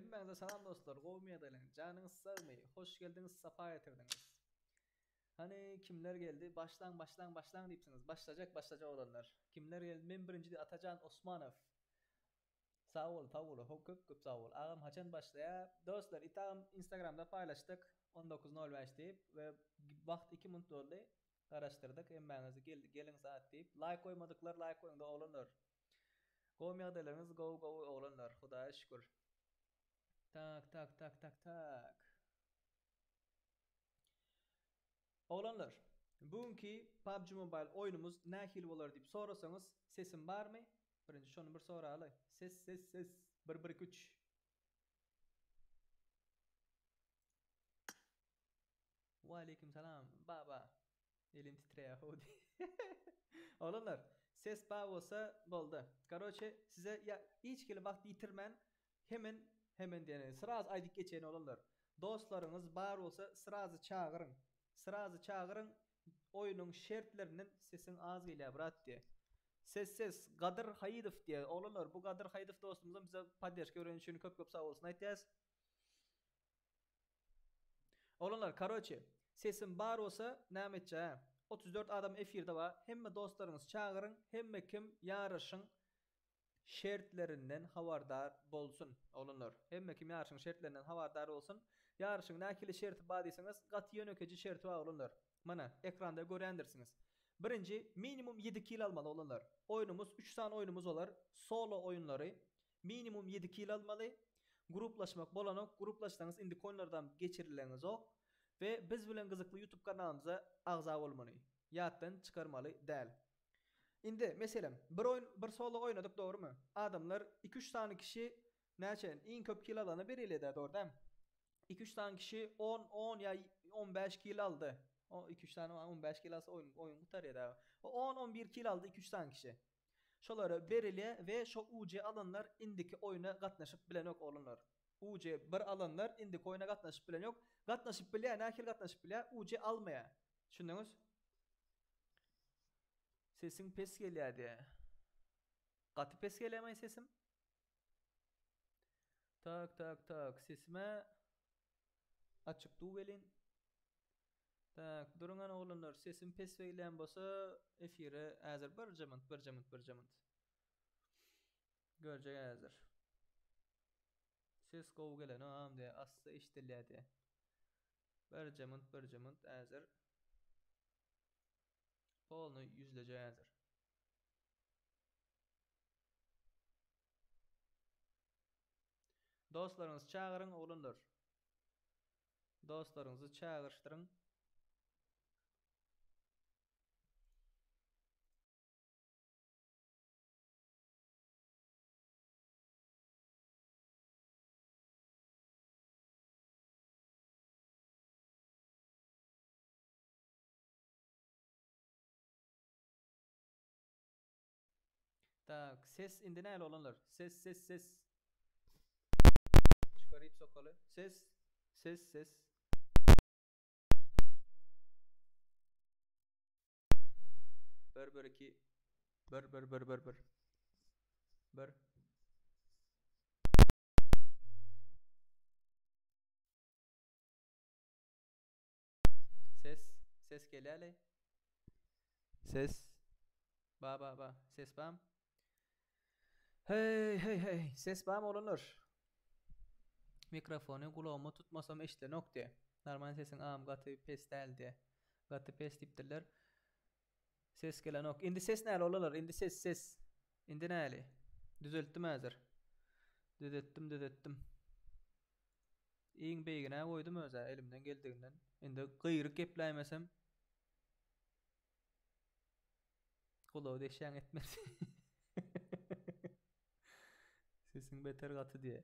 Hemmeňize salam dostlar. Gowmya delen. Canınız sağmy. Hoş geldiniz, safa getirdiniz. Hani kimler geldi? Başlan diýipsiňiz. Başlajak olanlar. Kimler geldi? Men birinji Atacan Osmanov. Sağ ol. Köp sağ ol. Agam haçan başlaýar? Dostlar, itagam Instagramda paylaşdyk. 19.05 diýip we wagt 2 minut boldy. Garaşdyrdyk. Hemmeňize gelin saat diýip. Like koýmadyklar, like koýun da olanlar. Gowmya deleriniz go olanlar. Hudaýa şükür. Tak. Oğlanlar, bugünkü PUBG Mobile oyunumuz nähil bolar diýip sorasaňyz, sesim barmy? Birinji şonu bir soraly. Ses 1 1 2 3. Wa aleykum salam. Baba. Elim titreýär hodi. Oğlanlar, ses ba bolsa boldy. Karoçe size ya hiç kili wagt ýitirmän, hemen diýeni sıraz aýdyp geçen oğlanlar. Dostlarınız bar bolsa sırazı çağırın. Oyunun şertlerinden sesin az gelýär brat diye. Ses Gadir Hayidov diye. Oğlanlar, bu Gadir Hayidov dostumuzdan bize podderşka öğrenişini köp sağ olsun aýtýas. Oğlanlar, karoçe sesim bar olsa nämetçe 34 adam efirde var. Hemme dostlarınız çağırın, hemme kim yarışın şertlerinden habardar bolsun. Oğlanlar, hemme kim yarışın şertlerinden habardar olsun. Yarışın näkili şerti bar diýseňiz, gaty ýönökeji şerti bar oğlanlar. Mana ekranda görendirsiniz. Birinci minimum 7 kill almalı olanlar. Oyunumuz 3 tane oyunumuz olar. Solo oyunları minimum 7 kill almalı. Gruplaşmak bolanok, gruplaşsanız indi oyunlardan geçirileňiz ok ve biz bilen gyzykly YouTube kanalymyza agza bolmaly. Ýatdan çıkarmaly däl. Indi meselem bir solo oynadyk, dogrymy? Adamlar 2-3 tane kişi näçe iň köp kill alany beriledi, dogry. 2-3 tane kişi 10 ya 15 kill aldı. O 2-3 tane 15 kill alsa oyun tutar ya. O 10-11 kill aldı 2-3 tane kişi. Şolary berilýär we şo UC alanlar indiki oyuna gatnaşyp bilen ok olanlar. UC bir alanlar indiki oyuna gatnaşyp bilen yok. Gatnaşyp bilýär, nähil gatnaşyp bilýär, UC almaýar. Düşündiňiz? Sesin pes gelýär diýe. Gaty pes gelýärmi sesim? Tak. Sesime açık du gelin. Tak, durungan oğlanlar, sesim pes gelýän bolsa efire häzir bir jamynt. Görjek häzir. Ses gowy gelenam diye asla eşdilýär diye. Bir jamynt häzir. Polny yüzlejek häzir. Dostlarınız çağırın oğlanlar. Dostlarınızı çağırıştırın. Tak, ses indi näle olanlar? Ses. Çıkaryp sokaly. Ses. Bir. Ses gelýärli. Ses. Ba. Ses bam. Hey. Ses bam olanlar. Mikrofonu kulağıma tutmasam eşitlenok diye. Normal sesin gaty pes däldi. Gaty pes diýipdirler. Ses gelenok. Indi ses näle olanlar? Indi ses. Indi näle? Düzeltdim häzir. Düzeltdim. Iň beýigine goýdum öze elimden geldiginden. Indi gyýryk gepläýmesem kulagy deşýän etmez. Sesin beter gaty diye.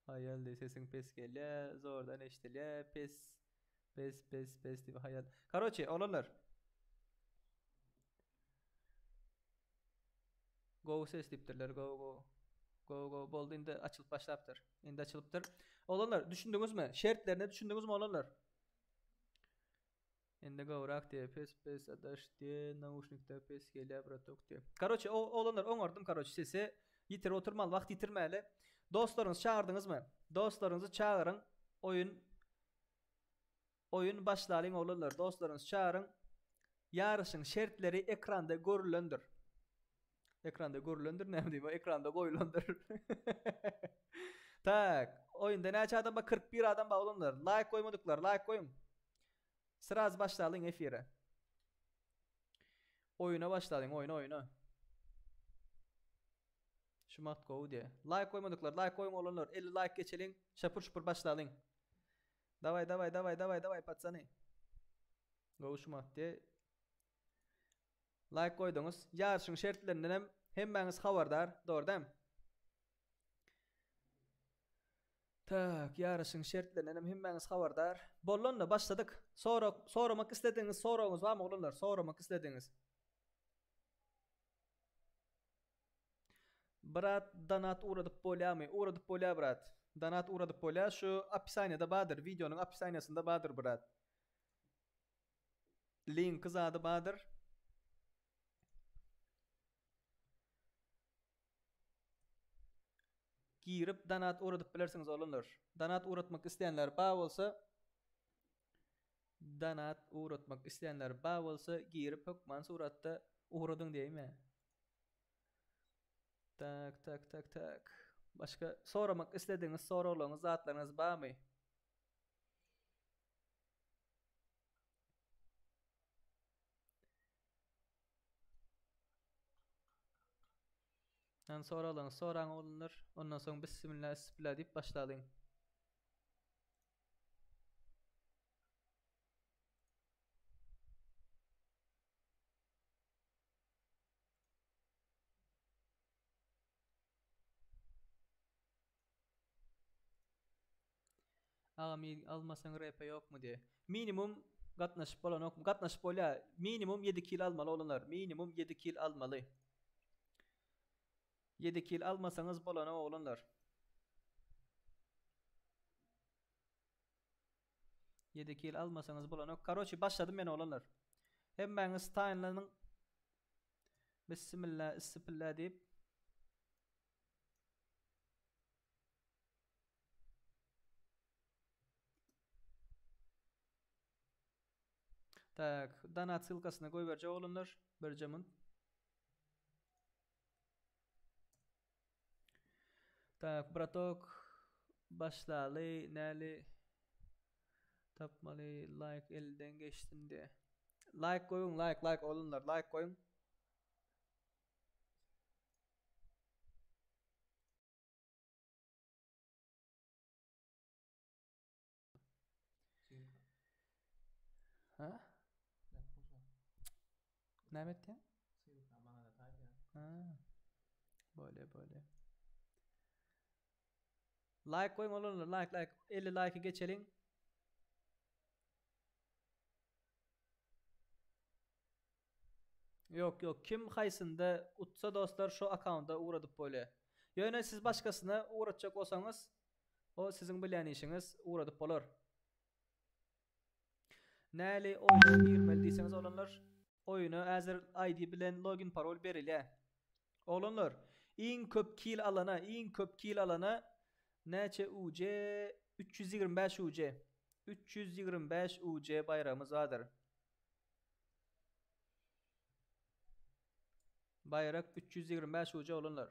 Hayal de sesin pes gelýär, zordan eşdilýär, pes diýip hayal. Karoçe, olanlar. Go ses diýipdirler, go. Boldy, indi açylyp başlapdyr. Indi açylypdyr. Olanlar, düşündiňizmi? Şertlerini düşündiňizmi olanlar? Indi gowrak diye pes adaş diye naushnikda pes gelýär bratok diye. Karoçe, olanlar oňardym karoçe sesi ýitir oturmaly, wagt ýitirmäli. Dostlarınızı çağırdınız mı? Dostlarınızı çağırın. Oyun başlayalım oğullar. Dostlarınızı çağırın. Yarışın şertleri ekranda görülendür. Ekranda görülendür ne diyeyim? Ekranda koyulandır. Tak. Oyunda ne adam bak 41 adam bak oğullar. Like koymadıklar. Like koyun. Sıraz başlayalım efire. Oyuna başlayalım. Oyuna. Şumat go diye. Like koymadıklar. Like koyun oğullar. 50 like geçelim. Şapur şupur başlayalım. Davay patsani. Go şumat diye. Like koydunuz. Yarışın şertlerinden hemmeniz haberdar. Doğru değil mi? Tak, yarışın şertlerinden hemmeniz haberdar. Bollonla başladık. Soramak istediğiniz sorunuz var mı oğlunlar? Soramak istediğiniz. Brat danat uğradıp bolya mı? Uğradıp bolya brat. Danat uğradıp bolya şu hapishanede badır. Videonun hapishanesinde badır brat. Link kızadı badır. Girip danat uğradıp bilirsiniz oğlunlar. Danat uğratmak isteyenler bağ olsa girip hükman suratta uğradın diyeyim ya. Tak. Başka soramak istediğiniz sorularınız, zatlarınız bağ mı? Yani soran olunur. Ondan sonra bismillah deyip başlayalım. Ağam almasan rp yok mu diye. Minimum katnaşıp olan yok mu? Katnaşıp olya minimum 7 kil almalı olunlar. Minimum 7 kil almalı. 7 kil almasanız bolana oğlunlar. 7 kil almasanız bolana. Karoçi başladım ben oğlunlar. Hemen Steinlan'ın bismillah deyip tak danat sılkasına koy verce oğlunlar. Bercamın. Tak bratok başlalı neli tapmalı like elden geçtin diye. Like koyun like oğlunlar like koyun. Ha? Mehmet ya? Ha. Böyle. Like koyun oğlunlar like 50 like'ı geçelim. Yok kim haysında utsa dostlar şu account'a uğradıp böyle. Yani siz başkasına uğratacak olsanız o sizin bilen işiniz uğradıp olur. Näli oyunu girmeli diyseniz olanlar oyunu hazır ID bilen login parol berilýär. Olanlar iň köp kill alana näçe UC 325 UC 325 UC bayrağımız vardır. Bayrak 325 UC olanlar.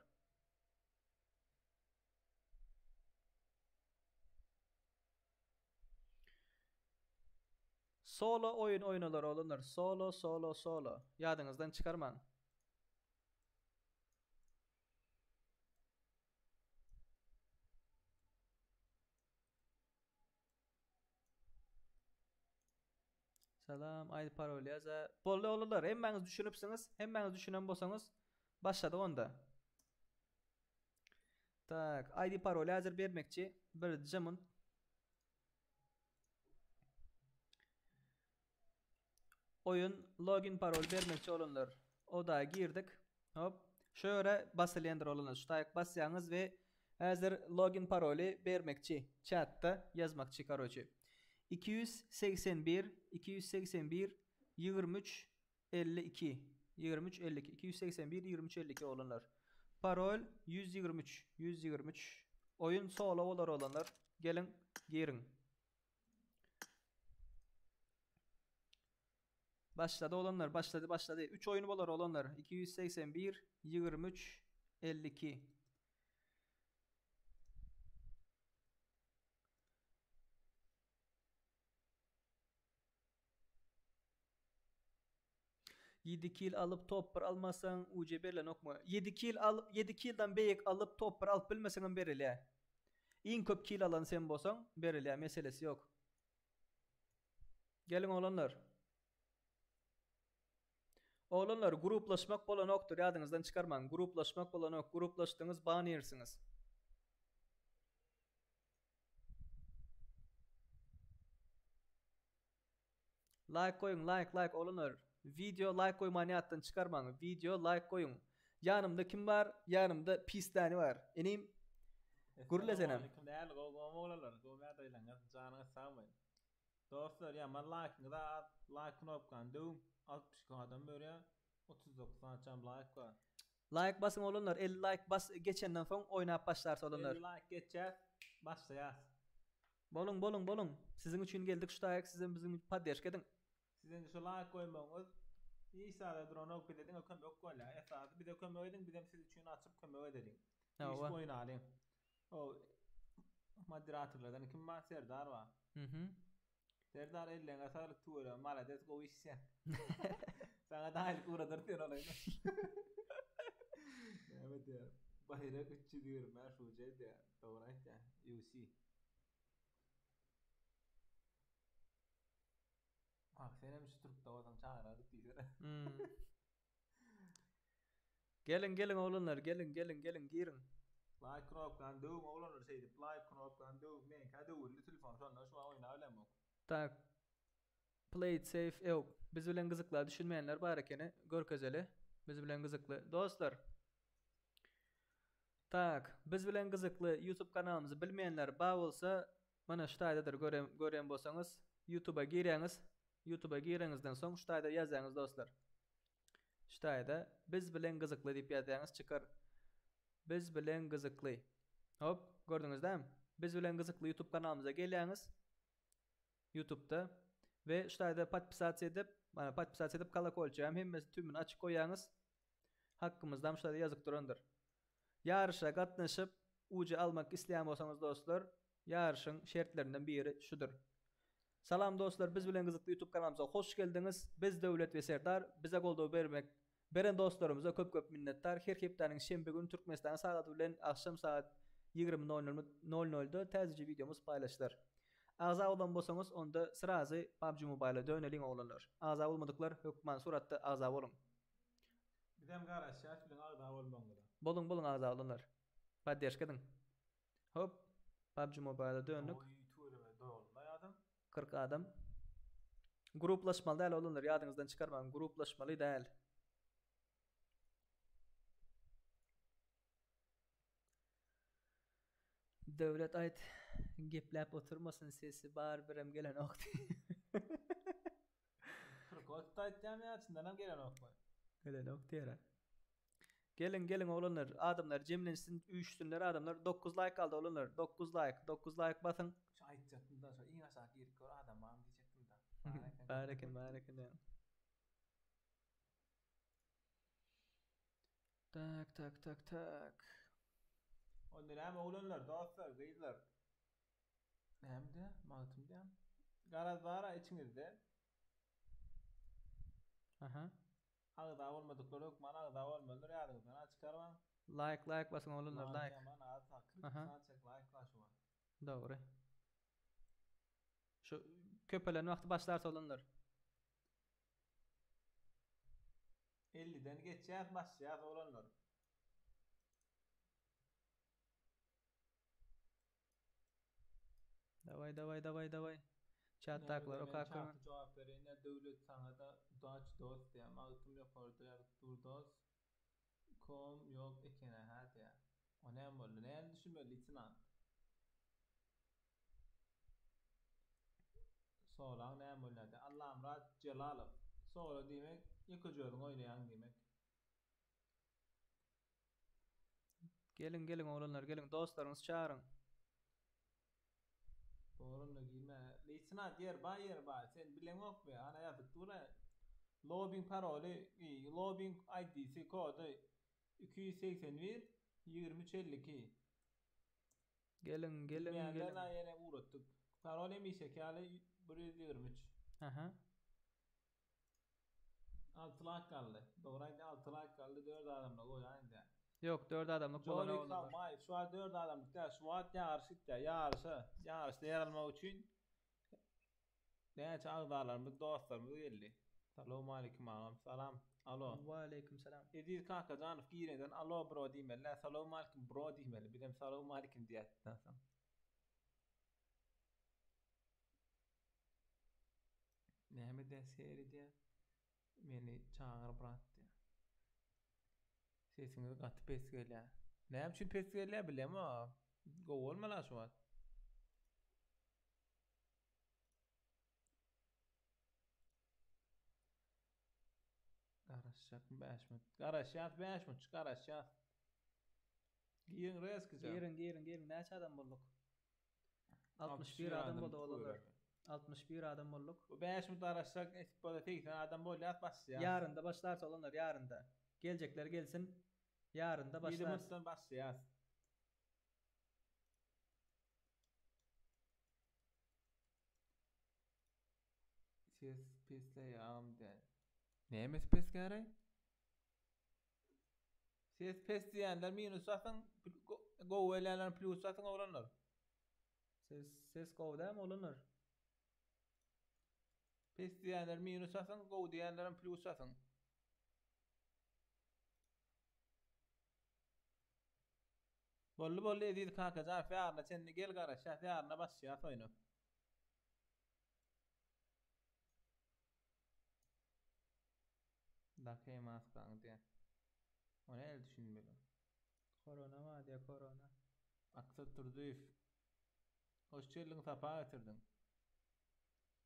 Solo oyun oynalar olanlar. Solo. Yadınızdan çıkarman. Salam, ID parol yaza. Bolly olanlar. Hemmeniz düşünüpsiniz. Hemmeniz düşünen bolsanız başladı onda. Tak, ID parol hazır bermekçi. Bir jamın. Oyun login parol bermekçi olanlar. O da girdik. Hop. Şöyle basılyandır olanlar. Şu tayak basyanız ve hazır login paroli bermekçi. Chatta yazmakçı karoçu. 281 23 52 281 23 52 olanlar. Parol 123 Oyun solo olanlar gelin girin. Başladı olanlar başladı. 3 oyunu bolar olanlar 281 23 52. Yedi kill alıp topper almasan UC berlen okma. 7 kill alıp 7 kill'dan beyek alıp topper alıp bilmesen berile. İn köp kill alan sen bolsan berile meselesi yok. Gelin olanlar. Oğlanlar gruplaşmak bolan oktur yadınızdan çıkarman. Gruplaşmak bolan ok. Gruplaştığınız ban yersiniz. Like koyun like oğlanlar. Video like koymaniyattan çıkarman. Video like koyun. Yanımda kim var? Yanımda pistani var. Enim gurle senem. Değerli oğlanlar. Go'ya dayılan canına sağmayın. Dostlar ya man like knopkan dum 60 adam böyle 39 açam like var. Like basın oğlanlar. 50 like bas geçenden son oynayıp başlarsa oğlanlar. 50 like geçer. Başlayaz. Bolun. Sizin için geldik şu dayak sizin bizim paddeş gedin. Sizin şu like koymanız iyi sağda duran ok dedin o kömür ok koyla. Esası bir de kömür edin bir de siz için açıp kömür edin. İş oyun alın. O moderatörlerden kim var? Serdar var. Serdar ellerine sağlık tuğra. Malades go işsen. Sana dahil kuradır diyor olayını. Evet ya. Bayrak üçü diyorum ben şu şeyde. Doğru ya. UC. Bak senem şu Türk davadan çağıradık diyor. Gelin oğlanlar gelin girin. Like knopkan dövüm oğlanlar şeydi. Like knopkan dövüm. Men kadu ulu telefon sonra şu an oynayalım mı? Tak. Play it safe yok. Biz bilen gızıklar düşünmeyenler barakene görkezeli. Biz bilen gızıklı dostlar. Tak, biz bilen gızıklı YouTube kanalımızı bilmeyenler bağ olsa mana ştaydadır gören bolsanız YouTube'a gireniz. YouTube'a girenizden soň ştayda yazanız dostlar. Ştayda biz bilen gızıklı dip yazanız çıkar. Biz bilen gızıklı. Hop, gördünüz değil mi? Biz bilen gızıklı YouTube kanalımıza gelýäňiz. YouTube'da ve ştayda patpisat edip kolakolçam hemmesi tümünü açık koýaňyz. Hakkımızda ştayda yazık durandır. Yarışa gatnaşyp uca almak isleýän bolsaňyz dostlar, yarışyň şertlerinden biri şudur. Salam dostlar, biz bilen gızykly YouTube kanalymyza hoş geldiňiz. Biz Döwlet we Serdar, bize goldaw beren dostlarymyza köp minnettar. Her hepdeniň şembe günü Türkmenistan sagaty bilen akşam saat 20:00'da täze videomuz paýlaşdylar. Aza bolan bolsaňyz onda sırazy PUBG Mobile'a döneliň oglanlar. Aza bolmadyklar hökman suratda aza bolun. Bidem garaş şart bilen aza bolmaňlar. Bolun aza olanlar. Paddeş gedin. Hop. PUBG Mobile'a döndük. 40 adam. Gruplaşmaly däl olanlar ýadyňyzdan çykarmaň. Gruplaşmaly däl. Döwlet aýt gepläp oturmasyn sesi bar birem gelen okdy. 40 aýtdym ýa çyndanam gelen okdy. Gelen okdy ýa. Gelin oğlanlar, adamlar cemlensin, üyüşsünler adamlar 9 like aldı oğlanlar. 9 like basın. Şu aýtjaktym da şu iň aşağı girik gör adam mam diýjekdim da. Barakin. Tak. Onda näme oğlanlar, dostlar, gyzlar. Näme magtym diýen? Garaz bara içiňizde. Aha. Agda bolmadyklar ok, mana agda bolmalylar ýadyňyzdan çykarmaň. Like basın oğlanlar like. Mana azda 40 saat like başyma. Dogry. Şu köpelen wagty başlarsa oğlanlar. 50'den geçýär başlaýar oğlanlar. Davay. Çataklar o kakar. Cevap verenler devlet sana da daç dost diye magtym ýokarda ýalyp dost. Kom yok ekene ha diye. O näme boldy? Näme düşünmeli içinden? Soğlan näme boldy? Allah'ım rat Celalov. Soğla demek ýekejogyň oýnaýan demek. Gelin gelin oğlanlar gelin dostlarınızı çağırın. Doğrunla giyme. Leysina yer ba. Sen bilen yok be. Ana yazık dura. Login paroli, login ID'si kodu 281 2352. Gelin gelin Bilmeyenler gelin. la yine uğrattık. Paroli mi şekali 123. Aha. 6 lak kaldı. Doğraydı 6 lak kaldı. 4 adamla koy aynı. Yok 4 adamlık olan Jory oğlanlar. Kalmay şu an 4 adamlık da şu an yarışı yer almak için ne çağırlarımız dostlarımız geldi. Selamun aleyküm ağam. Selam. Alo. Ve aleyküm selam. Edil kanka canım gireden alo bro diyemeli. La selamun aleyküm bro diyemeli. Bilem selamun aleyküm diye. Nasıl? Mehmet de seyri diye. Beni çağır bıraktı. Sesini katı pes geliyor. Ne için pes geliyor bilem o. Go olma la şu an. Karışacak 5 minut. Karışacak 5 minut. Karışacak. Giyin res kıca. Girin. Neçe adam bulduk? 61 adam buldu oğlanlar. 61 adam bulduk. Bu 5 minut araşacak. Böyle tek tane adam böyle at başlıyor. Yarın da başlarsa oğlanlar yarın da. Gelecekler gelsin. Yarın da 7 başlarsın. minuttan başlıyor. Ses pesle yağım de. Neymiş pes gari? Ses pes diyenler minus atın. Go elenler plus atın olanlar. Ses kovda mı oğlanlar? Pes diyenler minus atın. Go diyenlerin plus atın. Bollu edil kanka can yarına sen de gel kardeş yarına başlıyor oyunu. Dakika maskan diye. O ne el düşünmüyorum. Korona mı diye korona. Aksa turduyuf. Hoş geldin safa getirdin.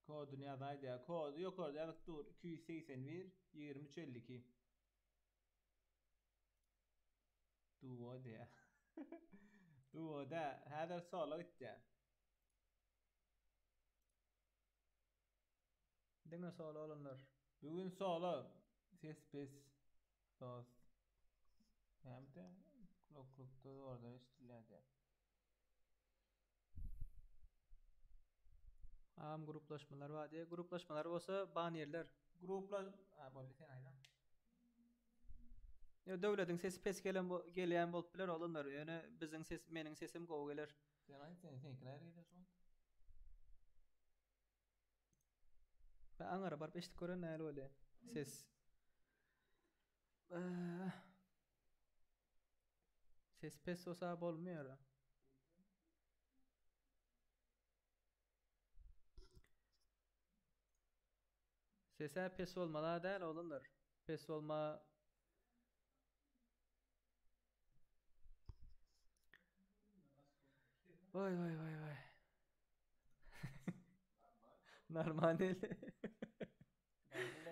Kod dünyadaydı ya. Kod yok orada yazık dur. 281 2352. Duo diye. Duo da. Hadi solo gitti. Dinle sağlı oğlanlar. Bugün solo. Ses pes. Dost. Hem de kloklukta orada üstülerde. Ağam gruplaşmalar var diye. Gruplaşmalar olsa baniyerler. Grupla... Ha böyle sen aydan. Ya devletin sesi pes gelen bolup biler oğlanlar. Yani bizim ses, menin sesim kov gelir. Sen aydan sen kiler gidiyorsun. Ben Ankara barıp eşlik gören näle öyle. Ses. Ses pes olsa bolmuyor. Sese pes olmalar değil oğlanlar. Pes olma. Vay. Normal değil.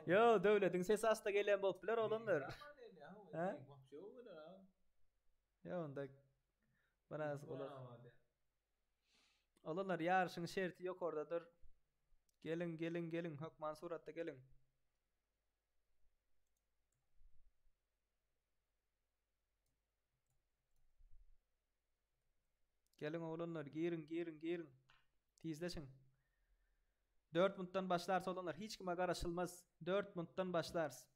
Yo devletin sesi hasta gelen bolup biler oğlanlar. Ha? Ya onda biraz olur. Oğlanlar yarışın şerti yok oradadır. Gelin. Hokman suratta gelin. Gelin oğlanlar girin. Tizleşin. 4 minuttan başlarsa oğlanlar hiç kime karışılmaz. 4 minuttan başlarsın.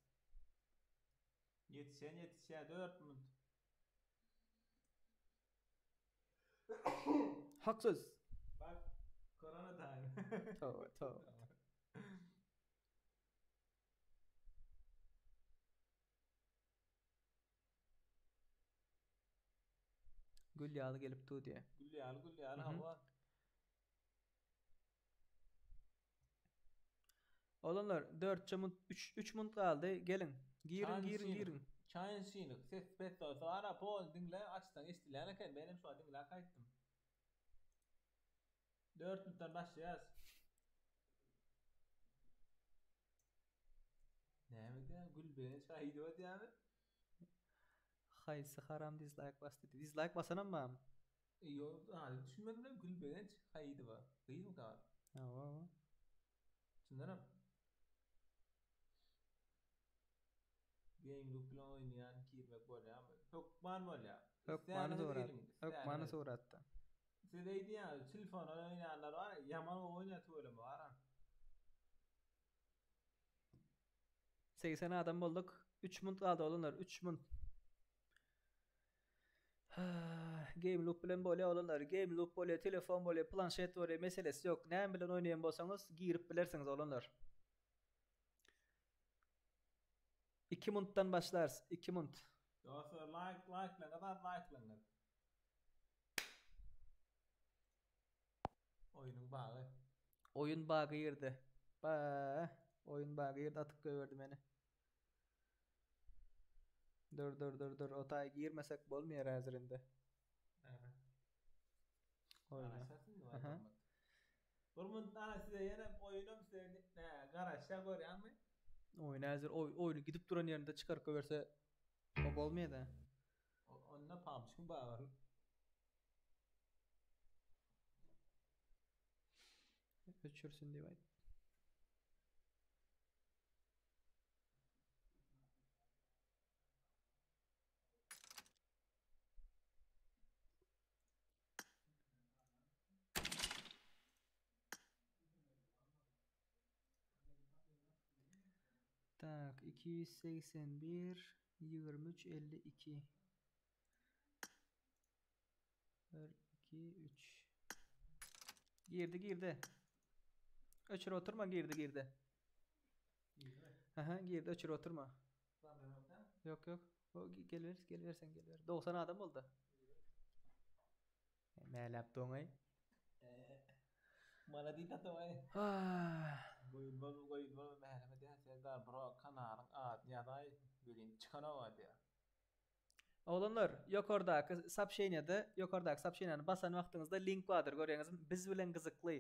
Yetişen 4 minut. Haksız. Bak korona time. Tövbe. Gül yağlı gelip tu diye. Gül yağlı Hı hı. hava. Oğlanlar 4 minut 3 minut kaldı. Gelin. Girin. Çayın sinuk. Ses pes olsa ara pol dinle açtan istilene ken benim şu an dinle kayıttım. 4 minuttan başlayacağız. Ne mi diyor? Gül beni şahidi o diyor mi? Haysi haram dislike bas dedi. Dislike basanam mı? Yo, düşünmedim gülbenç. Haydi var. Kıyım da var. Ha. Şundan game loop bilen oynayan kirmek böyle ama hukman böyle. Hukmanı sorat. Hukmanı sorattı. Siz deydi ya telefon oynayanlar var ya yaman oynatı öyle mi var? 80 adam bulduk. 3 mınt kaldı olanlar. 3 mınt. Game loop bilen böyle olanlar. Game loop böyle telefon böyle planşet böyle meselesi yok. Ne bilen oynayan bolsanız girip bilersiniz olanlar. 2 mınttan başlarsın. 2 mınt. Dostlar like like'lanır. Oyunun bağı. Oyun bağı girdi. Oyun bağı girdi atıp gördü beni. Dur. Otay girmesek bolmuyor hazırında. Evet. Oyna. Aha. Burmun tane size yine oyunum size ne garaşa görüyor mu? Oyna hazır. Oyunu gidip duran yerinde çıkar koverse o bolmuyor da. Onunla pamşın bağı var. Öçürsün diye. Tak 281 23 52 1 2 3 girdi. Öçür oturma girdi. Aha girdi öçür oturma. Yok. O gel ver. 90 adam oldu. Ne laptop ay? Mana di tato ay. Boyun mehleme diye sevda bro kanarın ad ya da bilin çıkana var diye. Oğlanlar yukarıdaki subsheyna'da basan vaxtınızda link vardır görüyorsunuz. Biz bilen kızıklı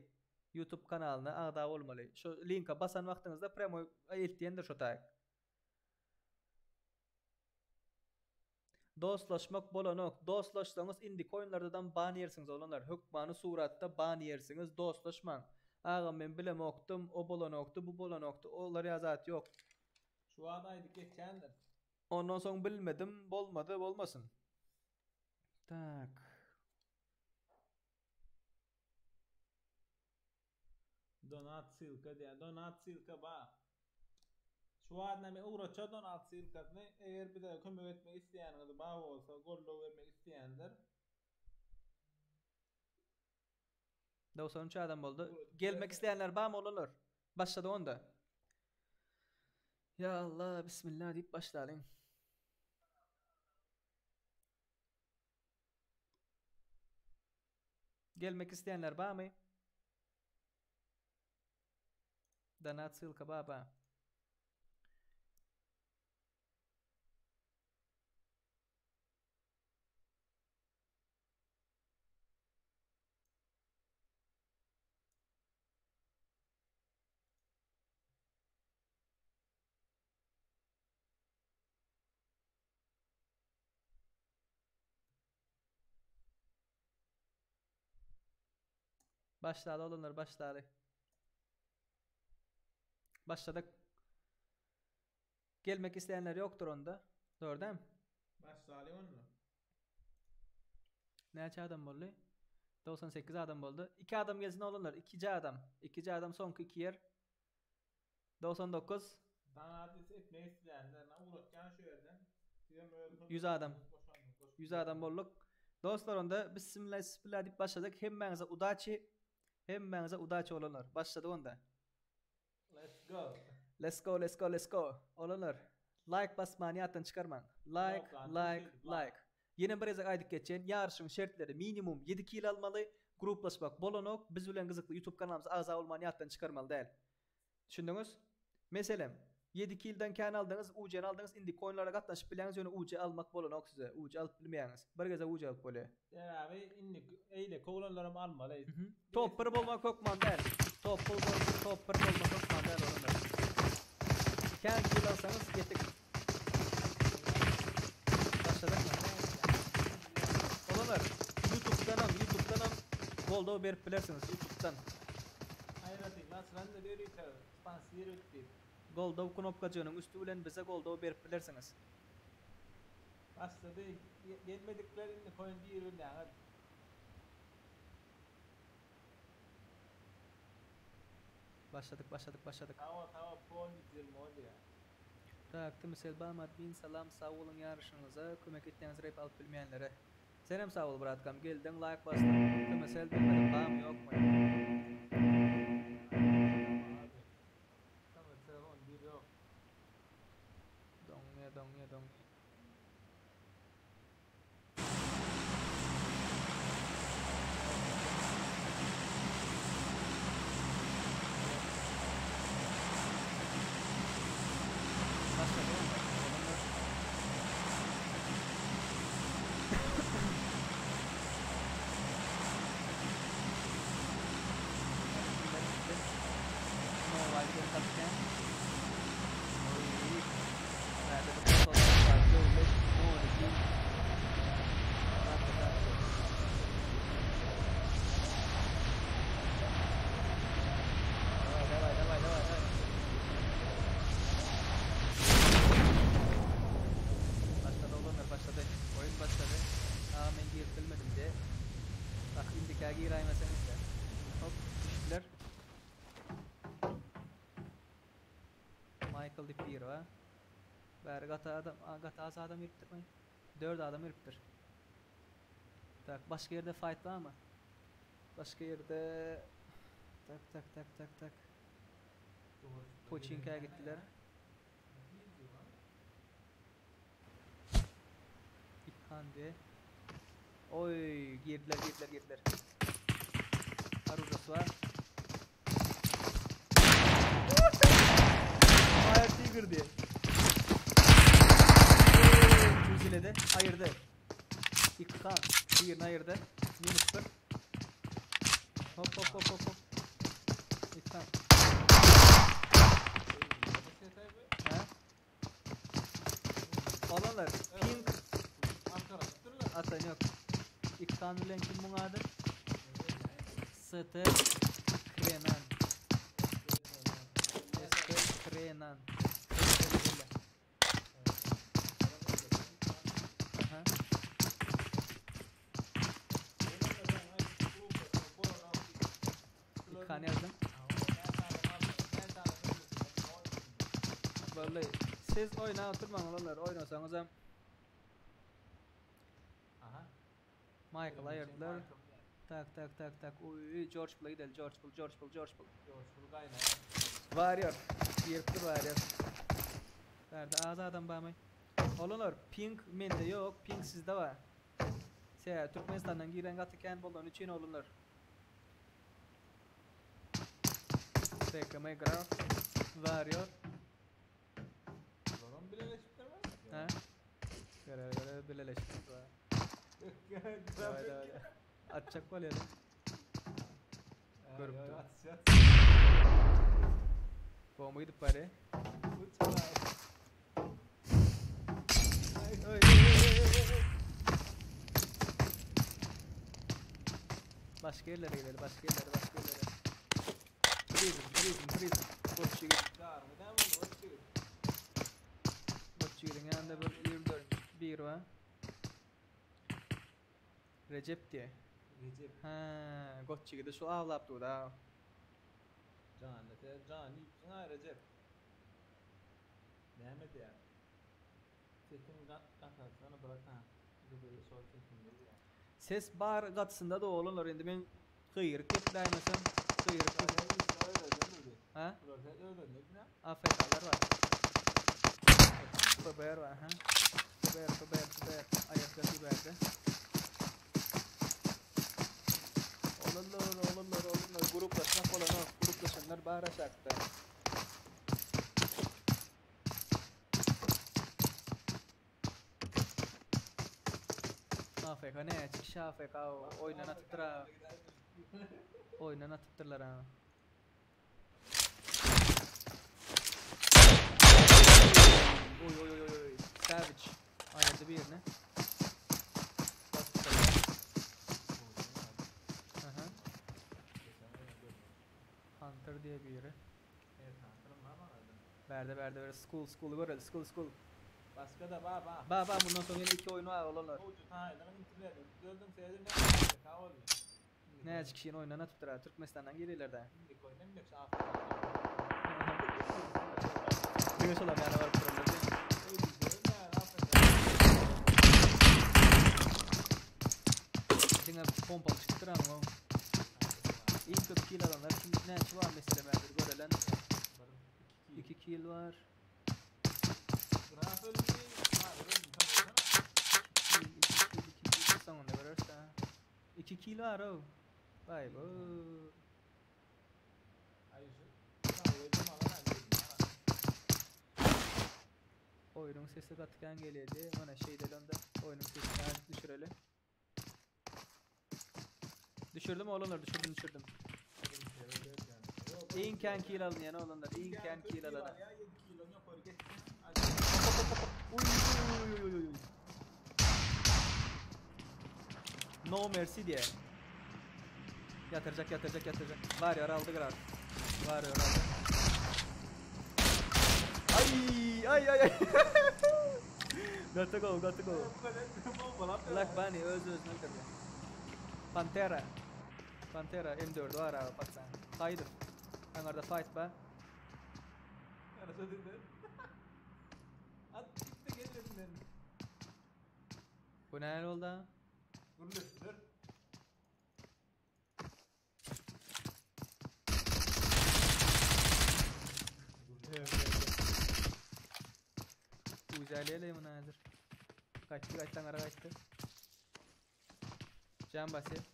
YouTube kanalına a'da olmalı. Şu linka basan vaxtınızda premo eltyendir şu tag. Dostlaşmak bolanok. Dostlaşsanız indi coinlardan ban yersiniz oğlanlar. Hukmanı suratta ban yersiniz. Dostlaşman. Ağa men bilem oktum. O bolanoktu, bu bolanoktu. Onlar yazat yok. Şu adaydı geçendir. Ondan sonra bilmedim. Bolmasın. Tak. Donat silka ba. Şu adına me uğraşa donat silkasını eğer bir de kömür etmek isteyeniniz bağ olsa gollo vermek isteyenler 93 adam oldu. Gelmek isteyenler bağ mı olurlar? Başladı onda. Ya Allah bismillah deyip başlayalım. Gelmek isteyenler bağ mı? Donat silka bağ. Başladı olanlar başladı. Başladık. Gelmek isteyenler yoktur onda. Doğru değil mi? başlayalım onu. Neçe adam oldu? 98 adam oldu. 2 adam gelsin olanlar. 2. adam. 2. adam son 2 yer. 99. Donat etmek isteyenler uğraşacağın şu yerden 100 adam. 100 adam bolluk. Dostlar onda bismillah deyip başladık. Hemmenize udaçı olanlar. Başladı onda. Let's go. Olanlar. Like basmanı yattan çıkarman. Like. Yine bir ezek aydık geçen. Yarışın şartları minimum 7 kilo almalı. Gruplaşmak bolonok. Biz bilen kızıklı YouTube kanalımıza ağza olmanı yattan çıkarmalı değil. Düşündünüz? Mesela 7 kilden kan aldınız, UC'ni aldınız, indi coinlara katlaşıp bileniz yönü UC almak bolonok size. UC alıp bilmeyiniz. Bir geze UC alıp böyle. Ya abi indi eyle koğlanlarım almalı. Top 1 bolmak kokman değil. Top 1 bolmak kokman değil olanlar. Kan kil alsanız yetik. Başladık mı? Olanlar YouTube'dan golda berip bilersiniz YouTube'dan. Hayratın nasran da bir iter. Sponsor etti. Golda knopkacığının üstü bilen bize golda berip bilersiniz. Aslında gelmediklerini koyun diyelim ya. Başladık. Tamam puan bitirelim oldu ya. Tak, temsil Bahmat bin salam sağ olun yarışınıza kömek ettiğiniz rap alıp bilmeyenlere. Sen hem sağ ol bratkam geldin like bastın. Temsil bilmedim bağım yok mu? Tamam telefon bir yok. Dong. Michael Dipir va. Bari gata adam yürüttür mi? 4 adam yürüttür. Tak başka yerde fight var mı? Başka yerde tak. Poçinka'ya gittiler. İkhandi. Oy girdiler. Aruzası var. Hayat Tiger diye. Tuzilede ayırdı. İkkan Tiger'ını ayırdı. Minus'tur. Hop. İkkan. Olanlar pink atan yok. İkkan bilen kim bunun adı? Sete Krenan. Krenan. İkkan yazdım. Vallahi siz oyna oturmayın olanlar oynasanız hem Michael ayırdılar. Tak. Uy George Bull'a gidelim. George Bull. Varıyor. Yırttır varıyor. Nerede? Ağzı adam bağımay. Olanlar pink mende yok. Pink sizde var. Türkmenistan'dan giren gatıken bulduğun için olurlar. Beklemeye graf. Varıyor. Loran bileleşikler var mı? Ha? Göre bileleşikler var. Davay. Atacak var ya da. Görüp dur. Bomba gidip bari. Başka yerlere gidelim. Prison. Boş gidin yanında bir 24 bir var. Recep diye. Ha, gotçi gidi şu avlap da. Can ipsina Recep. Mehmet ya. Tekin sana bırak ha. Böyle sol tekin dedi ya. Ses bar gatısında da oğlanlar indi ben kıyırık hep dayanasam kıyırık. Ha? Afrikalılar var. Biber var ha. Biber. Ayakta biberde. Oğlanlar gruplaşmak olan o. Gruplaşanlar bahara şartta. AFK ne? Çıkışı AFK oynan atıptırlar ha. Oy. Savage. Ayırdı bir yerine. Verdi. School göreli. School. Başka da baba. Baba bundan sonra yine 2 oyunu var olanlar. O cutayların internet. Gördüm seyredin ne kavul. Ne kişinin oynana tuttura. Türkmenistan'dan geliyorlar. Şimdi koydum yok şaf. Biliyorsun yani var problem. Dinle pompa çıktıran mı? İlk 2 kill alanlar şimdi ne var mesela ben bir görelen 2 kill var. Grafel mi? Sonunda görürse 2 kill var o. Vay bu. Oyunun sesi katken geliydi. Bana şey değil onda. Oyunun sesini azıcık düşürelim. Düşürdüm oğlanlar düşürdüm. İnken kill alın yani oğlanlar. İnken kill alın. Uy. No mercy diye. Yatıracak. Var ya aldı grad. Var ya aldı. Ay. Got to go. Black Bunny özünü öldürdü. Pantera M4 var abi bak sen. Haydi. Hangarda fight be. At gitti gelin. Bu ne oldu? Dur. Güzelliğe mi hazır? Kaçtan ara kaçtı. Can basıyor.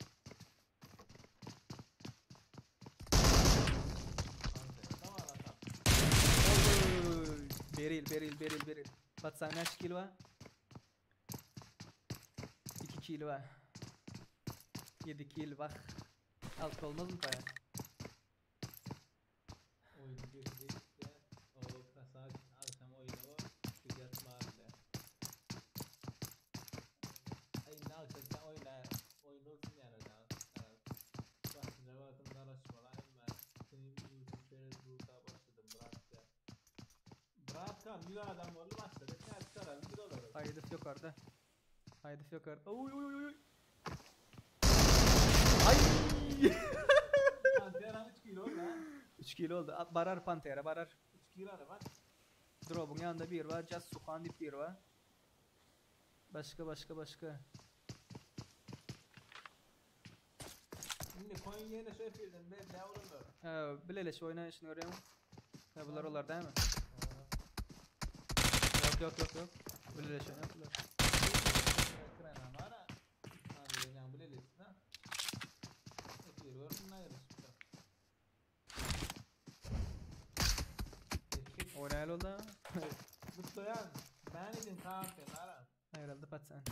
Beril. Batsan kaç kill var? 2 kill var. 7 kill var. Alt olmaz mı paya? Oyun girdi işte. O kasaj akşam oyunu var. Fiyat vardı. Ay ne akşam oyun olsun yani da. Başında bakın danışmalar ama senin YouTube'da başladım bıraktım bir adam oldu başladı. Ne çıkaralım bir dolar. Haydi yok orada. Oy. Ay! Pantera 3 kilo lan. 3 kilo oldu. Barar Pantera barar. 3 kilo da var. Drop'un yanında bir var. Just Sukan dip bir var. Başka. Şimdi coin yerine şey yapıyordun. Ne olur? Bileleş oynayışını görüyor musun? Ya bunlar olar değil mi? Yok. Bileleş oynayıplar. Oynayal oldu. Mutluyan. Ben için kampiyonlara. Herhalde patsan.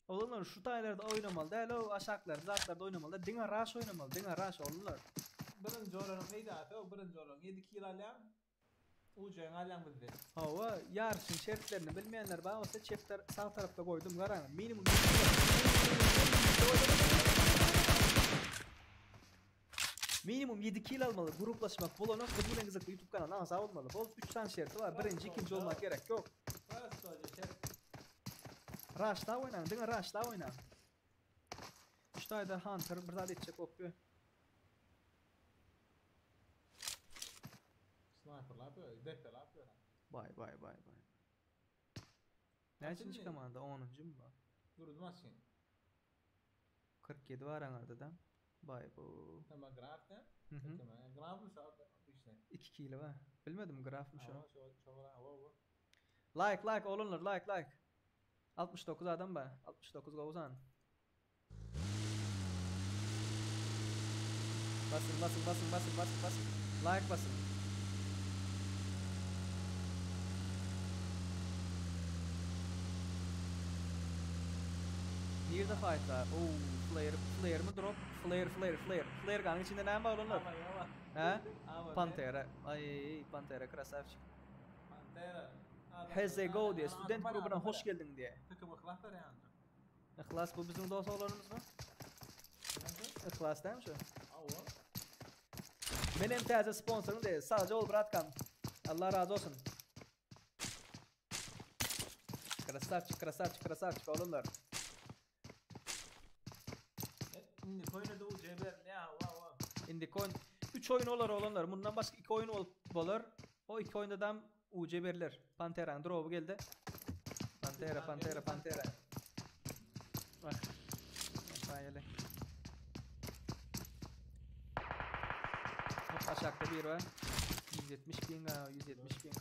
Oğlumlar şu taylarda oynamalı değil o aşaklar zatlarda oynamalı. Dina rush oynamalı. Oğlumlar. Birinci oranın neydi abi? O birinci oranın 7 kilo alyam. Ucayın alyam bildi. Hava yarışın şeritlerini bilmeyenler bana olsa chapter sağ tarafta koydum garan. Minimum 7 kill almalı. Gruplaşmak, Bolonov ve bu Rengizaklı YouTube kanalına sağ olmalı. Bol 3 tane şeriti var. Birinci, ikinci olmak gerek yok. Rush'da oynayın. Dina Rush'da oynayın. İşte ayda Hunter bir daha edecek opyu. Sniper'lar yapıyor, defter'lar yapıyor. Vay. Nereden çıkamanda 10. mu bu? Durulmaz şimdi. 47 var anardadan. Vay bu. Tamam graf ne? Graf mı sağ işte. 2 kilo var. Bilmedim graf mı şu? Hava. Like oğlunlar like. 69 adam var. 69 Oğuzhan. Basın. Like basın. Near the fight var. Flare mı drop? Flare. Flare kanın içinde ne var oğlunlar? Ha? Pantera. Ay Pantera krasavçı. Pantera. Heze Go diye student grubuna hoş geldin diye. Takım ıhlaslar yani. İhlas bu bizim dost oğlanımız mı? İhlas değil mi şu? Benim taze sponsorum değil. Sadece ol Bratkan. Allah razı olsun. Krasavçık oğlumlar. Indi koynadı u ceber ya va. Indi koyn 3 oyun olar oğlumlar. Bundan başka 2 oyun bolar. O 2 oyundan UC berler. Pantera'nın drop'u geldi. Pantera. Bak. Bayele. Aşağıda bir var. 170 bin ha, 170 bin.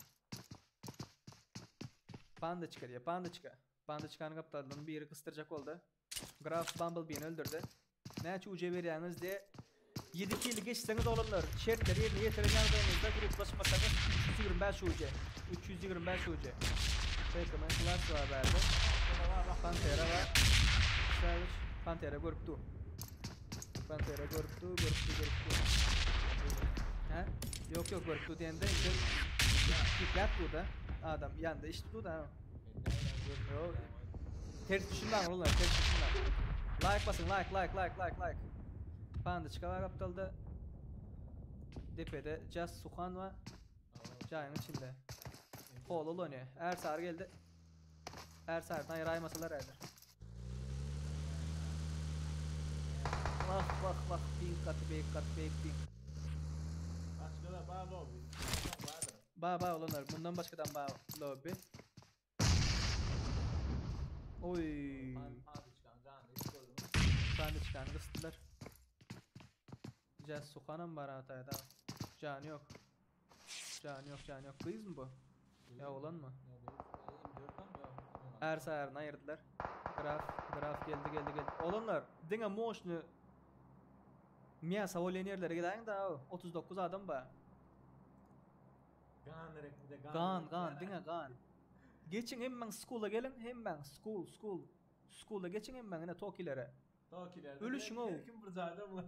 Panda çıkarıyor, panda çıkar. Panda çıkanı kaptanın biri kıstıracak oldu. Graf Bumblebee'ni öldürdü. Ne UC veriyorsunuz diye 7 kill geçseniz oğlumlar. Şertleri yerine getirenlerdenizde gruplaşmasanız 325 UC. 325 UC. Pekmen class var verdi. Pantera var. Savage. Pantera gruptu. Ha? Yok gruptu diyende dikkat burada. Adam yandı işte bu da. Yok. Ters düşünmem oğlum, ters düşünmem. Like basın, like. Panda çıkar aptalda. Depede Just Suhan var. Cayın içinde. Kol oynuyor. Ersar geldi. Ersar'dan yaraymasalar erdir. Bak. Pink kat. Başka da bağlı oldu. Bağ olanlar. Bundan başkadan bağ lobby. Oy. Panda çıkan kıstılar. Just Suhan'ın var hatayda. Can yok. Kız mı bu? Ya olan mı? Ersar'dan ayırdılar. Graf geldi. Olanlar dine moşnu Mia savolenerlere giden da 39 adam ba. Gan dine gan. Geçin hemen school'a gelin hemen school'a geçin hemen yine Tokilere. Ölüşün o. Kim burzada bu?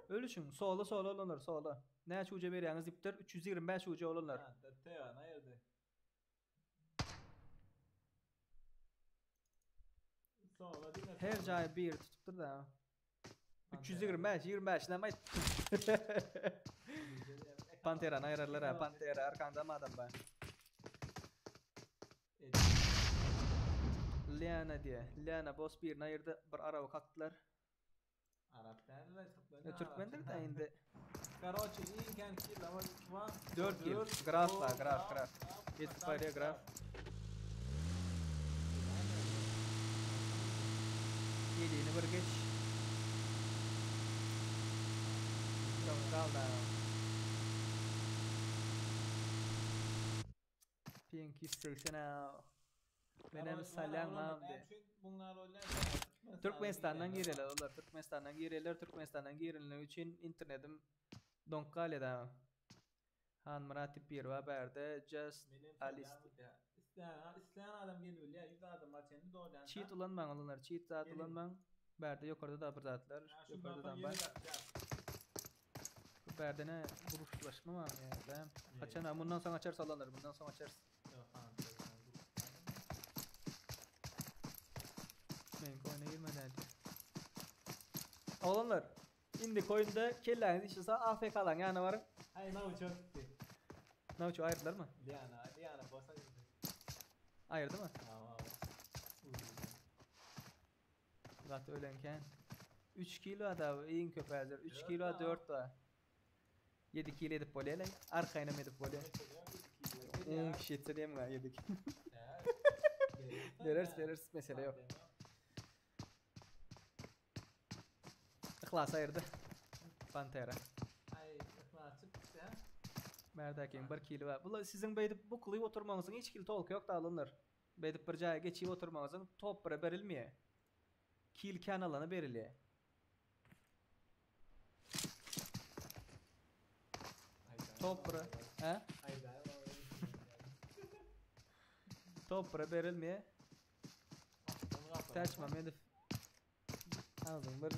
Ölüşün sola olanlar sola. Ne uca veriyorsunuz diptir 325 uca olanlar. Ha, teva nerede? Sola değil mi? Her cay bir tutuptur da. 325 ne may. Pantera ayarlar ha, Pantera arkanda mı adam ben? Liana boss bir ayırdı bir araba kalktılar. Arap derler Türkmenler de indi. Karoçi iyi kan kill ama var. 4 kill. Graf. Yetip graf. Yediğini bir geç. Kaldı. Pink istiyorsan benim salamam de. Türkmenistan'dan giriyorlar. Türkmenistan'dan giriyorlar için internetim donkaleda. Han Muratip bir haberde just alisti. İsteyen adam geliyor ya, 100 adam var senin doğrudan. Cheat ulanman olanlar, cheat zat ulanman. Berde yukarıda da bir zatlar, yukarıdan var. Bu berde ne vuruşlaşma mı ya? Açana bundan sonra açarsa alanlar, bundan sonra açarsın. Benim koyuna girmeden. Olanlar, indi koyunda kelleğiniz işlese AFK alan yani varım. Hayır, ne uçak gitti. Ne uçu ayırdılar mı? Liana bosa gitti. Ayırdı mı? Tamam. Zaten ölenken 3 kilo da in köpezler 3 kilo 4 da 7 kilo edip bolele arkayına edip bole 10 kişi etsem ya yedik. Veririz mesele yok. İhlas ayırdı. Pantera. Ay, ihlas çıktı ya. Merdakin 1 kilo var. Bu sizin beydip bu kılığı oturmanızın hiç kilo tolku yok da alınır. Beydip bir caya geçip oturmanızın top bire verilmiyor. Kill kanalına veriliyor. Top bire. He? Top bire verilmiyor. Taçma medif. Aldım bir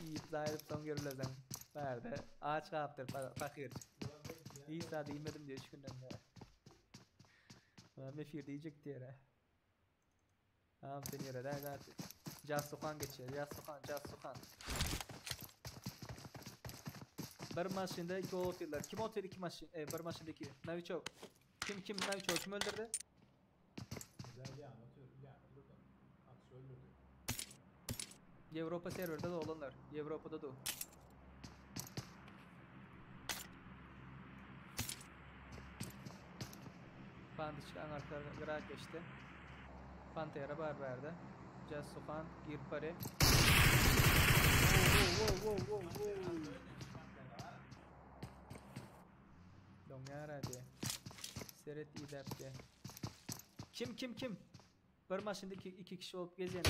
iyi zahirip son görülezen. Nerede? Ağaç kaptır fakir. İsa değilmedim diye 3 günden beri. Mefir diyecek diye. Tamam seni yere der zaten. Just Suhan geçiyor. Just Suhan. Bir maşinde 2 oteller. Kim otel 2 maşin? Bir maşinde 2. Naviçok. Kim Naviçok kim öldürdü? Güzel ya anlatıyor. Ya öldürdü. Aksu öldürdü. Avrupa serverde de olanlar. Avrupa'da da. Bandıçkan arkadan gırak geçti. Pantera Barber'de. Just Sofan, Girpare. Wow. Dongar hadi. Seret idapte. Kim? Bir maşında iki kişi olup gezeyen.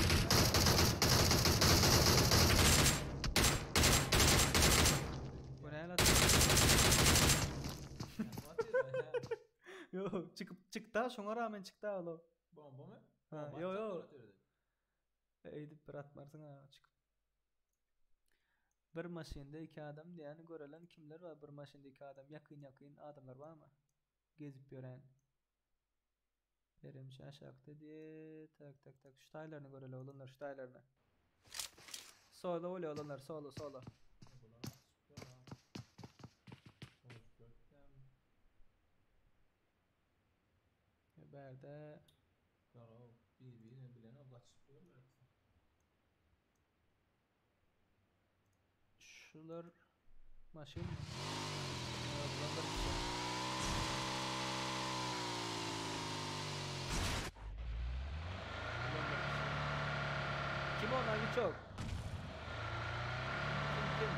Bu ne lan? Yo çıktı şuna rağmen çıktı oğlum. Bomba mı? Ha, yo. Eydip bir atmarsın ha çıkıp. Bir maşinde 2 adam diyeni görelen kimler var? Bir maşinde 2 adam yakın adamlar var mı? Gezip gören. Benim şaşaktı diye tak şu taylarını görele olanlar şu taylarını. Solo öyle olanlar solo. Berde Karo birbirine bilene ulaşıyorlar. şular maşin. Kim onlar bir çok? Kim?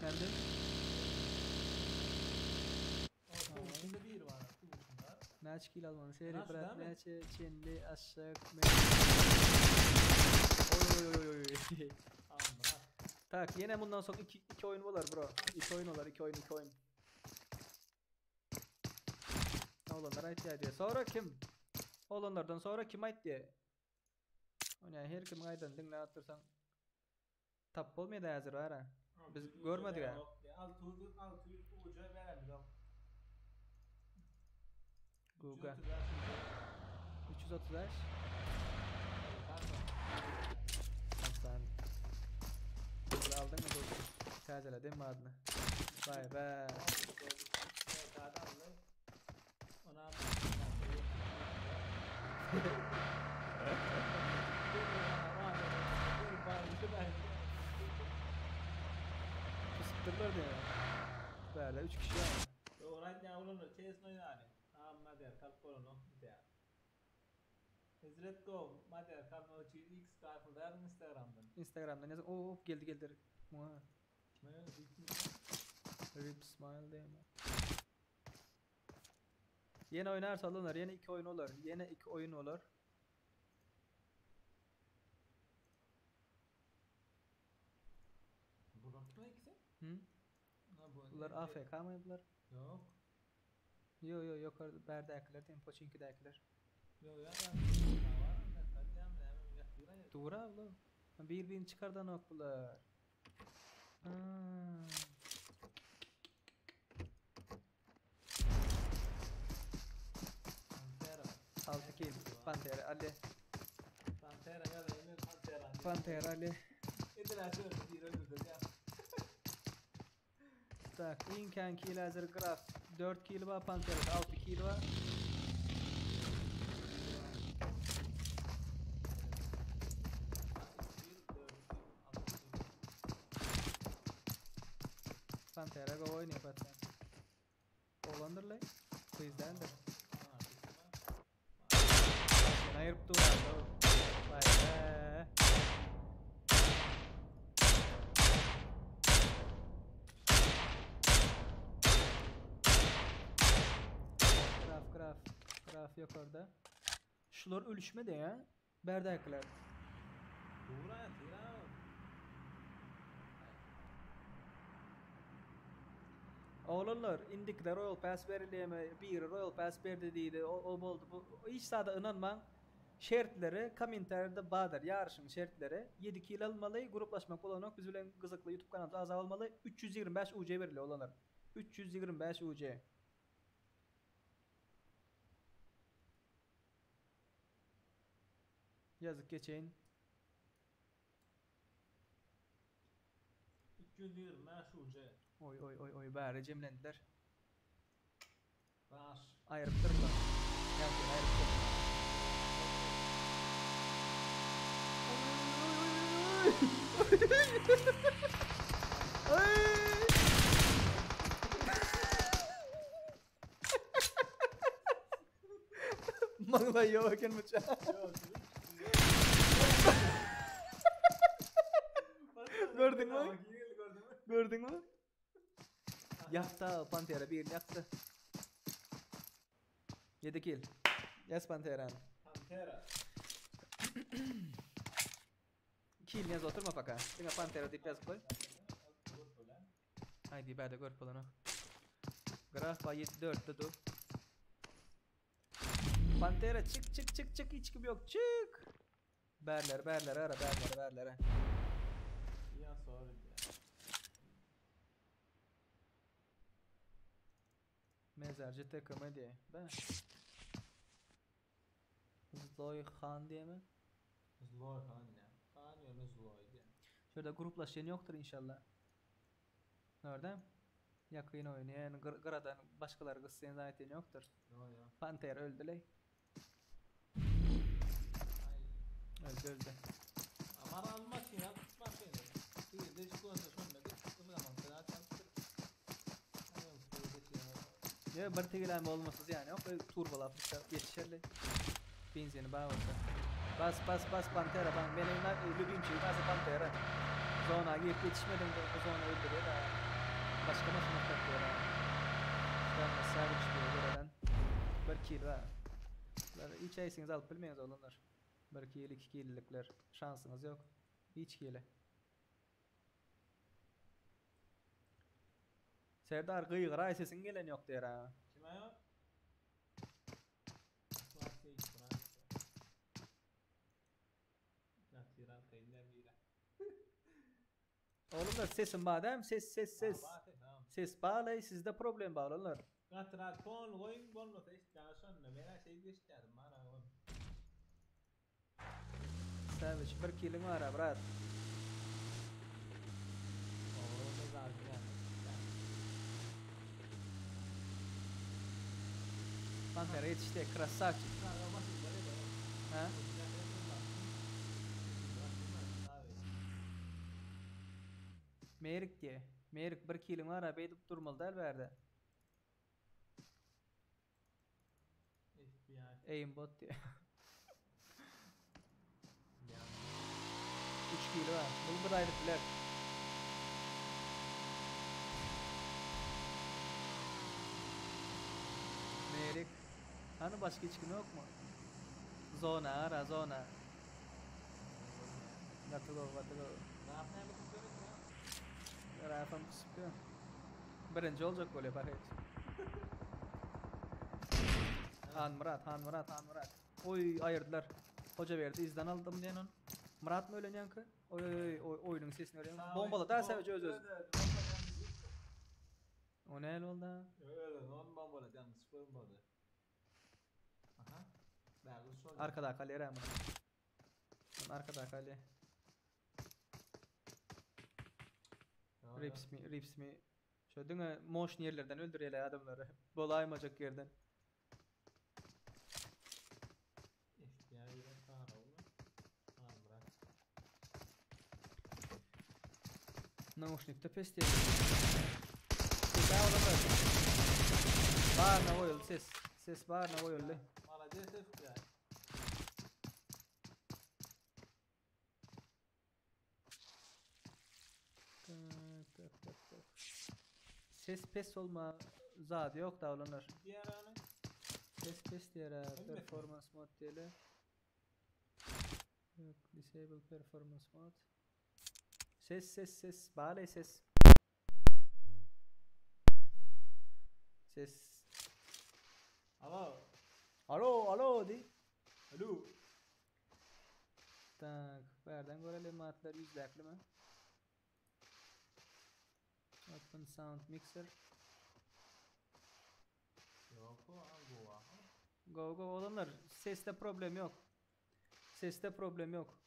Kendin? Şimdi bir var. Bunlar. Naç kil almanı seyri Naç bırak değil mi? naçı çinli aşık Oy. Amra. Tak yine bundan sonra iki oyun var bro. 2 oyun olar 2 oyun. Olanlar ait diye. Sonra kim? Olanlardan sonra kim ait diye. O ne her kim aydan dinle atırsan. Tap olmaydı hazır var ha. Biz görmedik ha. Altı uca verelim yok. Google 335 Hasan. Google aldın mı Google? Tazele değil mi adını? Vay be. Kısıttırlar diye. Böyle 3 kişi var. Orayı olur çeyiz oynayalım. Tamam der kalk onu der. Let's go. Mader kalk o X kartlar Instagram'da ne zaman? Oo geldi. Muha. Rip smile değil mi? Yine oynarsa alınır. Yine 2 oyun olur. Burak mı ikisi? Hı? Bunlar AFK mı bunlar? Yok. Yo yukarıda berdakiler, tempoçinkidakiler. Yok ya ben Doğru abla. Birbirini çıkardan okular. Pantera. 6 kill. Pantera Ali. Pantera ya da yine Pantera. Pantera Ali. İtirazı bir öldürdü ya. Tak, inkan kill hazır graf. 4 kill var Pantera'da, 6 kill var. Pantera go oynuyor patron. Olandır Kıyızdandır. Ayırıp duvar. Vay be. Graf yok orada. Şular ölüşme de ya. Berdaklar. Oğlanlar indikler Royal Pass verileme bir Royal Pass verdi deydi. O oldu. Bu hiç sada inanmam. Şertleri kommentarda bağdır. Yarışın şertleri 7 kilo almalı. Gruplaşmak olanok biz bilen kızıklı YouTube kanalımızda azal almalı. 325 UC verili olanlar. 325 UC. Yazık geçeyin. 220 şurca. Oy bari cemlendiler. Baş. Ayırıp durma. Yapın ayırıp durma. Mangla yok eken bıça. Gördün mü? Gördün mü? Yaktı Pantera birini yaktı. 7 kill. Yaz Pantera'nı. Pantera. Kill yaz oturma faka. Denga Pantera deyip yazıp koy. Haydi berde gör polunu. Graf var 7-4'te dur. Pantera çık hiç gibi yok çık. Berler ara berler. Ya sorry ya. Mezarcı takımı diye. Ben. Zloy Khan diye mi? Zloy Han ya. Han yönü Zloy diye. Şurada gruplaşan yoktur inşallah. Nerede? Yakın oynayan Gıra'dan başkaları kızsayan zaten yoktur. Yo yo. Pantera öldü. Öldü. Ama almak ya. Tutmak yani. Bir de çikolata sonunda bir zaman kadar çalıştır. Ya bir tegelenme olmasız yani. Yok böyle turbola Afrika yetişerli. Benzini bağ olsa. Bas Pantera ben benim lübim şey bazı Pantera. Zona girip yetişmedim de o zona öldürüyor da. Başka maçı takıyor ha. Ben mesela çıkıyor buradan. Bir kill var. Hiç iyisiniz alıp bilmeyiz olanlar. 1 kill 2 kill'likler şansınız yok. Hiç kill. Serdar gıygıra sesin gelen yok der ha. Kime ya? Oğlum da sesin badem ses. Ses bağlay sizde problem bağlanır. Gatrat ton koyun bolmasa istersen ne bana şey isterim bana oğlum. Savage 1 kill'in var ha brat. Oğlum da zaten. Pantera yetişti krasavçı. Ha? Merik diye. Merik 1 kill'in var ha beydip durmalı da elberde. Aimbot diye. 3 kill var. Bu bir ayrıklar. Merik. Hani başka hiç kim yok mu? Zona ara zona. Gatıgo. Ne yapmaya bakıyorsun ya? Rafam kısıkıyor. Birinci olacak böyle bak hiç. Han Murat. Oy ayırdılar. Hoca verdi izden aldım diyen on. Murat mı ölen yankı? Oy oyunun sesini öyle. Bombalı daha sevece öz. O ne el oldu? Öyle non bombalı yalnız bombalı. Aha. Arkada kaleye rağmen. Arkada kale. Rips mi? Şöyle düne motion yerlerden öldürüyorlar adamları. Bolaymacak yerden. Naушникte pes diye. Daha olamaz. Bağırına koyuldu ses. Ses bağırına koyuldu. Bana desef ya. Ses pes olma zat yok da olanlar. Diğer anı. Ses pes diye performance mod diye. Yok disable performance mod. Ses bağlay ses. Ses. Alo di. Alo. Tak, verden görelim matlar yüzlekli mi? Open sound mixer. Yok o Go olanlar seste problem yok. Seste problem yok.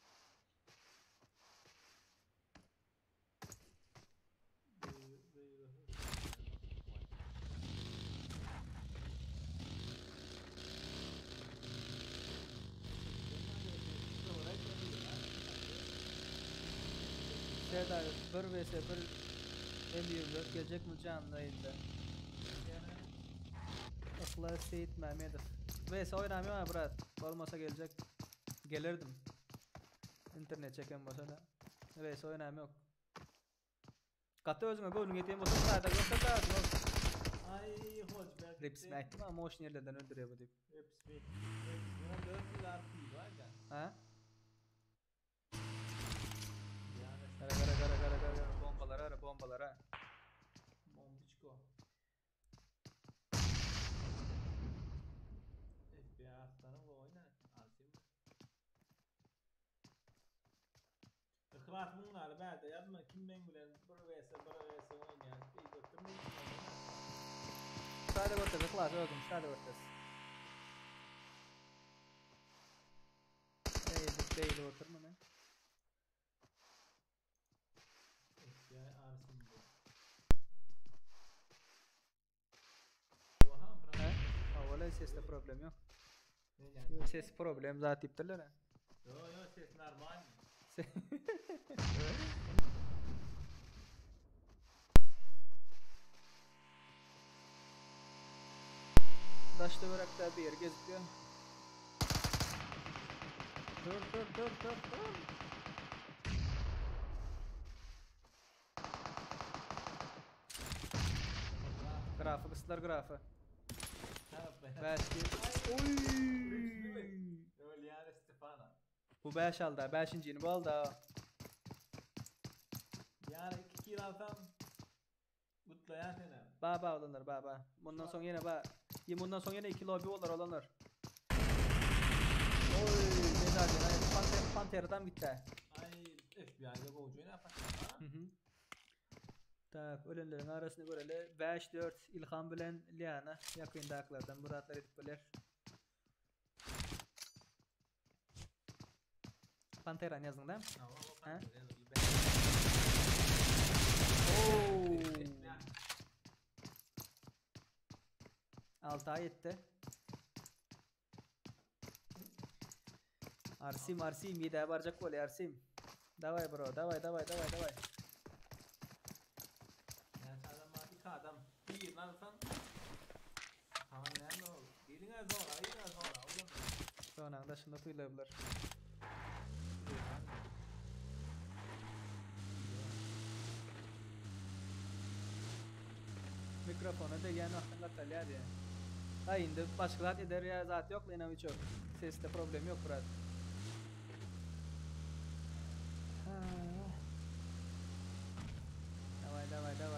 Serdar 1 vs 1 M24 gelecek mi canlı yayında? Akla Seyit Mehmedov. Vs oynamıyorum ha brat. Olmasa gelecek. Gelirdim. İnternet çeken basana. Vs oynamıyorum. Katı özüne golün yeteyim olsa sayda yoksa da yok. Ay hoş ben. Rips mektim ama motion yerlerden öldürüyor bu deyip. Rips mi? Rips mi? 400 RP var ya. Ha? Yani Gara bombalara ara bombalara. Bombiçko. FBI aslanım bu oynar. Azim. İhlas bunlar berde yazma kim ben bilen bir vs oynayan. Bir doktor ne Sayda ortası klas öldüm sayda ortası. Bu değil oturma ne? FBI Arsim bu. Oha bırak. Ha? Valla sesle problem yok. Ne yani? Ses problem zaten iptaller ha. Yo ses normal. Daşta bırakta bir yer gözüküyor. Dur. Grafı kısıtlar grafı. Belki. Oy. Öyle Stefana. Bu 5 aldı. 5.'ini bu aldı. Yani 2 kill alsam mutlayan seni. Baba olanlar baba. Bundan sonra yine ba. Bundan sonra yine 2 lobby olur olanlar. Oy ne zaten. Pantera'dan gitti. Ay FBI'de bu ucu ne yaparsın? Tak ölenlerin arasını görele 5-4 İlhan bilen Liana yakındaklardan muratlar edip bilir. Pantera yazdın da? Ha? Ooo. 6 ay etti. Arsim yedi varacak gol Arsim. Davay bro davay. Adam bir lansan tamam ne oldu? Diline zor oğlum. Sonra anda şunda duyulabilir. Mikrofonu da yani aklında kalıyor ya. Ha indi başkalar eder ya zaten yok lan hiç yok. Seste problem yok burada.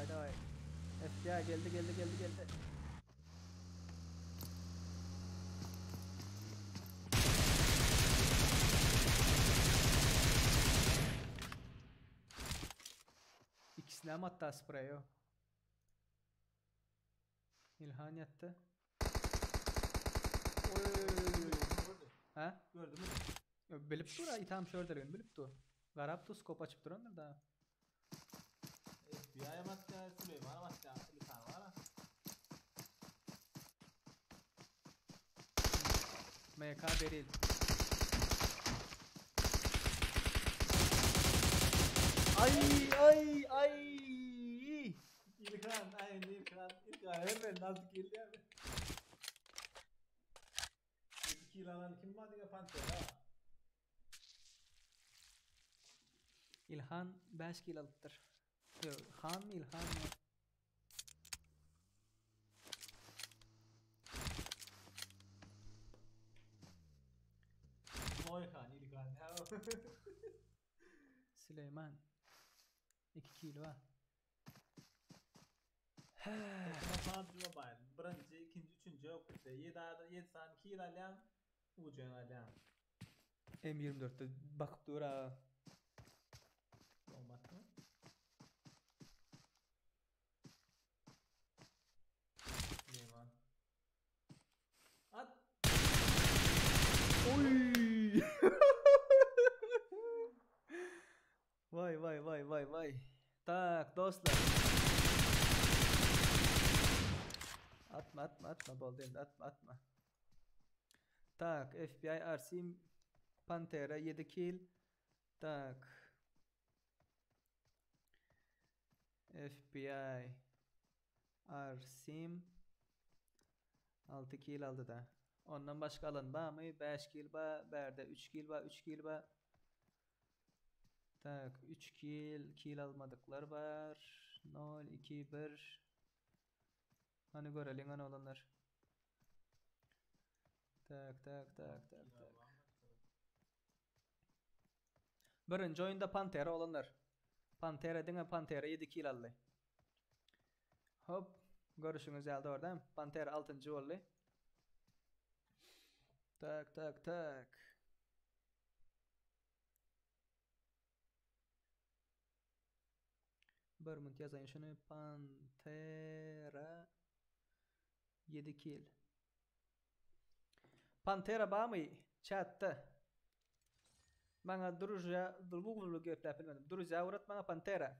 Davay. FBI geldi. İkisine mi hatta sprey o? İlhan yattı. Ha? Gördün mü? Bilip dur ha itham şöyle bilip dur. Garap tu skop açıp duranlar da. FBI'ye maska Süleyman'a maska İlhan var ha. MK Beril. Ay. İlhan hemen nasıl geldi yani. 2 kill alan kim vardı ya Pantera? İlhan 5 kill alıptır. Han mı İlhan mı? Moyhan İlhan ya. Süleyman 2 kilo ha. Tanıtıma bayım. Birinci, ikinci, üçüncü yok bitti. 7 tane kill alan, ucun alan. M24'te bakıp dur ha. Olmaz mı? Süleyman. At. Oy. Tak dostlar. Atma boldu endi atma. Tak FBI Arsim Pantera 7 kill. Tak. FBI Arsim 6 kill aldı da. Ondan başka alan var mı? 5 kill var. Berde 3 kill var. 3 kill var. Tak 3 kill almadıklar var. 0 2 1. Hani görelim hani olanlar. Tak. Birinci oyunda Pantera olanlar. Pantera dine Pantera 7 kill aldı. Hop. Görüşünüz geldi orada. Pantera 6. oldu. Tak. Bir minut yazayım şunu. Pantera 7 kill. Pantera bağ mı? Chatta. Bana Duruzya Google göpläp bilmedim. Duruzya uğrat bana Pantera.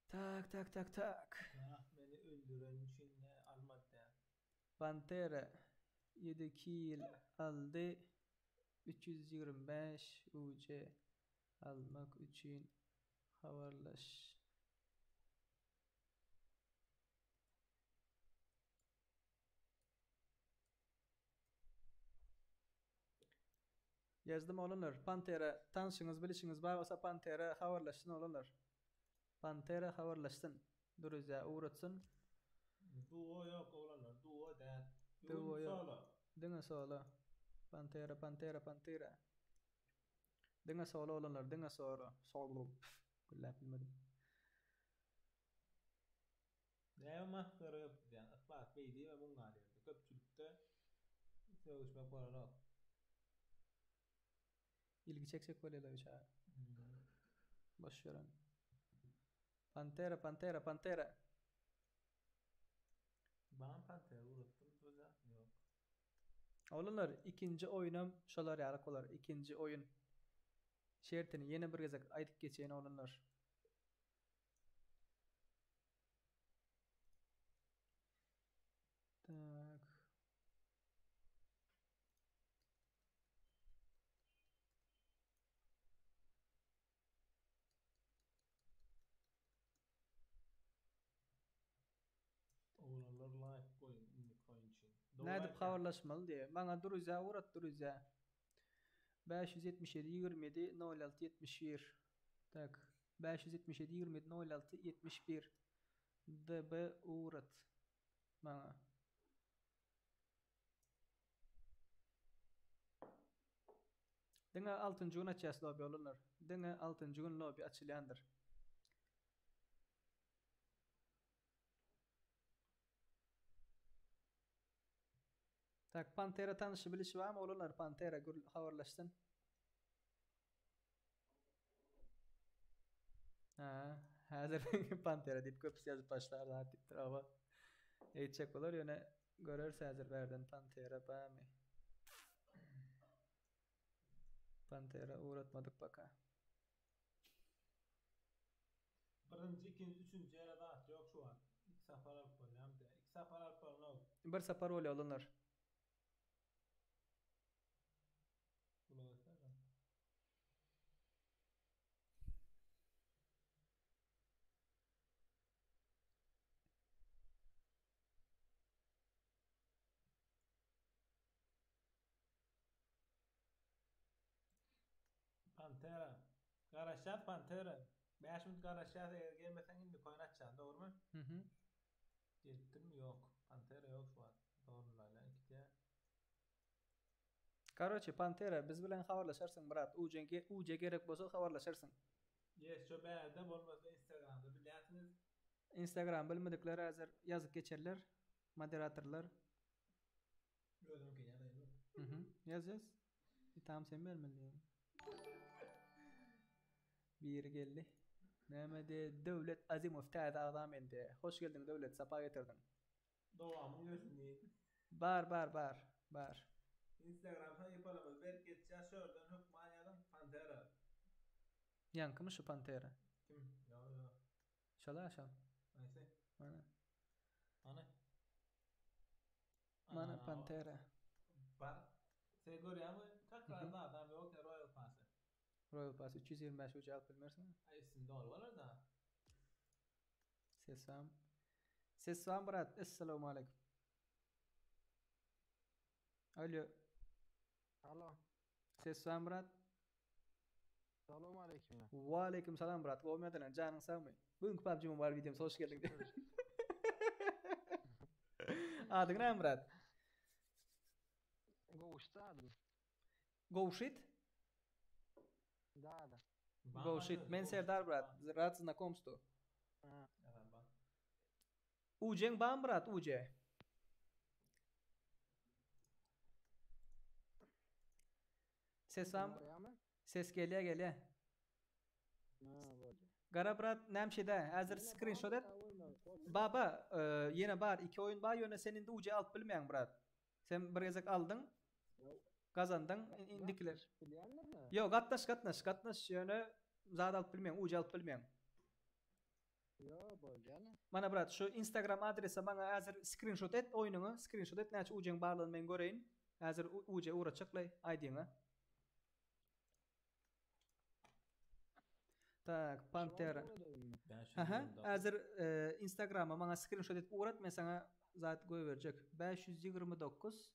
Tak. Beni öldüren için almadı ya. Pantera 7 kill aldı. 325 UC almak için havarlaş. Yazdım olanlar. Pantera tanışınız bilişiniz varsa Pantera havarlaşsın olanlar. Pantera havarlaşsın. Duruzya uğratsın. Duo yok olanlar. Duo değil. Duo yok. Solo. Dine solo. Pantera. Dine solo olanlar. Dine solo. Solo. Güllap bilmedim. Däme görüp yani ispat beydi ve bunlar yani köpçülükte söğüşmek var. İlgi çekecek böyle la uçağı. Boş verin. Pantera. Bana Pantera uğrattım güzel yok. Olanlar ikinci oyunum şolar yarak olar. İkinci oyun. Şertini yeni bir gezek aytıp geçeyin olanlar. Tak. Oğlanlar like koyun indi koyun için. Näde havarlaşmalı diye. Bana Duruzya uğrat Duruzya. 577 27 06 71. Tak. 577 27 06 71. DB uğrat. Bana. Dene 6. gün açacağız lobby olanlar. Dene 6. gün lobby açılyandır. Tak Pantera tanışı bilişi var mı olanlar? Pantera havarlaşsın. Hazır Pantera deyip köpüs yazıp başlardı artık ama eğitecek olur yöne görürse hazır verden Pantera bağımı. Pantera uğratmadık baka. Birinci, ikinci, üçüncü yere dağıt yok şu an. İlk safar alıp koyalım de. İlk safar alıp koyalım. Bir sapar oluyor olanlar. Bunu göstereceğim. Pantera. Garaşat Pantera. 5 minut garaşat eğer gelmesen indi koyun açacaksın doğru mu? Gittin mi? Yok. Pantera yok şu an. Doğru lan. İkiye. Karoçi Pantera biz bilen havarlaşarsın brat. UC gerek bolsa havarlaşarsın. Yes, şu berde olmazsa Instagram'da bilirsiniz. Instagram bilmedikleri hazır yazıp geçerler. Moderatörler. Gözüm ki yanayım. Yaz. Tamam sen vermeliyin. Bir geldi. Mehmet'e Devlet Azimov täze adam endi. Hoş geldin Devlet, sapa getirdin. Doğamın gözünü. Bar. Instagram'da yapalım. Ver geçeceğiz şuradan hükmanyadan Pantera. Yankı mı şu Pantera? Kim? Yo. Şala şal. Neyse. Mana. Ana. Mana Pantera. Var. Sen görüyor mu? Hı hı. Tekrar da adam yok ya Royal Pass'ı. Royal Pass 325 ucu alıp bilmersin. Aysin doğru var da. Sesam. Sesam brat. Assalamu alaikum. Alo. Halo. Sesam brat. Assalamu alaikum ya. Wa alaikum salam brat. Wa umedana canın sağ mı? Bugün PUBG Mobile videomuza hoş geldin. Adın ne brat? Gostado? Gowshit? Да. Gowshit. Men Serdar brat. Rad знакомство. А, Uceng bam brat, uje. Sesam. Mariama? Ses geliyor. Вот. Gara brat nemşede. Hazır screenshot et. Baba, yine bar. 2 oyun var. Yöne senin de ucu alıp bilmeyen brat. Sen bir yazık aldın. Kazandın. İndikiler. Biliyorlar mı? Yo, katnaş. Yöne zat alıp bilmeyen. Ucu alıp bilmeyen. Yo, bolgana. Mana brat, şu Instagram adresi bana hazır screenshot et. Oyununu screenshot et. Näçe ucun barlığını men göreyin. Hazır ucu uğraşaklay. ID'ni. Tak, Pantera. Aha, hazır Instagram'a bana screenshot et uğrat, men sana zat koyverecek. 529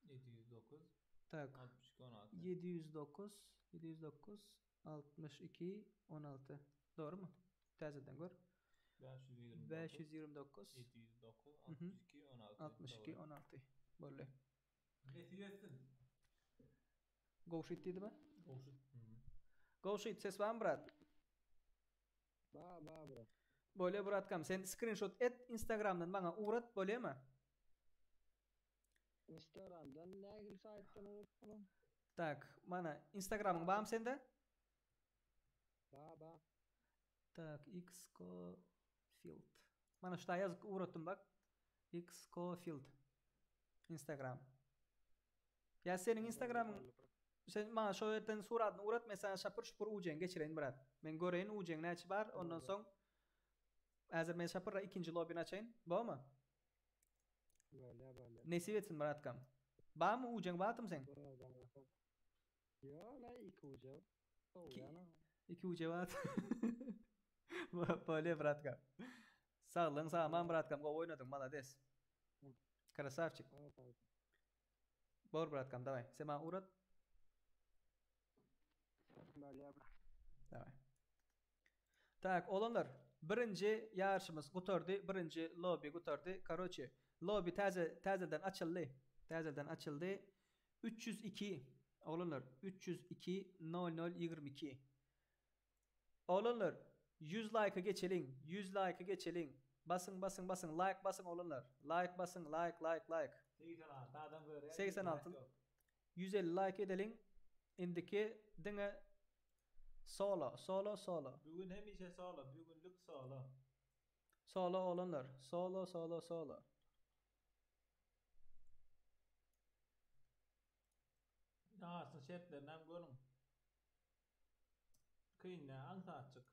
709 tak 62 16. 709 62 16. Doğru mu? Tezeden gör. 529 709 Hı hı. 62 16. 62 16. Böyle. Nesiyesin? Go shit dedi mi? Olsun. Go shit ses var mı brat? Ba, bro. Böyle brat kam. Sen screenshot et Instagram'dan bana uğrat böyle mi? Instagram'dan ne ilgili sayıdan unuttum. Tak, mana Instagram'ın bağım sende? Ba. Tak, Xco Field. Mana şta yazık uğrattım bak. Xco Field. Instagram. Ya senin Instagram'ın sen bana şu yerden suratını uğrat, mesela şapır şupur ucen geçireyin brat. Men göreyin ucen näçe bar, ondan soň hazır men şapırra ikinci lobby'ni açayın. Bu mu? Böyle. Nesip etsin brat kam. Ba mı ucen batım sen? Yo, la ilk ucu. İki ucu bat. Böyle brat kam. Sağlığın sağman brat kam. Go oynadın bana des. Krasavчик. Bor brat kam, давай. Sen bana uğrat. Böyle. Давай. Tak, olanlar. Birinci yarışımız gutardı. Birinci lobby gutardı. Karoçi. Lobby tazeden açıldı. 302. Olanlar. 302 0022. Olanlar. 100 like'a geçelim. 100 like'a geçelim. Basın. Like basın olanlar. Like basın. Like. 86 adam böyle. 86. 150 like edelim. Indiki dine solo. Bugün hemişe sağla. Bugünlük sağla. Solo olanlar. Solo. Nasıl şertlerinden görün. Kıyın ne? Ansa açık.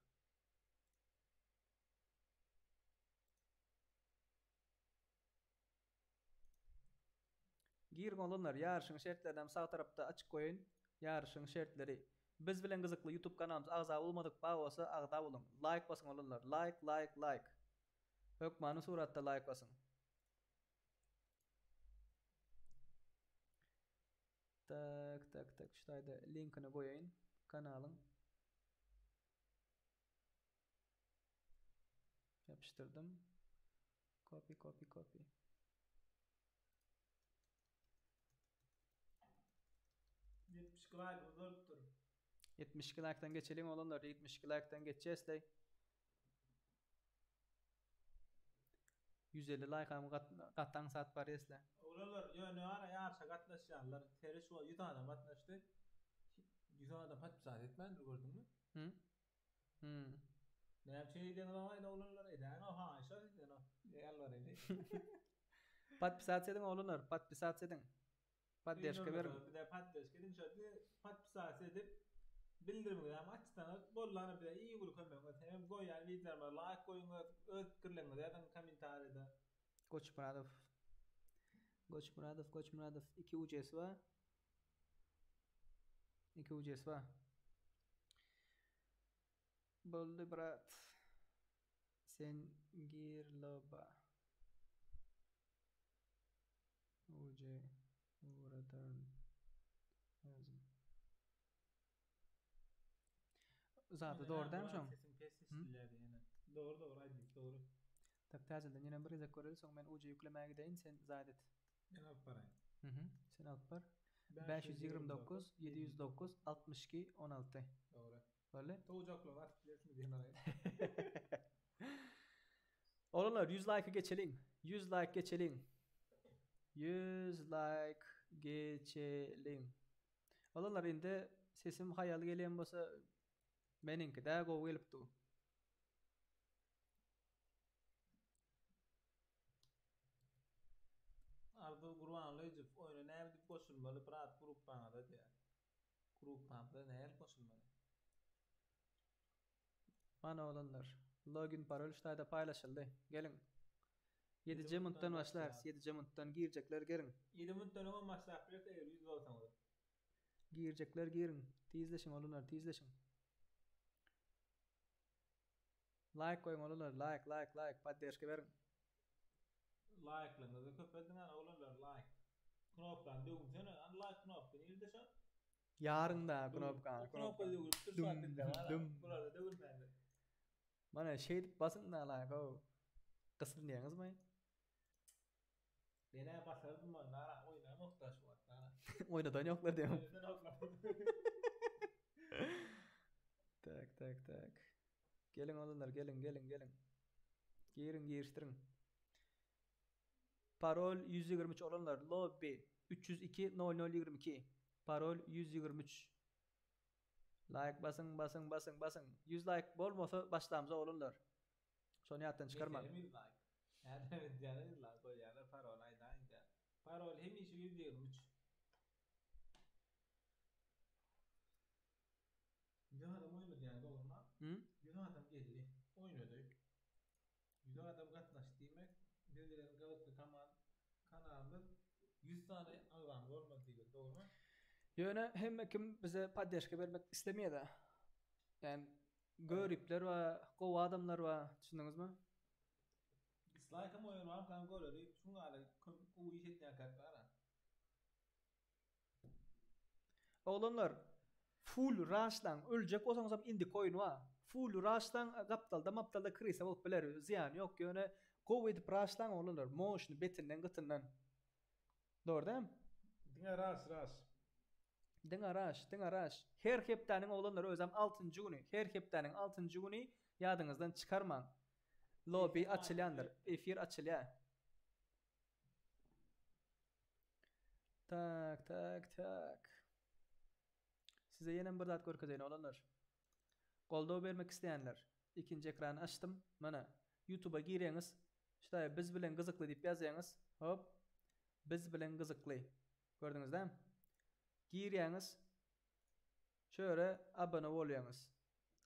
Girin olanlar. Yarışın şertlerden sağ tarafta açık koyun. Yarışın şertleri. Biz bilen kızıklı YouTube kanalımız ağza olmadık bağ olsa ağda olun. Like basın olanlar. Like. Hökmanı suratta like basın. Tak. Şurada linkini koyayım. Kanalın. Yapıştırdım. Copy. 70 like uzurttur. 72 like'tan geçelim olanlar. 72 like'tan geçeceğiz de. 150 like am kattan saat var esle. Oğlanlar yönü ara yarışa katlaşanlar. Teriş o 100 adam katlaştı. 100 adam kaç saat etmendir gördün mü? Ne yapayım diyen ama oğlanlar eden o ha aşağı eden o. Yerler edi. Pat pisat edin oğlanlar. Pat pisat edin. Pat deşke verin. Bir de pat deşke edin şöyle pat saat edip bildirmegi hem açsana bollana bir iyi gül kömek hem goy yani videolarıma like koyun öz fikirlerinizi yazın komentarda. Koçmuradov. Koçmuradov 2 UC'si var. 2 UC'si var. Boldy brat. Sen girloba. UC return yazım. Zaten doğru değil mi şu an? Sesin pes işlerdi yani. Doğru aydı doğru. Tak tazeden yine bir izah koyalım. Sonra ben UC yüklemeye gideyim. Sen zaydet. Ben alıp parayım. Sen alıp par. 529 709 62 16. Doğru. Böyle. Doğacaklar var. Biliyorsun diye araya. Oğlum 100 like geçelim. 100 like geçelim. 100 like geçelim. Oğlum indi sesim hayal gelen bolsa meninki de go gelipdi. Arda Gurbanlıcı oyunu ne bilip koşulmalı bırak grup bana da diye. Grup pamda ne el koşulmalı. Bana oğlanlar. Login parol şurada paylaşıldı. Gelin. 7 Cemut'tan başlar. 7 Cemut'tan girecekler gelin. 7 minuttan o masraf bile eğer 100 olsan olur. Girecekler girin. Tizleşin oğlanlar tizleşin. Like koyun oğlanlar. Like. Paddeşke verin. Like'larınızı köpedin ana olanlar like. Knop'tan diyorum sana unlike knop'tan ildeşen. Yarın da knopka. Knop'ta diyorum 4 saatte de var. Burada da bilmem. Mana şey basın da like o. Kısın diyeniz mi? Beni başardım mı? Nara oyuna muhtaç var. Nara. Oynadan yoklar diyorum. Oynadan yoklar. Tak. Gelin oğlanlar gelin. Girin giriştirin. Parol 123 olanlar lobby 302 0022. Parol 123. Like basın. 100 like bolmasa başlamamıza olanlar. Şonu yattan çıkarma. Evet yani like o yani parol aydan ince. Parol hem işi 123. Güzel adam oynadı yani doğru mu? Güzel adam geldi. Oynadı. Güzel adam katlaştı demek. Birilerinin kalıplı kanalında 100 tane adam olmadı diye doğru mu? Yöne hem kim bize paddeşke vermek istemiyor da. Yani görüpler ve kova adamlar var. Düşündünüz mü? Dislike ama oyunu var kan görüyor. Şunu ala bu işe etken katlara. Oğlanlar full rush'tan ölecek olsanız indi koyun var. Full rush'tan kaptalda maptalda kırıysa bulup bilir. Ziyan yok yöne go with rush'tan oğlanlar. Motion betinden gıtından. Doğru değil mi? Dine rush. Dına rush. Her heptaning oğlanlar özüm 6. günü. Her heptaning 6. günü yadınızdan çıkarman. Lobby açılyandır. Efir açılya. Tak. Size yenen bir zat görkezeyni olanlar. Goldaw vermek isteyenler. İkinci ekranı açtım. Mana YouTube'a gireniz. İşte biz bilen gızıklı deyip yazayınız. Hop. Biz bilen gızıklı. Gördünüz değil mi? Gireniz. Şöyle abone oluyunuz.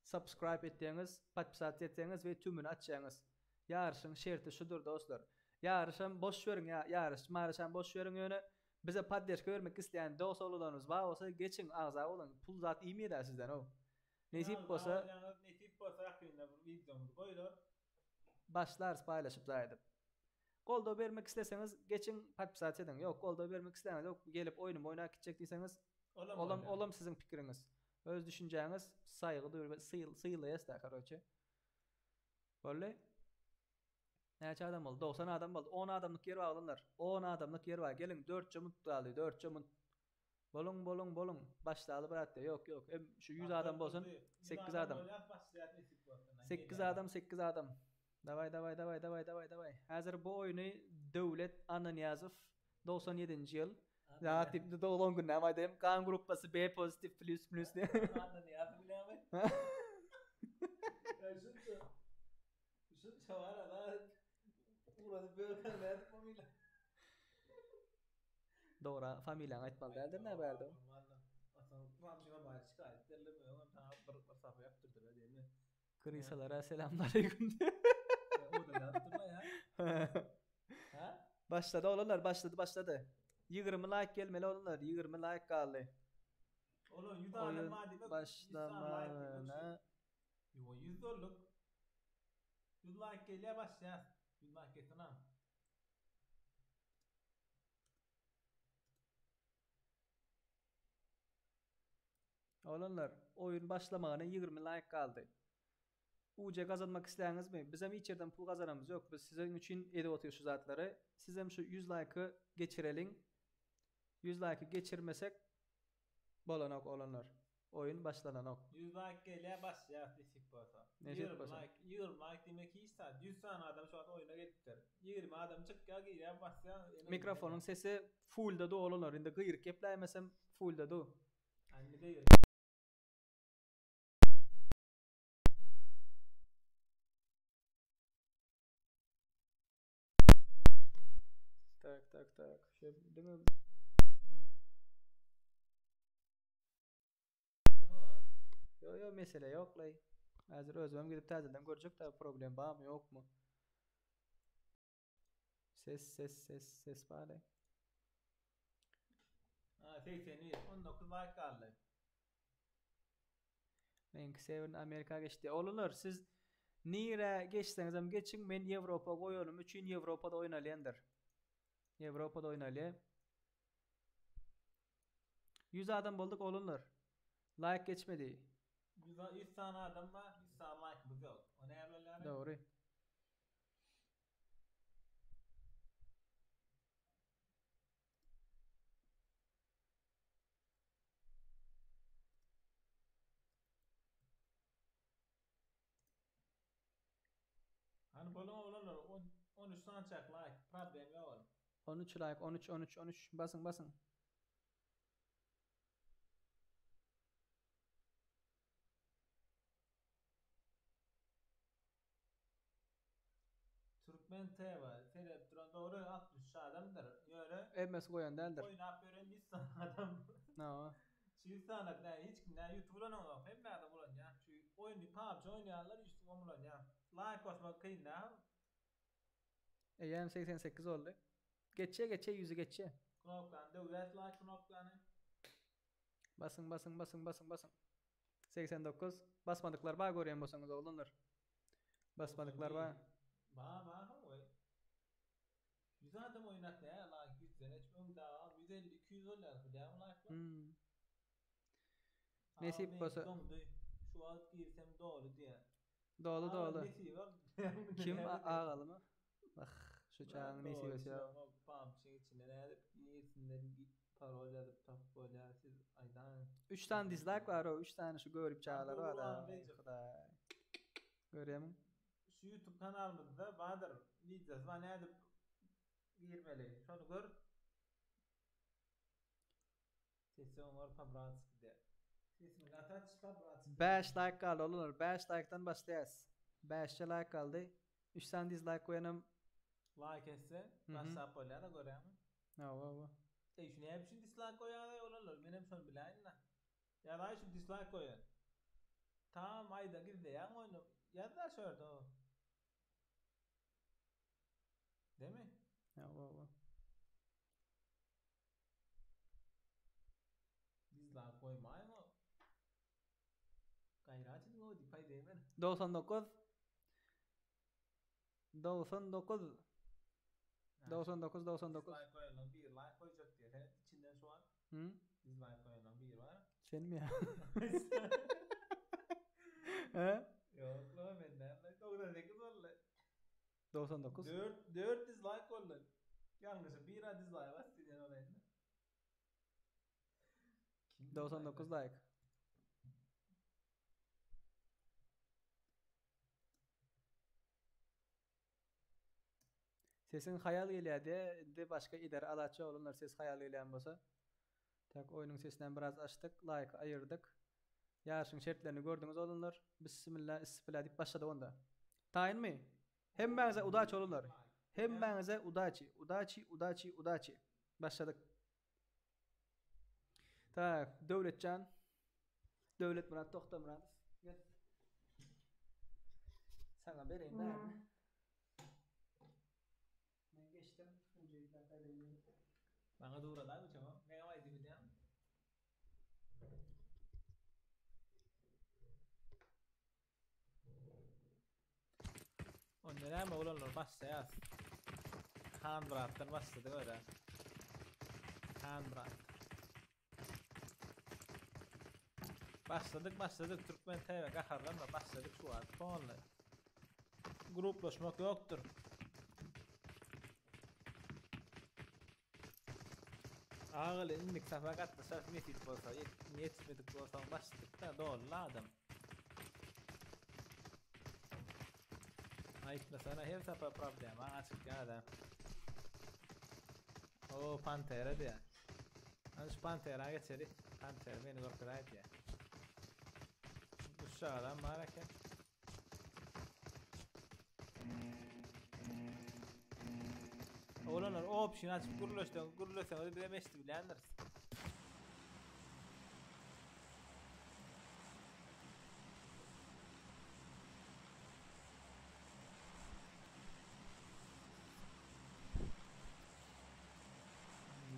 Subscribe ettiğiniz, patpisat ettiğiniz ve tümünü açacağınız. Yarışın şerti şudur dostlar. Yarışın boş verin ya. Yarışın boş verin yönü. Bize paddeşke vermek isteyen dost oğullarınız var olsa geçin ağza olun. Pul zat iyi mi eder sizden o? Nesip olsa hakkında bu videomuzu koyulur. başlarız paylaşıp zaydım. Goldaw vermek isteseniz geçin patpisat edin. Yok goldaw vermek istemez. Yok gelip oyunu gidecek diyseniz olam sizin fikriniz. Öz düşünceniz saygı duyur ve sıyılayız da karoçe. Böyle neçe adam oldu? 90 adam oldu. 10 adamlık yer var olanlar. 10 adamlık yer var. Gelin 4 camut aldı. 4 camut. Bolun. Başladı bırak da. Yok. Hem şu 100 adam bolsun. 8 adam. 8 adam. Davay. Hazır bu oyunu Devlet Ananyazov 97. yıl. Ya tipli doğulan gün ne var kan grupası B pozitif plus diye. Ananyazov ne var? Şu çavara da burada böyle kanlar familya. Doğru familyan aytmalı derdir ne verdi? Ramşıma bari şikayet derlemiyor. Ama sana bir safa yaptırdılar değil mi? Krisalara selamünaleyküm. O da yaptırma ya. Ha? Başladı oğlanlar, başladı. 20 like gelmeli oğlanlar, 20 like kaldı. Oğlum 100 adam Oyun madem 100 başlamağına. Yo 100 dolluk. 100 like geliyor başlayalım. 100 like getirin ha. Oğlanlar, oyun başlamağına 20 like kaldı. UC kazanmak isterseniz mi? Biz hem içeriden pul kazanamız yok. Biz sizin için edip atıyor şu zatları. Siz hem şu 100 like'ı geçirelim. 100 like'ı geçirmesek bolanok oğlanlar. Oyun başlananok. 100 like geliyor başlayalım desek bolsa. Nesek 20 bolsa. like, 20 like demek ki 100 tane adam şu an oyuna gelipdir. 20 adam çıkıyor geliyor başlayalım. Mikrofonun sesi full da oğlanlar. Indi gıyırık keplemesem full da do. Anne de Tak. Şey değil mi? Yo mesele yok lay. Hazır özüm gidip tazelden görecek de problem var mı yok mu? Ses bari. Ha 81 19 like kaldı. Benki sevin Amerika geçti. Oğlunlar siz nire geçseniz hem geçin ben Avrupa koyuyorum. 3 Avrupa'da oynalayandır. Avrupa'da oynalıyor. 100 adam bulduk oğlunlar. Like geçmedi. 100 tane adam var, 100 tane like'ımız yok. O ne yapıyorlar? Doğru. Hani böyle olanlar 13 tane çak like, problem yok. 13 like 13 basın. Türkmen TV, Serap Duran doğru 60 adamdır. Yöre Emmes koyan değildir. oynap gören 100 tane adam. No. Şu 100 tane adam hiç kimden YouTube'dan olmaz. Hep bir adam ulan ya. Şu oyunu PUBG oynayanlar 100 tane ulan ya. Like basmak kıyın da. Yani 88 oldu. Geçe yüzü geçe. Knoplandı, üyet like knoplanı. Basın. 89. Basmadıklar var görüyen bolsanız oğlunlar. Basmadıklar var. Ba oy. 100 adam oynat ne like 100 tane hiç daha 150 200 dolar falan like var. Nesip basa. Şu an girsem doğru diye. Doğru. Nesi var? Kim ağalı mı? Bak şu çağın nesi ya. Pam şey içinde ne yapıp iyisinden parol yazıp tapıp böyle siz aydan. 3 tane dislike var o 3 tane şu görüp çağlar var da. Ulan Recep. Xuday. Görüyor musun? Şu YouTube kanalımızda vardır videosu var ne yapıp girmeli. Şunu gör. Sesi onlar Pabratski diye. Sesimi ataç Pabratski. 5 like kaldı oğlunlar. 5 like'tan başlayız. 5 like kaldı. 3 tane dislike koyanım. Like etse Hı hı. WhatsApp öyle de görüyor musun? No. Şu ne yapışın dislike koyar olanlar benim son bilen la. Ya da şu dislike koyar. Tamam ayda girdi ya oyunu. Ya da şöyle o. Değil mi? No. Dislike koymay mı? Gayraçı mı o dipay değil mi? 99. Dislike koyalım bir like koyacak diye. Sen içinden şu an Hı? dislike koyalım bir var. Sen mi ya? He? Yok lan benden. 98 oldu. 99. 4 dislike oldu. Yalnız bir dislike var sizin olayında. 99 like. Sesin hayal gelýärdi, indi başga idare alaçy olanlar ses hayal gelýän bolsa. Tak oyunun sesinden biraz açtık, like ayırdık. Ýaşyň şertlerini gördüňiz olanlar. Bismillah istifla diýip başlady onda. Taýin mi? Hemmäňize udaç olanlar. Hemmäňize udaçy. Başladyk. Tak, Döwletcan. Döwlet Murat Toktamurat. Gel. Sana bereyim ben. Ben geçtim. Öncelikle kaydedeyim. Bana doğru da mı çama? Ne var idi bilen? Onlara mı olanlar başlayaz? Han Brat'tan başladı öyle. Han Brat. Başladık Türkmen TV kaharlarla başladık şu an. Sonra gruplaşmak yoktur. Ağıl indik safakat da sarf metit bolsa, yetmedik bolsa başladık da doğru adam. Ayıpla sana her sefer problem açık ya adam. O Pantera diye. Anış Pantera geçeri. Pantera beni korkulaydı ya. Uşağıdan marake. Oğlanlar o option açıp guruluştan öyle bilemezdi bile anlarız.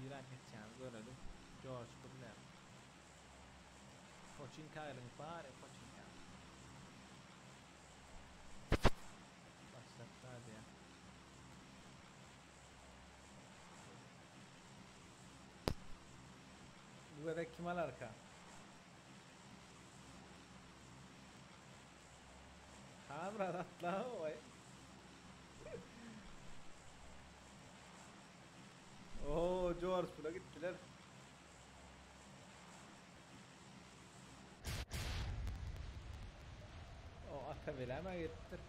İran geçeceğimiz görelim. George problem. Koçinka'nın bari Koçinka. Başlattı hadi ya. Bu bebek kim arka? Hamra atla oy. Oo George bula gittiler. O Atabela mı gittir?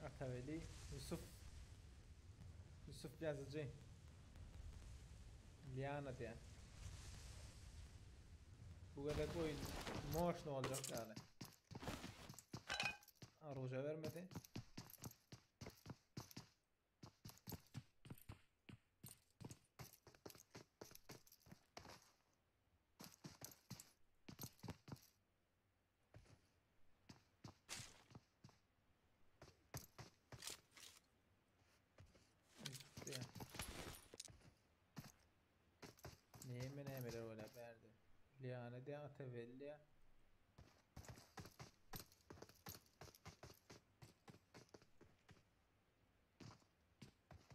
Atabeli Yusuf yazıcı. Liana diye. Bu kadar oyun moş ne olacak yani? Aroja vermedi. Neyme öyle verdi. Liana diye Atavelli.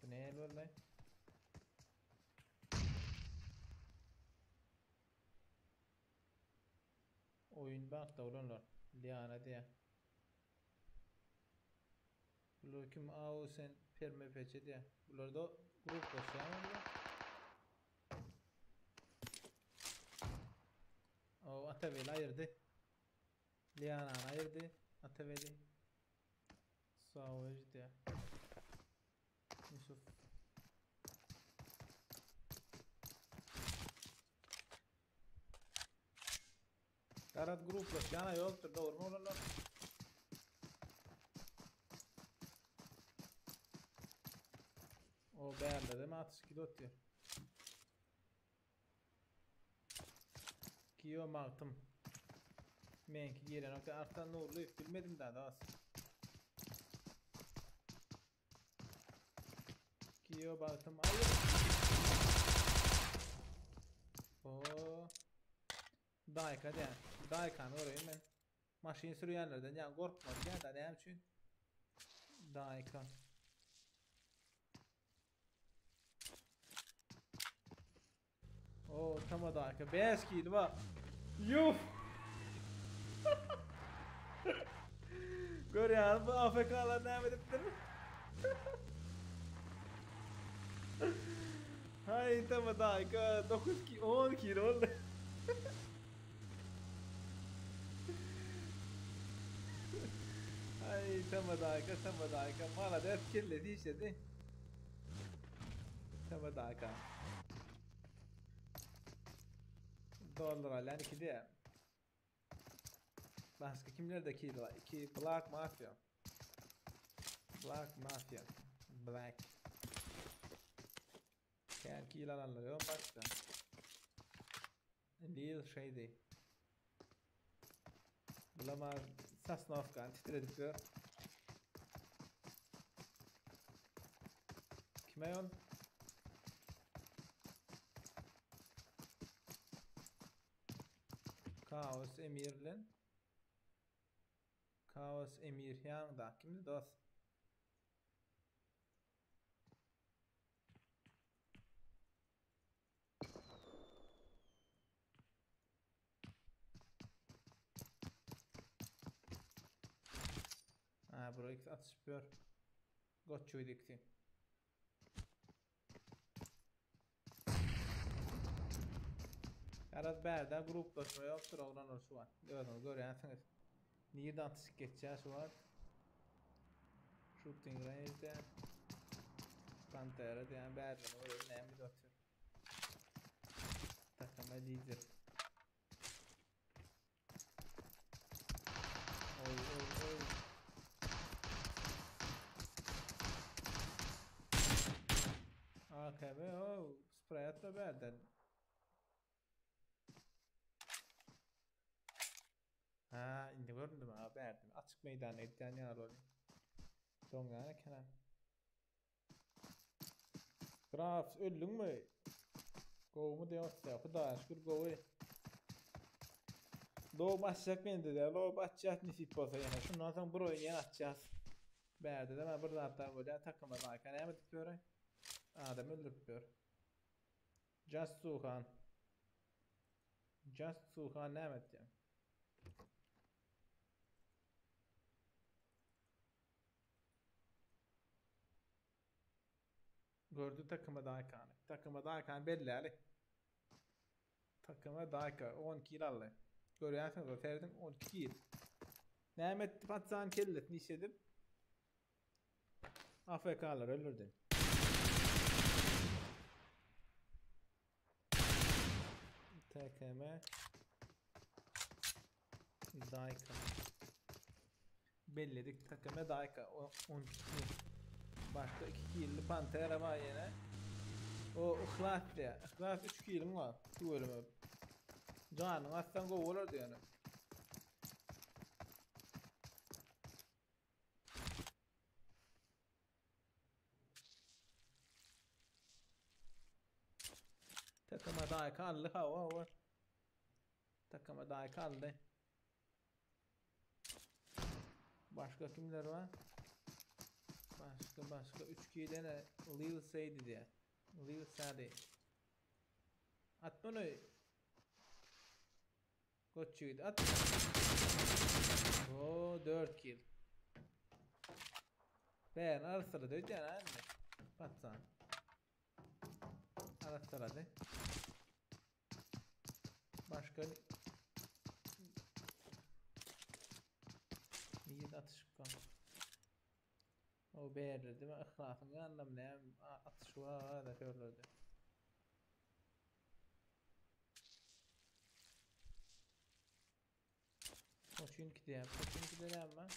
Bu ne el var lan? Oyun bak da olanlar. Liana diye. Bunlar kim ağu sen perme peçe diye. Bunlar da grup başlayan o Atavelli ayırdı. Liana ayırdı. Atavelli. Sağ ol diye. Yusuf. Karat grupla yana yoktur doğru mu olanlar? O değerli değil mi? 62 dot diyor. Kiyo mağtım. Menki gelen o artan nurlu bilmedim daha da az. Kiyo baktım ayır. Oo. Dayka diye. Daykan orayım ben. Maşin sürüyenlerden yani korkmadım ya da neyim için. Dayka. Oo tamam dayka. Beyaz kiydi bak. Yuh. Gör ya bu AFK'lar ne ediptir mi? Hay tamam dayka 9 ki 10 kilo oldu. Ay tamam dayka mala da kirledi işte de. Tamam dayka. Dolar alan 2 diye. Başka kimlerdeki var? 2 Black Mafia. Black. Belki ilanlar yok başka. Lil şeydi. Bulamar Sasnovkan titredik diyor. Kime yon? Kaos Emir'len. Kaos Emir yanında. Kimdi dost? Ha, buraya ikisi atışıyor. Gotçuyu dikti. Yarat bärde gruplaşma yoktur oğlan orsu var. Gördünüz, görüyorsunuz. Nerede atış geçeceğiz var. Shooting range'de. Pantera diyen bärden o önemli dötür. Takıma lider. Oy oy oy. AKB o spray atma bärden. Ha, indi gördüm ha bärden. Açık meydana etken yer oli. Dongana kenar. Graf öldün mü? Goğumu diyorsa, Huda şükür goğu. Doğu başlayacak beni de der. Doğu başlayacak nisip olsa yine. Şundan sonra bu oyunu atacağız. Berde de ben burada hatta böyle takıma varken yemedik böyle. Adam öldürtüyor. Just Suhan. Just Suhan ne yemet ya? Gördü takıma daha kanı. Takıma daha kanı belli ali. Takıma daha kanı. 10 kill aldı. Görüyorsunuz o Ferid'in 12 kill. Nemet patsan kellet nişedip. AFK'lar öldürdü. TKM Daika. Belledik takıma Daika. 12 kill. Başka 2 kill'li Pantera var yine. O Ikhlas diye. Ikhlas 3 kill'im var. Bu bölümü. Canın aslan kovular diyor yani. Takıma daha kaldı hava var. Takıma daha kaldı. Başka kimler var? Başka 3 kill'e Lil Sadie diye. Lil Sadie. At bunu. Koçuydu at. Oo 4 kill. Ben arasında dövdü yani anne. Patsan. Arasında. Başka iyi atış kan. O beğenir değil mi? Ihlasın anlam ne? Atış var da görüldü. Koçunki diye. Koçunki de ne ama?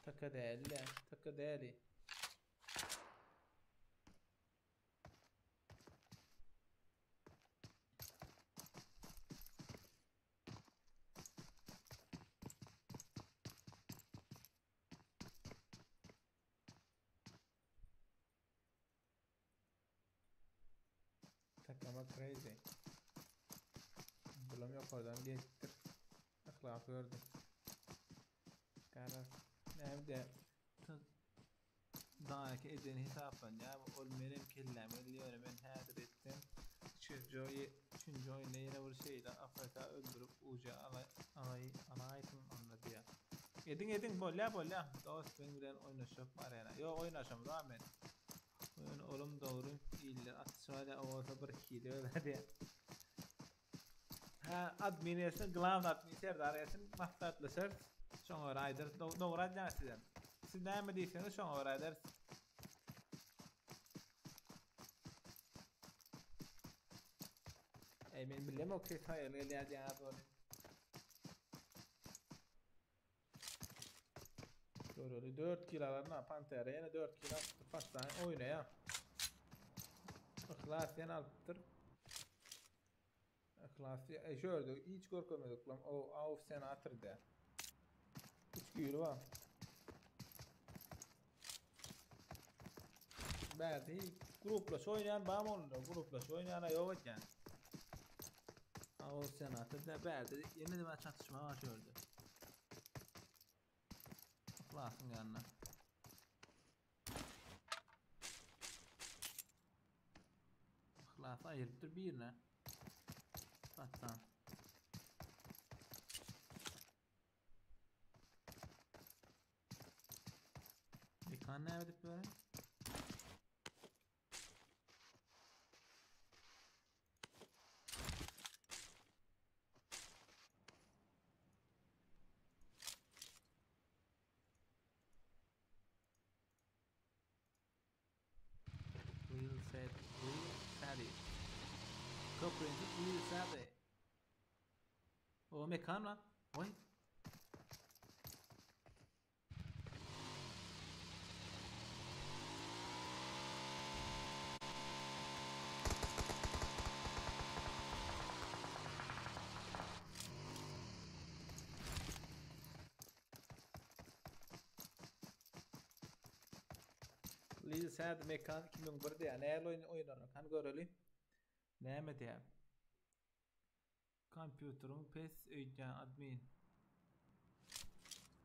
Taka değerli. Taka değerli. Takama crazy. Bulam yok oradan geçtir. Ahlak gördüm. Karar. Nerede? Daha ki edin hesaplan ya. Olmayan kellemi liyorum ben hadir ettim. Üçüncü oyunda yine bir şeyle Afrika öldürüp uca alaytın anladı ya. Edin bolla. Dost ben bilen oynaşak var yana. Yo oynaşam rağmen. Oyun olum doğru değil. Atışmayla avata bir kili öyle diye. Ha adminesin glam adminer darayasın mahtatlı sır. Sonra rider doğru adyan sizden. Siz ne yapmadıysanız sonra rider. Ben bilmem o kes hayal geldi ya böyle. Göreli 4 kilolarına Pantera yine 4 kilo patsan oyna ya. İhlas yana alıptır. İhlas şöyle hiç korkamadık lan. O av sen atırdı. 3 kilo var. Berdi grupla oynayan bağım oldu. Grupla oynayana yok ekan. Av sen atırdı. Berdi yeni de çatışma var şöyle. İhlasın yanına. İhlas ayırıptır birine. Patsan. Mekan ne edip böyle? Will said it. Comprehensive will said it. O mekan var. Oy. Lil Sad mekan 2001'de ya. Neyle oynanan? Kan görelim. Neyme diye. Computer'ın PES öğütken admin.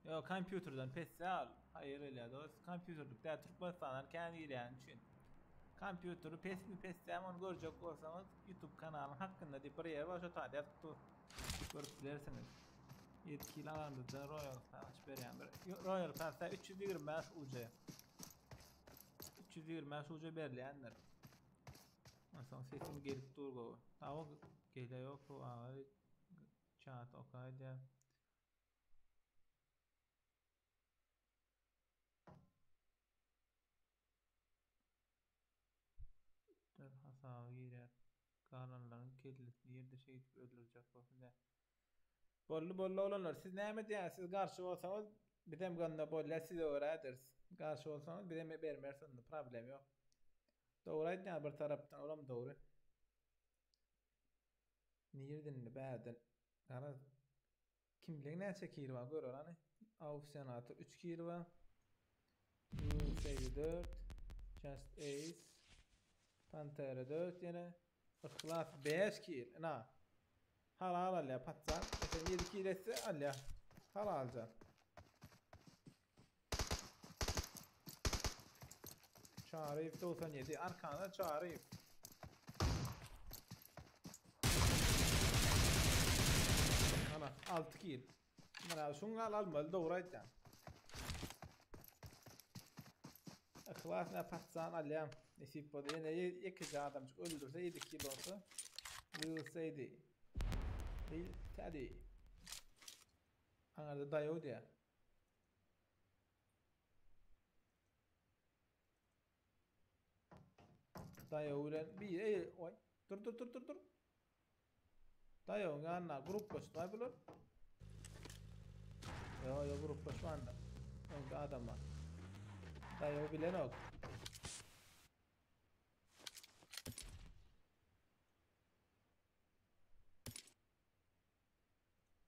Yo computer'dan PES al. Hayır öyle dost. Computer'lık da Türk basanlar kendi yani için. Computer'ı PES mi PES mi onu görecek olsanız YouTube kanalının hakkında diye bir yer var. Şu tane yaptı. Görüp bilirsiniz. Yetkili alanında Royal Pass veren bir. Royal Pass'ta 325 UC. 325 UC belirleyenler. Aslında sesim gelip durgu. Ama geliyor yok o ağır. Chat okaydı. Hasarı girer. Karanların kellesini yerde şey öldürecek olsun da. Bollu olanlar siz näme diýär? Siz garşy bolsaňyz bizem ganda bolla siz öwrädiriz. Garşy bolsaňyz bizem bermersiň problem ýok. Dogry aýdýan bir tarapdan olam dogry. Nirden bäden. Gara kimliň näçe kilo bar görürani? Aufsenator 3 kilo bar. 4 Just Ace Pantera 4 ýene Ihlas 5 kilo. Na. Halal alya patsan. Mesela 7 kilesi alya. Halalca. Çarif 97. Arkanda Çarif. Ana 6 kil. Mana şunu almalı doğru aytdan. İhlas ne patsan alya. Nesip boldy. Yine iki adamcık öldürse 7 kilo olsa. Wilseydi. Değil, tabi. Anarda dayo diye. Dayo ulan bir oy. Dur. Dayo ngana gruplaşma bulur. Yo gruplaşma anda. Onka adam var. Dayo bilen ok.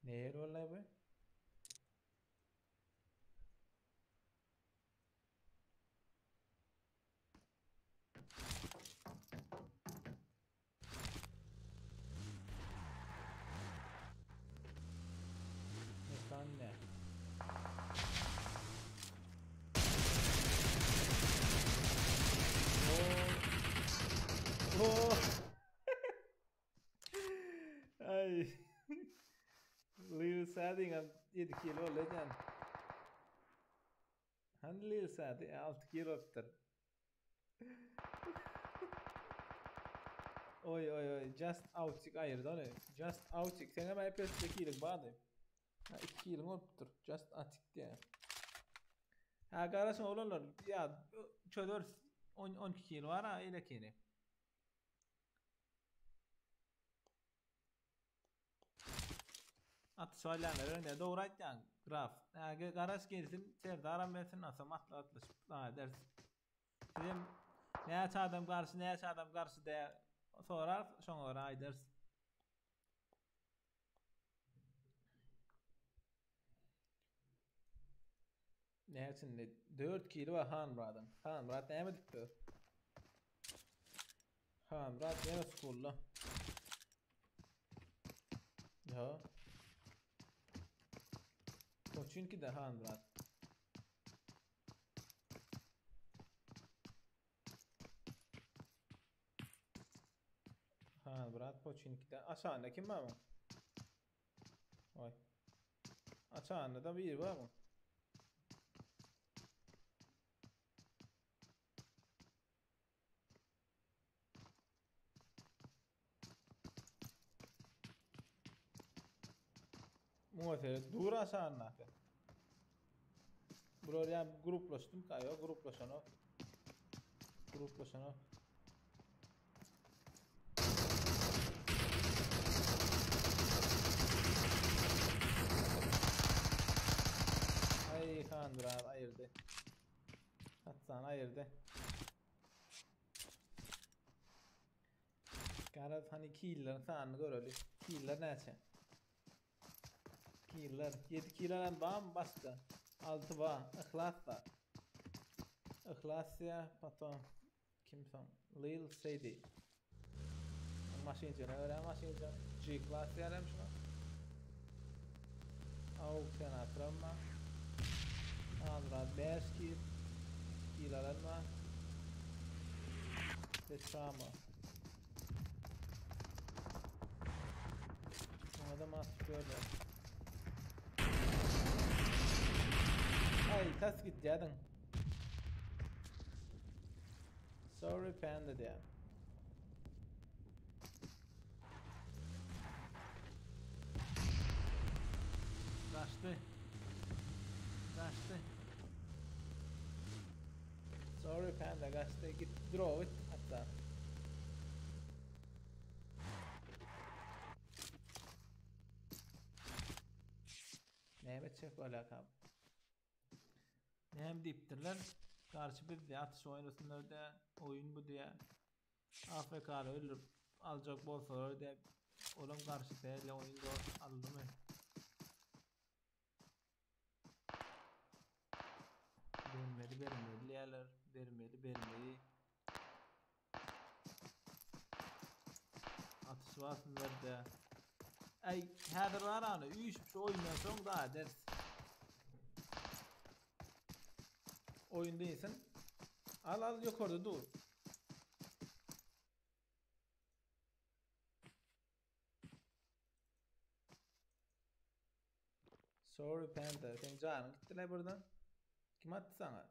Neyer vallahi bu? Mekan ne? Oh. Ay. Lil Sad'in 7 kilo lejan. Han Lil Sad 6 kilo tutar. Oy. Just outik ayırdı onu. Just outik. Sen hemen hepsi 2 kilik bağlı. 2 kilik oluptur. Just atik diye. Ha garasın olanlar ya çödör 12 kilo var ha öyle kere. At söylenler önüne doğru aytyan. Graf. Garaj gelsin, Serdaram ben senin asam atlaşıp daha dersin. Bizim ne adam karşı diye sorar, sonra aydırsın. Ne şimdi 4 kilo var Hanmurad'ın. Hanmurad ne mi dikti? Hanmurad ne skullu? Ya. O çünkü de Hanmurad. Hanmurad Poçinki'de. Aşağında kim var mı? Vay. Aşağında da biri var mı? Muhtemelen dur aşağına. Buraya gruplaştım kayo gruplaşano. Ay Kandır abi ayırdı. Hatsan ayırdı. Garaj hani killer sanını görelim. Killer neçe? Killer 7 killerden bam başka. 6 var. İhlas var. İhlas ya patron. Kim son? Lil Sadie. Maşinci ne öğren maşinci? G-Class yarım şuna. Avuk sen atramma. Andra 5 killerden var. Teşama. Ona da mask gördü. Ay tas git yadın. Sorry panda diye. Kaçtı. Sorry panda kaçtı. Git draw it hatta. Neyme çek alakam. Hem diptirler karşı bir de atış oynasınlar da oyun bu diye AFK'lı ölür alacak bolsalar da oğlum karşı değil oyun da aldı mı? Vermeli yerler vermeli atış varsınlar da ay her var ana 3 oyundan sonra daha ders oyun değilsin. Al yok orada dur. Sorry panda. Sen canın gittiler buradan. Kim attı sana?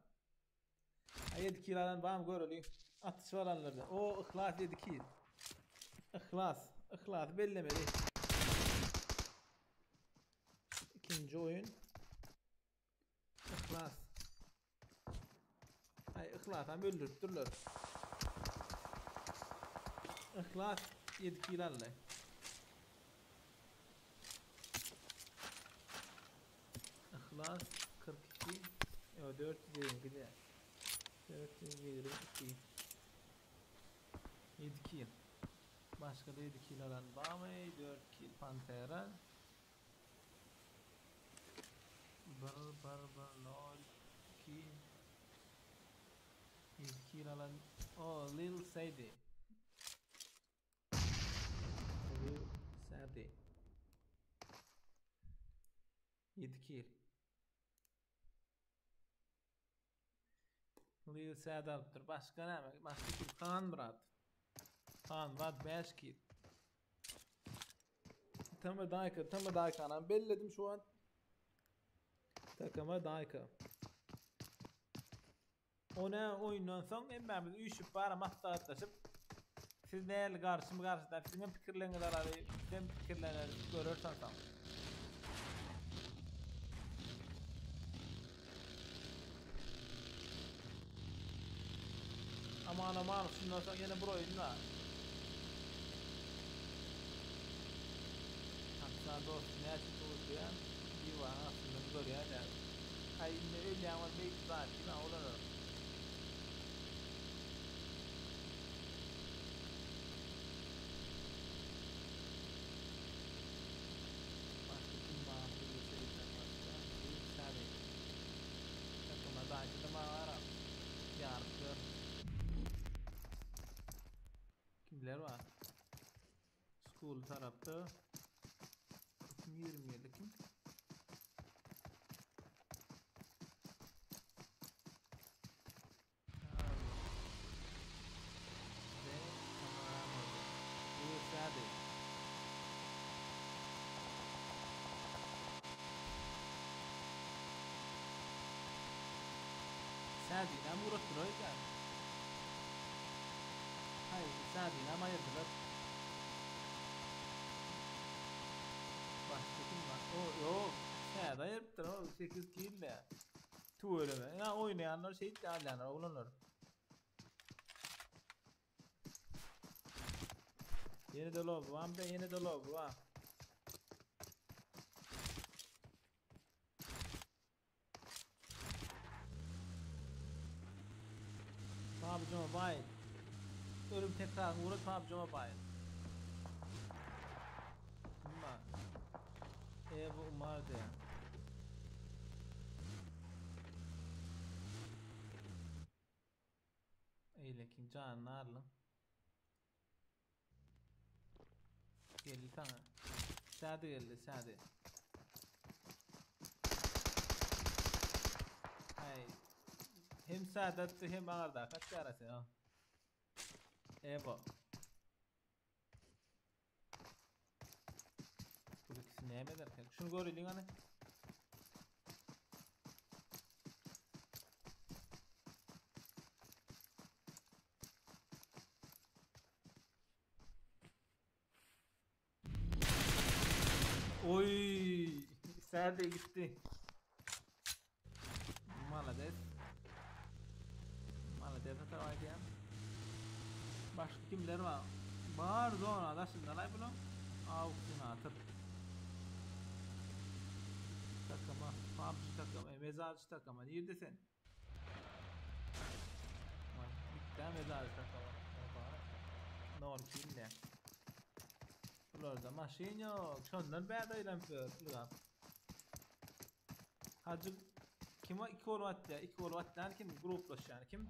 7 kilodan bağım görülüyor. Atış var anlarda. O ihlas 7 kil. İhlas bellemeli. İkinci oyun. İhlas. Ay ihlasdan öldürttürler. İhlas 7 kilolarla. İhlas 42. Yo 422 de. 422. 7 kil. Başka da 7 kilolarla var mı? 4 kil Pantera. Lol 2 kilolar. Oh Lil Sadie. Lil Sadie. 7 kil. Lil Sadie alıptır. Başka ne? Başka kim? Hanmurad 5 kil. Tamam dayka anam belledim şu an. Takıma dayka. Ona oyundan sonra ben biz üşüp bara mahtataşıp siz değerli karşıda sizin fikirlerinizi alayım. Sizin fikirlerinizi görürsen tamam. Aman şundan sonra yine bu oyunda. Hatta dost ne açık olur diye. var aslında zor ya da. Ay ne öyle ama bir saat yine olur. Başka kim var? Bir şey başka. Bir sabi. Takıma da açtım var. Yarkır. Kimler var? School tarafta. 27 kim? Sadi, nem uğraştır o yüzden. Hayır, Sadi, nem hayırdır. Başka kim var? O, yok. Sadi hayırdır o, 8 değil de. Tu öyle mi? Ya oynayanlar şey değerlenir, oğlanlar. Yeni de lobi var, yeni de lobi var. PUBG Mobile. Ölüm tekrar uğraş PUBG Mobile. Umar. Bu Umar'dı ya. Eylekin can narlı. Geldi sana. Sadi geldi Sadi. Hay. Hem Sadat'tı hem ağırda. Kaç arası ya? Bu. Bu ikisi ne eder? Şunu görelim hani. Oy, Sade gitti. Malades. Malades hatavaydı ya. Başka kimler var? Bağır zona da şimdi alay bunu. Avuksinatır. Takama, PUBG takama, mezarcı takama. Neredesin? Bir tane mezarcı takama. Nor kimle? Burada maşin yok. Şundan bədayla fırlığam. Hacı kime 2 orvat ya? 2 orvat derken gruplaş yani. Kim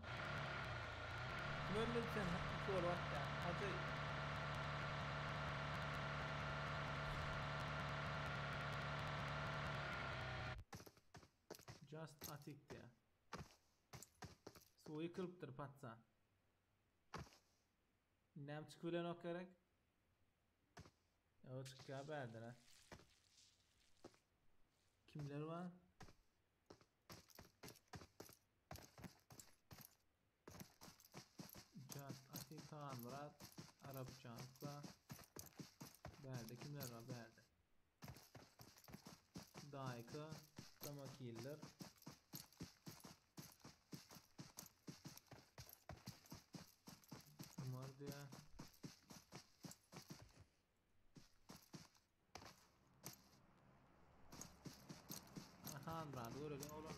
öyle sen 2 orvat ya? Hacı Just atik diye. Suyu kırıptır patsa. Nem çıkıveren o gerek. O çıkacağı verdiler ha. Kimler var? Just Atik Kaan Murat Arap Can'la Berde kimler var Berde? Daika Damakiller Umar diye Hanra doğru öyle olur.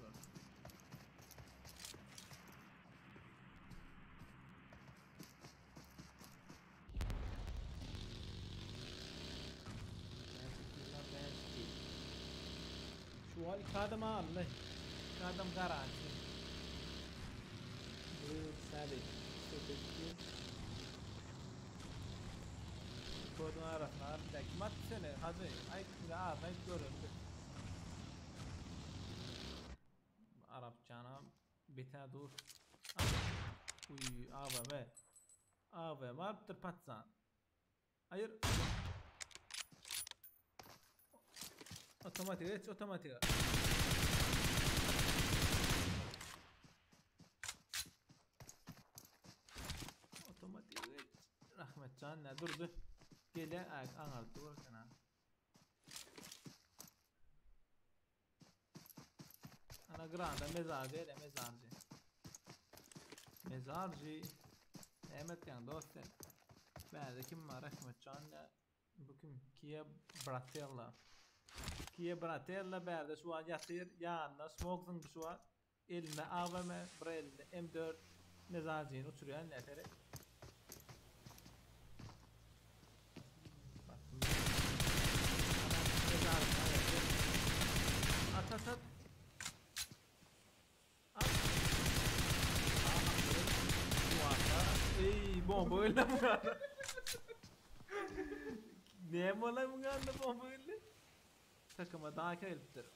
Şu an iki adam ağırlı. İki adam garanti. Bu sabi. Söteki. Kodun arasına arasındaki mat sene. Hadi. Ay şimdi ağırlayıp görüldü. Arapçana beta dur. Uy AVM. AVM arttır patsan. Hayır. Otomatik geç otomatik. Otomatik geç. Rahmetcan ne durdu. Gele ayak anardı bakana. Ana granda mezarcı ele mezarcı. Mezarcı. Mehmet yan dostum. Bende kim var Rahmetcan ne? Bu kim? Kia Bratella. Kiye Bratel'le berde şu an yatır yanına smoke'ın şu an eline AVM, bir elinde M4 mezacını uçuruyor netere. At. Ey bomba öyle mi kaldı? Ne mola mı kaldı bomba öyle? Takıma daha kayıptır.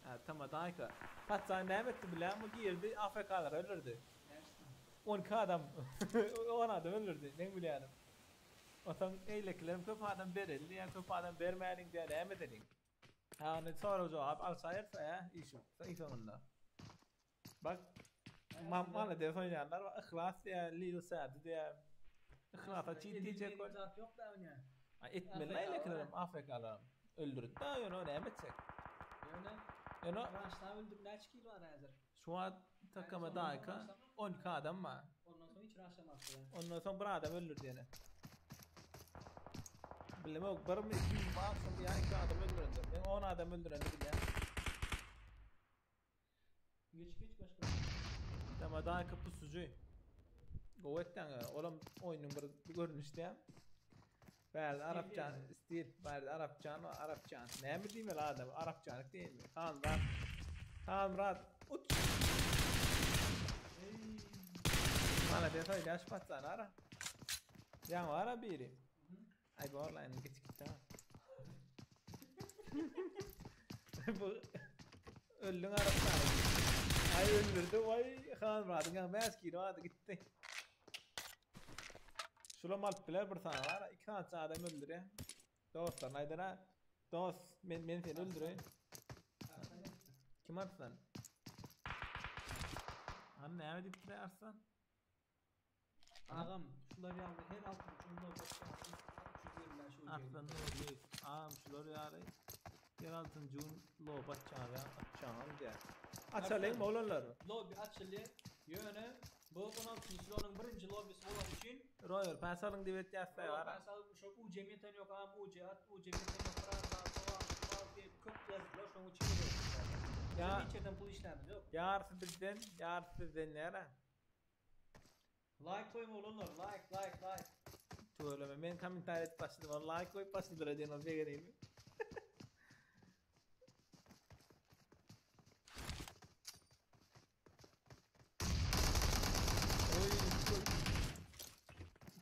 Ha tamam daha kayıp. Hatta ne etti bile ama girdi Afrikalılar öldürdü. 10 adam 10 adam öldürdü ne bileyim. Otan eylekilerim köp adam verildi yani köp adam vermedin diye ne edin. Ha ne sonra cevap alsayırsa ya işin sonunda. Bak Mamma de oynayanlar var. İhlas ya Lil Sad diye. İhlasa çiğdiyecek koy. Yok da oynayan. Etmeli kilerim Afrikalılarım. Öldürdü da onu ne edecek? Yani Raş'tan öldürülen çıkıyor var hazır. Şu an takıma dakika 12 adam var. Ondan sonra hiç raşlamaz. Ondan sonra bir adam öldürdü yani. Bilmem yok bir mi iki baksın ya 2 adam öldürdü. Ben 10 adam öldürdü bile. Geç başka. Ama daha kapı sucu. Govetten oğlum oyunun bir görünüşte ya. Verdi Arapça stil, verdi Arapça. Ne mi diyeyim la adam? Arapçalık değil mi? Tamam rahat. Uç. Bana detay yaş patsan ara. Yan ara biri. Ay bu online geç gitti ha. Bu öldün Arapçalık. Ay öldürdü vay Kaan rahatın yan beyaz rahat gitti. Şulam alpler bir tane var. 2 tane adam öldürüyor. Dostlar naydana. Dost men seni öldürüyor. Kim arslan? Anne ne deyip de arslan? Ağam şular yavru her altın ucunda bakıyorsun. 320'den şu Arslan ne oluyor? Ağam şular yarı. Yer altın cun lo batçağı ya. Atçağım diye. Açalayım mı olanlar? Lobi açılıyor. Yöne. Bu 16. sezonun birinci lobisi olan için Royer pasalın divet yasta var. Ben sağlık şu UC meten yok am UC at UC meten yok Fransa falan diye köp yazdılar şu an uçuyor. Ya içeriden bu işler yok. Yarısı bizden nere? Like koyma olanlar like. Tuğlama ben komentar et başladım. Like koy başladılar diye nasıl geleyim?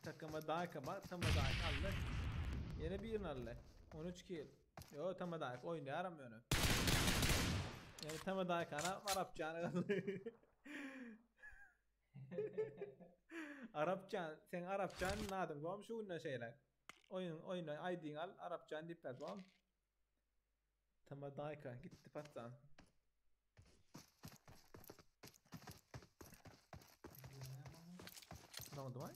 Takıma daha kaba, tama daha aldı. Yine bir aldı. 13 kill. Yo tama daha oyunu aramıyor onu. Yani tama daha kana Arapçanı aldı. Sen Arapçan ne adın? Babam şu ne şeyler. Oyunu ID'in al Arapçan dipet babam. Tama daha gitti patsan. Ne oldu lan?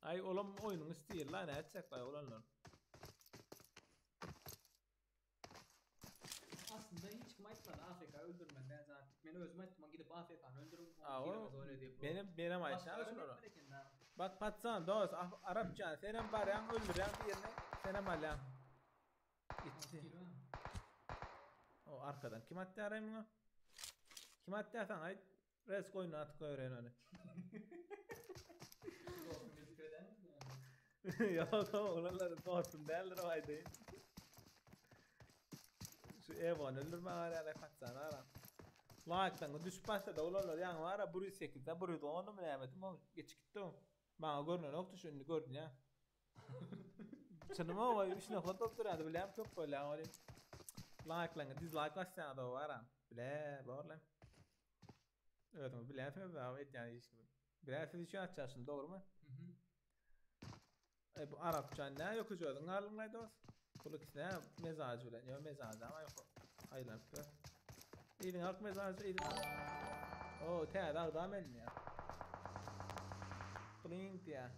Ay oğlum oyunun istiyor lan ne edecek bay olanlar. Aslında hiç kim aytmadı Afrika öldürmen ben zaten. Ben özüm aytmam gidip Afrika'nı öldürürüm. Benim Ayşe şunu. Bak patsan dost Arapça senin baryan öldüren bir yerine senin malyan. Gitti. O arkadan kim attı arayayım mı? Kim attı sen ay res koyunu at koyuyor onu. Yok olanların dostum değerler o aydı. Şu Evan öldürme var ya patsan ara. Like'tan düş başta olanlar yani var ya burayı 8'de burayı da onu mu yemedim ama geç gitti o. Bana görünüyor nokta şimdi gördün ya. Canım ama işine fotoğraf duruyordu bile çok böyle ama like'lan dislike başlayan da var ha. Bile var lan. Evet ama bile yapıyor da et yani iş gibi. Bile siz işi açacaksın doğru mu? Bu Arapça ne yok ucuyordun alınlaydı o. Kuluk ne mezacı bile yok mezacı ama yok. Hayırlar yapıyor. İyidin halk mezacı iyidin. Oo teğder daha belli ya. Blink ya.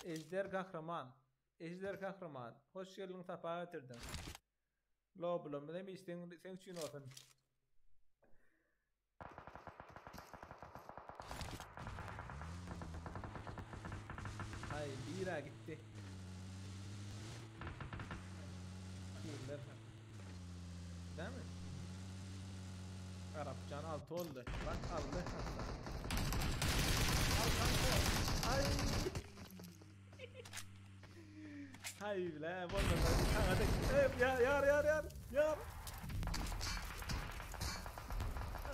Ejder kahraman. Hoş geldin safa getirdin. Lobulum ne mi sen için olsun. Ay bira gitti. Kimler? Değil mi? Arapcan altı oldu. Bak aldı. Al kanka. Ay. Hay bile vallahi hadi. Yar.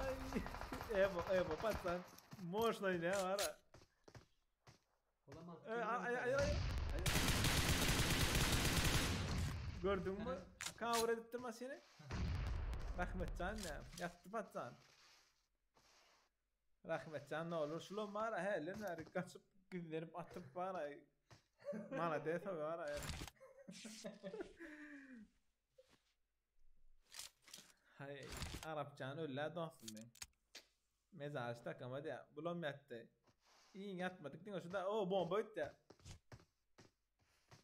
Ay. Evo patsan. Можно ne var? Olamaz. Ay. Gördün mü? Kavur edip durma seni. Rahmetcan ya. Yattı patsan. Rahmetcan ne olur? Şulum var ha. Ellerine kaçıp güllerip atıp var. Bana de tabi var ya. Hay Arapcan öyle dostum ben. Mezarcı takamadı ya. Bulam yattı. İyi yatmadık değil mi? Şurada o bomba öttü ya.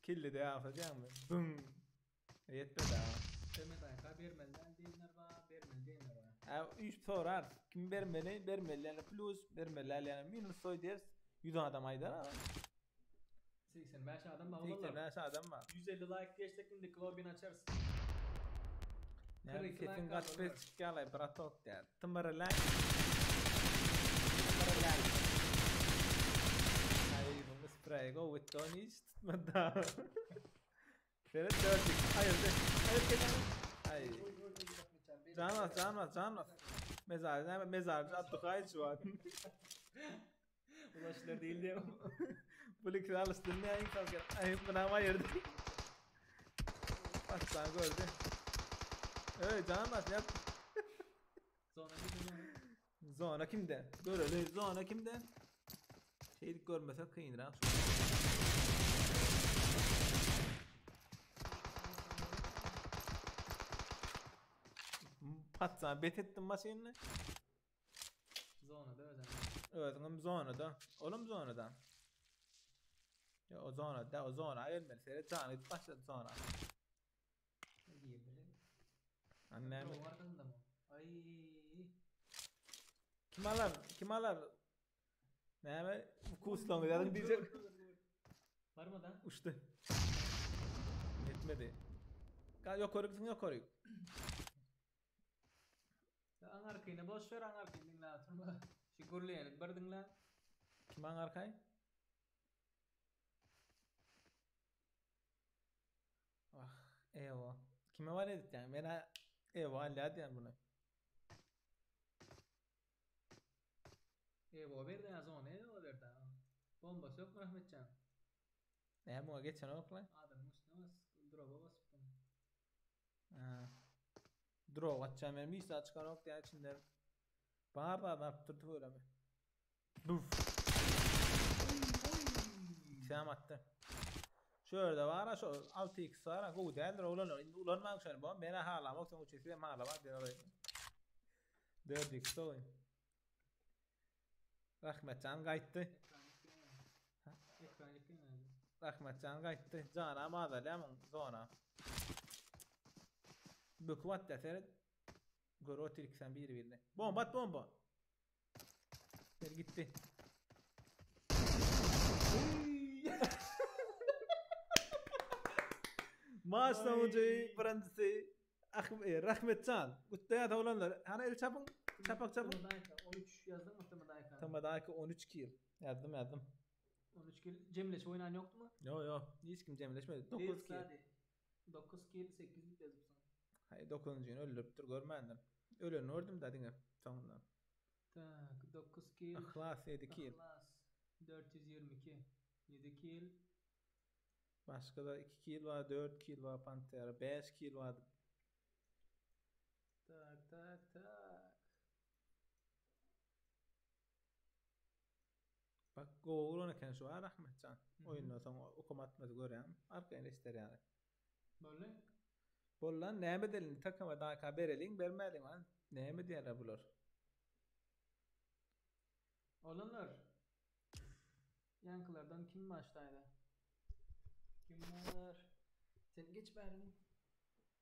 Killi de yapacağım mı? Bum. Yetmedi ha. Demet ayka bermeliler diyenler var, bermeli diyenler var. Üç sorar. Kim bermeli yani plus bermeli yani minus soy ders. 100 adam aydan ama. 85 adam var 80 oğlum. adam var. 150 like geçtik de klubini açarız. Yani Kırık like sesin kaç kaldı pes var. çıkarlay bratok der. Tımırılan. Ay bunu sprey go with Tony's tutmadı. Ferhat gördük. Hayır Ay. Canvas. Mezarcı attık ay şu an. Ulaşılır değil diye. Bu likral üstünde yayın kalkıyor. Ay buna ayırdı. Baştan gördü. Evet Canvas yap. Sonra bir de Zona kimde? Görelim zona kimde? Şeylik görmesek kıyındır. Patsan bet ettim masinini. zona da özel. Evet oğlum zonada. Oğlum zonada. Ya o zona ayırmıyor. Seyret canı git başladı zona. Ne diyebilirim? Annem. O arkasında mı? Ay. Kim alır? Ne mi? Kuslan gidelim diyecek. Var mı da? Uçtu. Yetmedi. Yok oruk. Angar kıyını boş ver angar kıyını dinle atırma. Şükürlü yani bir dinle. Kim arkay? Ah, evo. Kime var edit yani? Bana evo hadi yani bunu. Bu verdi ya zona o verdi. Bombası yok mu Rahmetcan? Ne bu geçen okla? Adam üstüne drop'a basıp. Draw atacağım yani bir saat çıkan ok diye içinde. Bağırlar arttırdı böyle mi? Buf. Selam attı. Şöyle var ha şu 6x var ha bu değerler ulanmak şöyle bu bana hala bak sen uçesi hala bak diyor öyle. 4x oyun. Rahmetcan kayıttı. Ekran yani. Rahmetcan kayıttı. Cana madalya mı zona. Bu kuvat da seyret. Goro otirik sen bir birine. Bomba. Ver gitti. Maaş sonucu brandisi Rahmetcan. Kutluya da olanlar. Hani el çapın. Çapak. 13 yazdın mı Tımıdayka? Tımıdayka 13 kill. Yardım. 13 kill. Cemleş oynayan yoktu mu? Yo. Hiç kim cemleşmedi. 9 kill. 9 kill 8'lik yazıp sana. Hayır 9'uncuyun öldürüp dur görmeyendim. Ölünü ördüm da dine sonunda. Tak 9 kill. Ahlas 7 kill. Ahlas 422. 7 kill. Başka da 2 kill var, 4 kill var Pantera, 5 kill var. Tak. Bak goğulun eken şu an Rahmetcan. Oyundan sonra okumatmadı göreyim. Arkayın ister yani. Böyle? Bollan ne bedelini takıma daha haberelin vermelin lan. Ne mi diye bulur? Olanlar. Yankılardan kim maçtaydı? Kim var? Sen geç bari.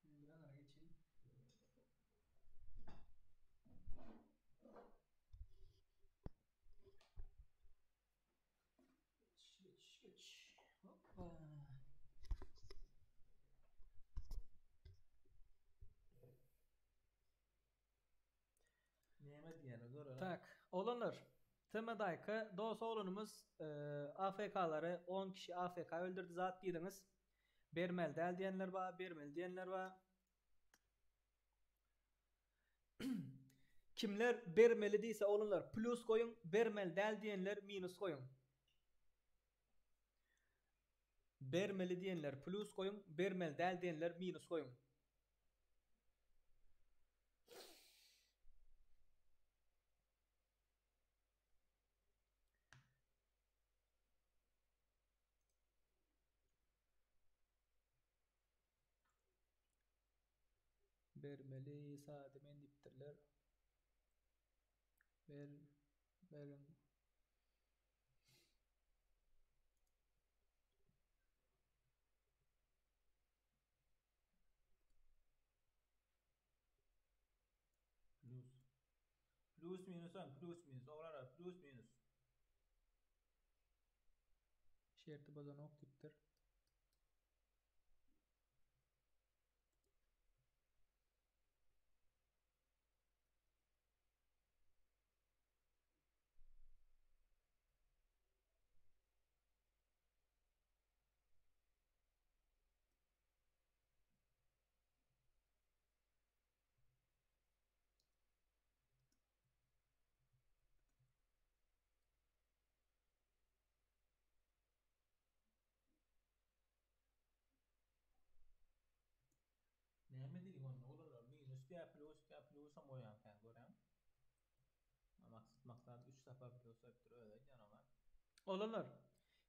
Buralara geçeyim. Neme diyene dur ala. Tak, olanlar. Tımıdayka dost oğlunumuz AFK'ları 10 kişi AFK öldürdü zat diydiniz. Bermel del diyenler var, bermel diyenler var. Kimler bermeli değilse olanlar plus koyun, bermel del diyenler minus koyun. Bermeli diyenler plus koyun, bermel del diyenler minus koyun. Bermeli sade men diptirler. Berin Plus. Plus minus on plus minus. Oğlanlar plus minus. şerti bozan ok diptir. Neme diyeyim onun oğlanlar minus diye plus ama oyan kan görem. Maksat 3 sefer plus öptür öyle canama. Olanlar.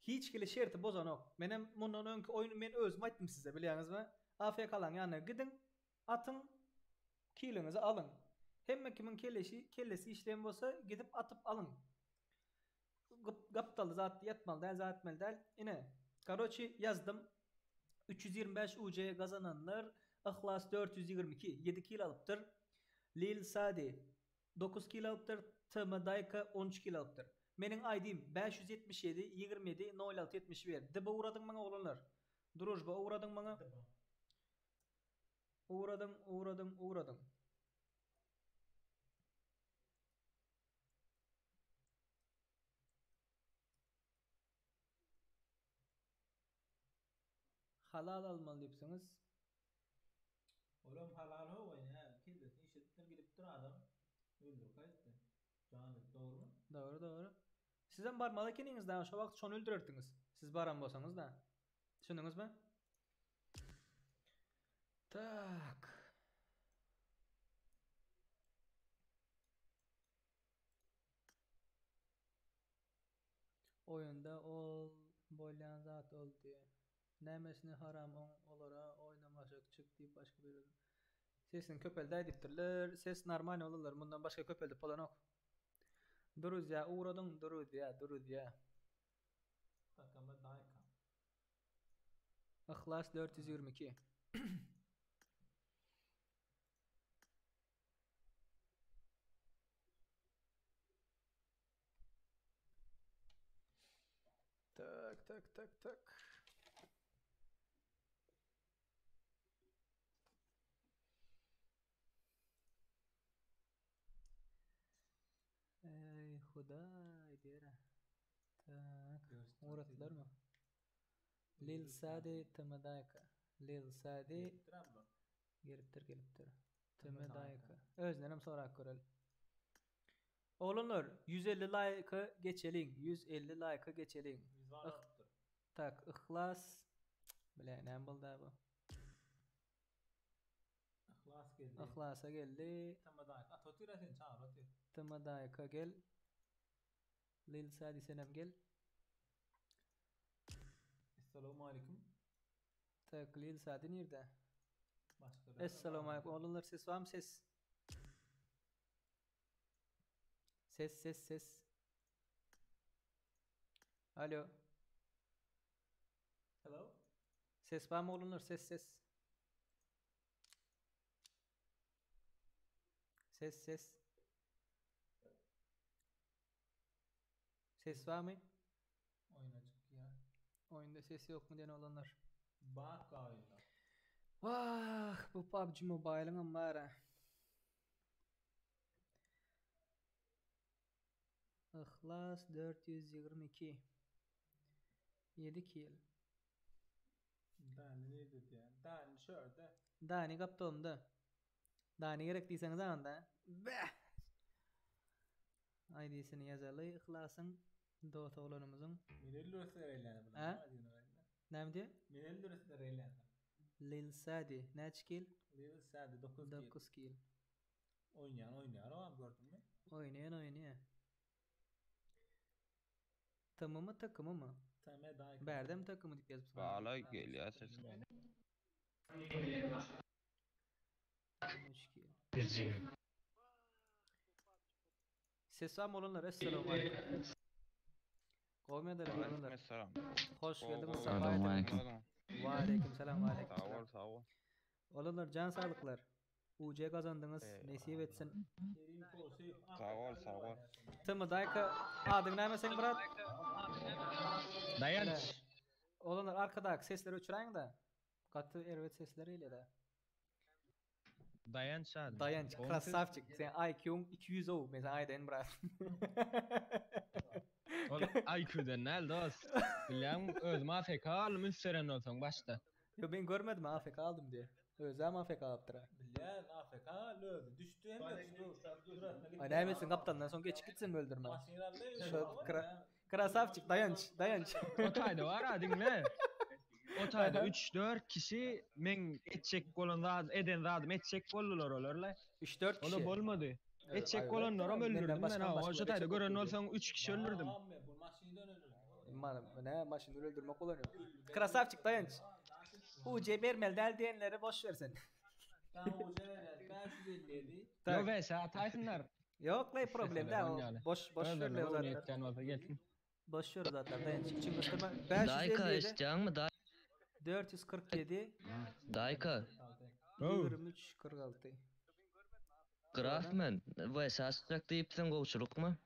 Hiç kili şerti bozan ok. Menem bundan önkü oyunu men özüm aytdım size biliyorsunuz mu? AFK'lan yanına gidin, atın, kilinizi alın. Hemme kimin kellesi işlem bolsa gidip atıp alın. Gaptalı zat yatmalı del zat mel del. Ine. Karoçi yazdım. 325 UC kazananlar Ihlas 422 7 kilo alıptır. Lil Sadi 9 kilo alıptır. Tımıdayka 13 kilo alıptır. Menin ID'm 577 27 06 71. Dıba uğradın bana olanlar. Drujba uğradın bana. Uğradın. Halal almalı diyorsanız. Oğlum halal o oyun ha. Kendisini işlettir gidip dur adam. Öldür kayıttı. Canı doğru mu? Doğru. Sizden barmalı kendinizden şu vakt şonu öldürürdünüz. Siz baran bolsanız da. Düşündünüz mü? Tak. Oyunda ol bolyan zat oldu. Nemesini haram olara oynamaşık çık deyip başka bir sesin köpelde ediptirler. Ses normal olurlar. Bundan başka köpelde falan ok. Duruz ya uğradın duruz ya. Takımda dayka. Ihlas 422. Tak. Ey Huday diyere. Tak. Uğrattılar mı? Lil Sadi Tımıdayka. Lil Sadi geliptir. Tımıdayka. Özlerim sonra körel. Oğlunlar 150 like'ı geçelin. 150 like'ı geçelin. Tak ihlas. Bile ne buldu bu? İhlas geldi. İhlasa geldi. Tımıdayka. Atotür etin çağır atotür. Tımıdayka gel. Lil Sadi senem gel. Esselamu aleyküm. Tak Lil Sadi nerede? Başka Esselamu aleyküm. Oğlunlar ses var mı ses? Ses. Alo. Hello. Ses var mı oğlunlar? Ses. Ses. Ses var mı? Oyun açık ya. Oyunda ses yok mu diyen olanlar. Bak oyunda. Vah, bu PUBG Mobile'ın ammara. Ihlas 422. 7 kill. Dani ne dedi ya? Dani şöyle. Dani kaptığımda. Dani gerek diyseniz anda. Beh! ID'sini yazalı. Ihlas'ın Dota olanımızın. Minel lürüsü reyleni buna. Ha? Ne diyor? Minel lürüsü reyleni. Lil Sadi. Neç kill? Lil Sadi 9 kill. 9 kill. Oynayan ama gördün mü? Oynayan. Tamı mı takımı mı? Tamam daha. Berdem takımı dip yazıp sana. Bağla geliyor sesin. 3 kill. Ses var mı olanlar? Esselamu aleyküm. Kovmaya da olanlar. Selam. Hoş geldiniz. Selam Sabah aleyküm. ederim. Ve aleyküm selam. Ve aleyküm Sağ ol, selam. sağ ol. Olanlar can sağlıklar. UC kazandınız. Nesip etsin. Sağ ol. Tımı dayka adın neymesin brat? Dayanç. Olanlar arkada sesleri uçurayın da. Katı evet sesleriyle de. Dayanç abi. Dayanç. Krasavçık. Sen IQ'un 200 o. Mesela ayden brat. Ol IQ'dan nel dost. Bilýän özüm AFK alym süren olsaň başda. Yo ben görmedim AFK aldım diye. Özüm AFK alıptıra. Bilýän AFK lödü. Düştü hem de düştü. Ay neymesin kaptandan son geç gitsin öldürme. Maşinalda Şu Krasavçık dayanç. O taýda bar ha diňle. O taýda 3-4 kişi men etjek bolan eden radım etjek boldular olarlar. 3-4 O kişi. da bolmady. Etjek bolanlara öldürdüm men ha. O taýda gören bolsaň 3 kişi öldürdüm. Bu maşiniden öldürdüm. Ne maşını öldürmek kullanıyor. Krasavçık dayanç. UC Bermel diyenleri boş versin. Tamam hoca 557. Yo wesa taýsınlar. Yok lay problem de o. Boş ver le zaten. Öldürmekden olsa gelsin. Boş ver zaten dayanç. İçin gösterme. Dayka 557 isteyen mi? 447 Dayka. 23 46. Grafman. Bu esas çıktı ipsen kovçuluk mu?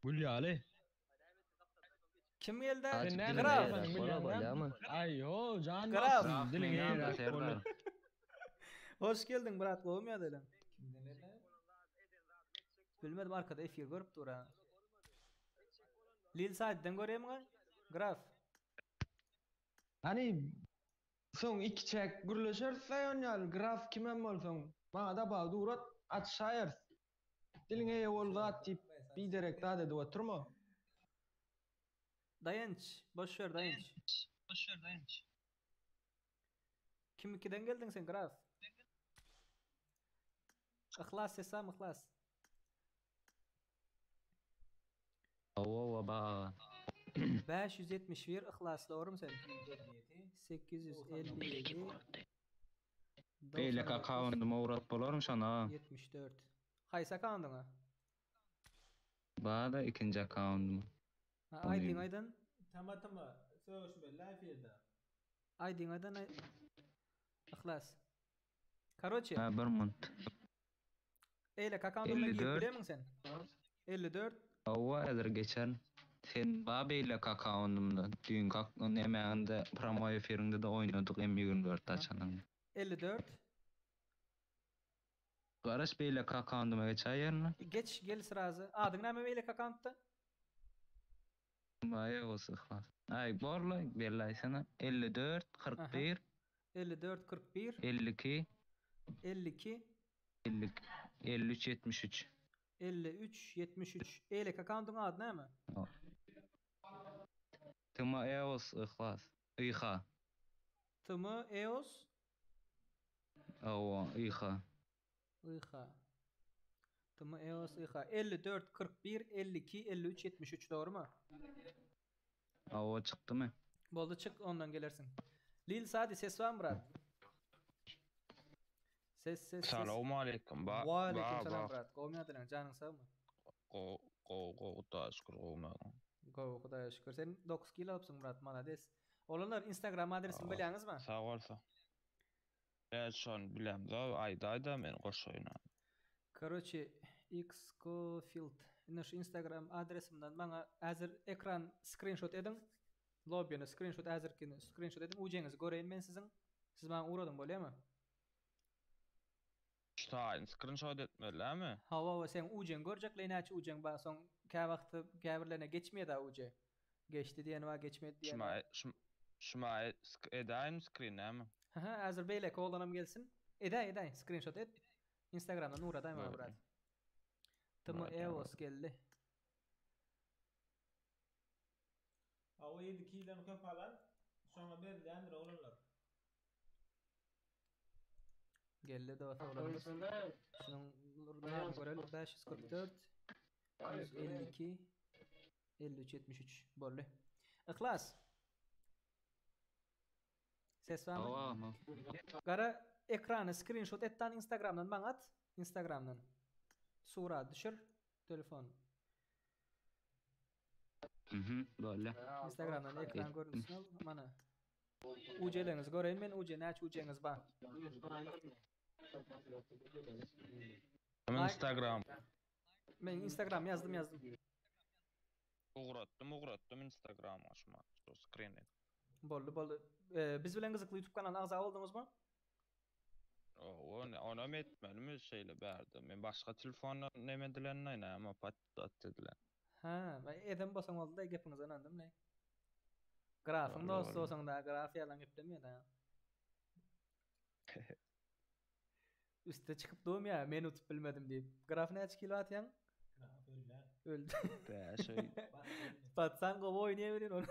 Gülýali. Kim geldi? Açık ne dilin Graf. eğer, kola bolýa mı? Ay yo can Graf. baksın. Dilin eğer. Hoş geldin Murat. Kovmuyor dedim. Kimden ele? Bilmedim arkada F1 görüp dur ha. Lil Saad'den göreyim mi? Graf. Hani son iki çek gürleşerse yonyal graf kimem bolsoň bana da bağ durat atşayır. Diline yolda tip bir direkt daha dedi oturma. Dayanç. Boş ver dayanç. Kim ikiden geldin sen Graf? İhlas sesam ihlas. Ova ba. 571 ihlas doğru mu sen? 857 Beyle kakavunduma uğrat bolarım şana. 74. Haysa kandına. Bana da ikinci akavundum. Aydın aydan. Tamam. Söğüş be lafiyede. Aydın aydan. İhlas. Karoçe. Ha bir mont. Eyle kakandına 54. bilir misin sen? 54. Ova edir geçer. Sen ba beyle kakavundumda. Düğün kakavun emeğinde promo efirinde de oynadık M24 açanın. 54. Garaş beyle kakavunduma geçer yerine. Geç gel sırası. Adın ne eyle kakandta? Baya olsa xlas. Ay borla berlay sana 54 41 54 41 52 52 50 53 73. 53 73. Eyle kakandın adı ne mi? Tuma eos xlas. Iha. Tımı EOS Ava iha. İHA. Tımı EOS İHA. 54 41 52 53 73 doğru mu? Ava çıktı mı? Boldu çık ondan gelirsin. Lil Sadi ses var mı Murat? Ses. Selamun aleyküm. Ve aleyküm selam Murat. Kovmaya dilen canın sağ mı? Go da şükür olmadı. Go Kudaya şükür. Sen 9 kilo alıpsın Murat malades. Olanlar Instagram adresini biliyorsunuz mu? Sağ olsa. Evet son bilem da ayda men koş oyna. Короче, Xcofield. Şu Instagram adresimden bana hazır ekran screenshot edin. Lobby'ni screenshot hazırkini screenshot edip ujeňizi göreýin men sizin. Siz bana uğradın bolýarmy? Ştaýyn screenshot etmeliämi? Hawa sen ujeň görjek näçe ujeň bar soň kä wagty käbirlerine geçmeýär uje. Geçdi diýen we geçmedi diýen. Şuma edäýin screenämi? Ha, hazır beýle koldanam gelsin. Edäý, screenshot et. Instagramdan uğradan Böyle. brat. Tamam, Böyle, EOS geldi. O 7 kilodan köp alan sonra berilýändir oğlanlar. Geldi de oğlanımız. Şunun nurdan görelim. 544 152 53 73 bolly. Ihlas. Ses var mı? Tamam. Gara ekranı screenshot ettan Instagram'dan bana at. Instagram'dan. Sura düşür. Telefon. Böyle. Instagram'dan ekran görüntüsünü al. Mana. Ujeleriniz göreyin men uje näçe ujeniz bar. Instagram. Men Instagram yazdım. Uğrattım Instagram'a şuma. Şu screen et. Boldy. Biz bilen gyzykly YouTube kanalyna agza boldunuzmy? Ona etmelimi şeyle berdim. Men başga telefonla nemedilen ama patlat dediler. Ha, edem bosaň boldy da gepiňizi anandym ne? Grafyň dost bolsaň da graf ýalan geplemýär da. Üste çıkıp doğum ya men utup bilmedim diýip. Graf näçe kilo atýan? Öldü. Şey Patsan gowy oýnaýaberin onu.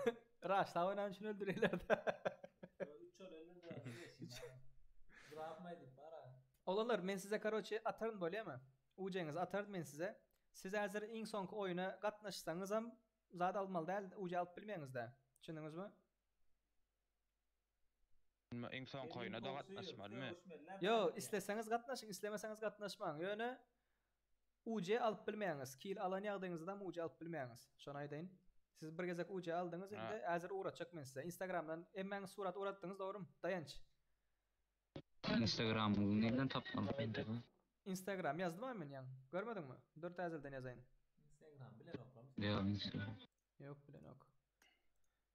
Raşta oynan şunu öldüreler de. 3 ölenler de grafmaydı para. Olanlar men size karoçe ataryn bolýarmy? Ujeňiz atardy men size. Siz häzir iň soňky oýuna gatnaşsaňyz hem zat almaly däl, uje alyp bilmeňiz de. Düşündiňizmi? insan koyuna da gatnaşmalymy? Yo, isleseňiz gatnaşyň, islemeseňiz gatnaşmaň. Ýöne uje alyp bilmeňiz. Kil alan ýagdaýyňyzda uje alyp bilmeňiz. Şonu aýdaýyn. Siz bir gezek uje aldyňyz, indi häzir uğratjak men size. Instagramdan emmeň surat uratdyňyz, dogrymy? Dayanç. Instagram'ı nereden tapdym? Instagram yazdım men ýa. Görmediňmi? 4 häzirden ýazaýyn. Instagram bilen oklam. Yok, Instagram. Yok bilen ok.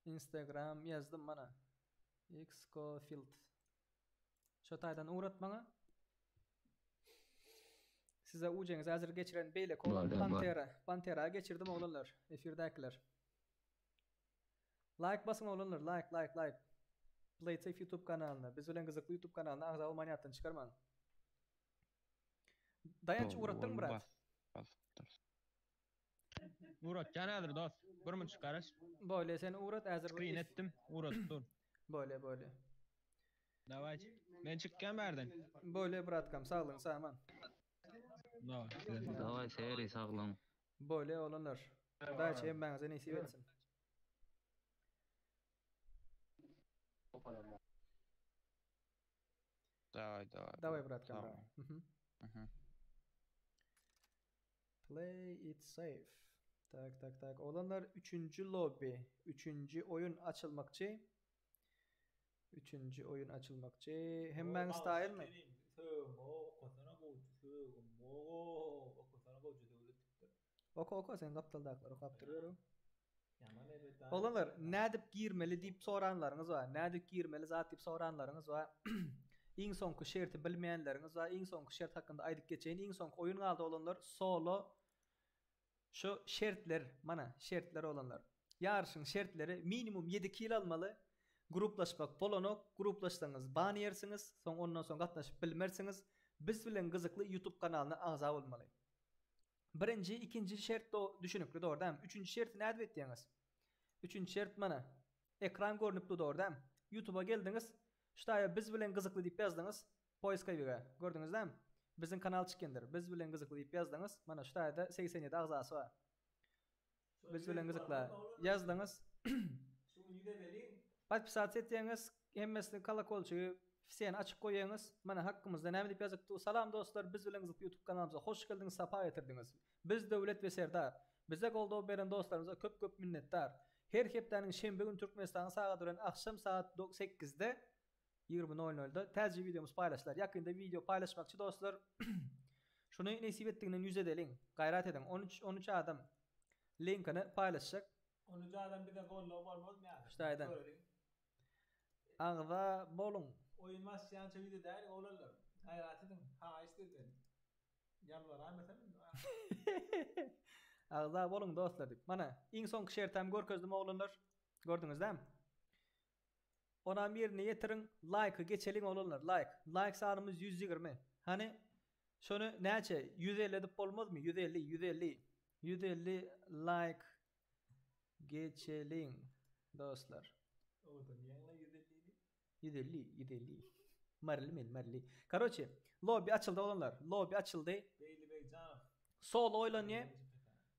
Instagram yazdım mana. Xcofield. Şu taydan uğrat bana. Size ujeňiz häzir geçiren beýle kolan Pantera geçirdim oğlanlar. Efirdekiler. Like basın oğlanlar. Like. Play Safe YouTube kanalyna. Biz bilen gyzykly YouTube kanalyna agza bolmaňatdan çykarmaň. Dayanç uğratdyň brat. Murat janadır dost. Bir min çıkarış. Böyle sen uğrat häzir Screen ettim. Murat dur. Böyle. Davay. Men çıkkan berden. Böyle bratkam sağlığın sağman. No. Davay seyri sağlam. Böyle olanlar. Daha çeyim bana seni nasip etsin. Давай bratkam. Tamam. Play it safe. Tak. Olanlar 3. lobby. 3. oyun açılmakçı. 3. oyun açılmakçı. Hemen style mı? Oku sen kaptaldaklar o kaptırıyorum. Olanlar nädip girmeli diýip soranlaryňyz var. Nädip girmeli zat diýip soranlaryňyz var. Iň soňky şerti bilmeýänleriňiz var. Iň soňky şert hakynda aýdyp geçeýin. Iň soňky oyun galdy olanlar solo şu şertler, mana şertler olanlar. Yarışyň şertleri minimum 7 kilo almaly. Gruplaşmak bolanok, gruplaşsaňyz bany ýersiňiz, soň ondan soň gatnaşyp bilmersiňiz. Biz bilen gyzykly YouTube kanalyna agza bolmaly. Birinci, ikinci şert de düşünükli doğrudan. Üçüncü şert näde etdiňiz? Üçüncü şert mana. Ekran görnüpli doğrudan. YouTube'a geldiniz. Ştaýa biz bilen gyzykly diýip ýazdyňyz. Poiska ýa. Gördüňizmi? Bizin kanal çykendir. Biz bilen gyzykly diýip ýazdyňyz. Mana ştaýda 87 agzasy bar. Biz bilen gyzykly ýazdyňyz. Podpisat etdiňiz, hemmesini kolakolçy sen açık koyaňyz. Mana hakkymyzda näme diýip ýazypdy? Salam dostlar, biz bilen gyzykly YouTube kanalymyza hoş geldiňiz, sapa getirdiňiz. Biz döwlet we serdar. Bize goldaw beren dostlarymyza köp minnetdar. Her hepdeniň şembe gün Türkmenistan'a sağa duran akşam saat 8'de 20:00'da täze videomuz paýlaşlar. Yakında video paýlaşmakçy dostlar. Şunu nasip etdiňinden ýüz edeliň. Gaýrat ediň. 13 adam linkini paýlaşjak. Onu zaten bir de golla olmaz mı yani? İşte aydan. Ağda bolun. Oyun başlayan çevide değil oğlanlar. Hayrat edin. Ha istedin. Yalvar mesela. Ağda bolun dostlar dip. Mana iň soňky şertem görkezdim oğlanlar. Gördüňiz däm? Onam ýerine ýetirin, like geçeliň oğlanlar. Like sanymyz 120. Hani şonu näçe 150 dip bolmazmy? 150 like geçeliň dostlar. Oğlum yanına 150. Marli. Karoçe, lobby açıldı oğlanlar. Lobby açıldı. Beyli Bey canım. Solo oynanıyor.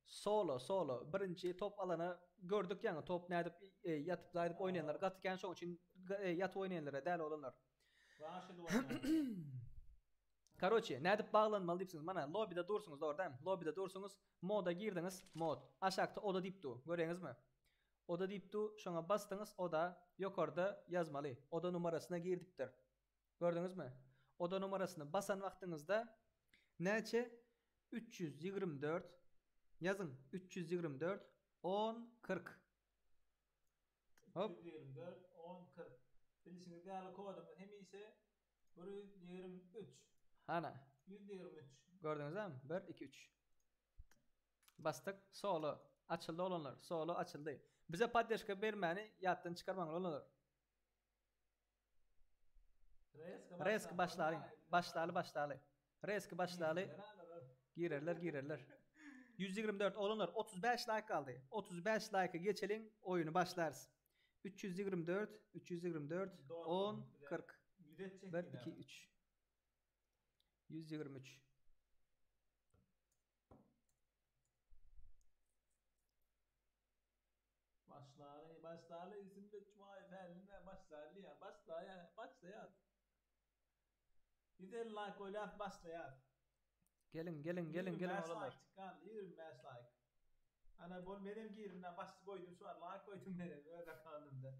Solo. Birinci top alana gördük yani top nädip yatıp zayıp oynayanlar. Gatıken şoň üçin yatıp oynayanlara däl olanlar. Raşid oynadı. Karoçe, nädip baglanmaly diýipsiňiz. Mana lobbyda dursunuz orda. Lobbyda dursunuz. Moda girdiňiz. Mod. Aşakda oda diýipdi. Göreňizmi? Oda diýipdi. Şoňa bastyňız. Oda ýokarda ýazmaly. Oda numarasyna girdipdir. Gördüňizmi? Oda numarasyny basan wagtyňyzda näçe 324 yazın 324 10 40. Hop. 324 10 40. Bilişini değerli kodum hem ise 123. Ana. 123. Gördüňizmi? 1 2 3. Bastık. Solo açıldı olanlar. Solo açıldı. Bize paddeşka bermäni ýatdan çıkarmaň olanlar. Resk başlaly. Resk başlaly. Girerler. 124 olanlar 35 like kaldı. 35 like'ı geçelim oyunu başlarız. 324 10 40 1 2 3 123 Başlalı isimde çuva efendine başlalı ya. Başla. 150 like oynat başla. Gelin olanlar. 25 like. Ana bol benim girimden başlı koydum şu an like koydum nereye öyle kanımda.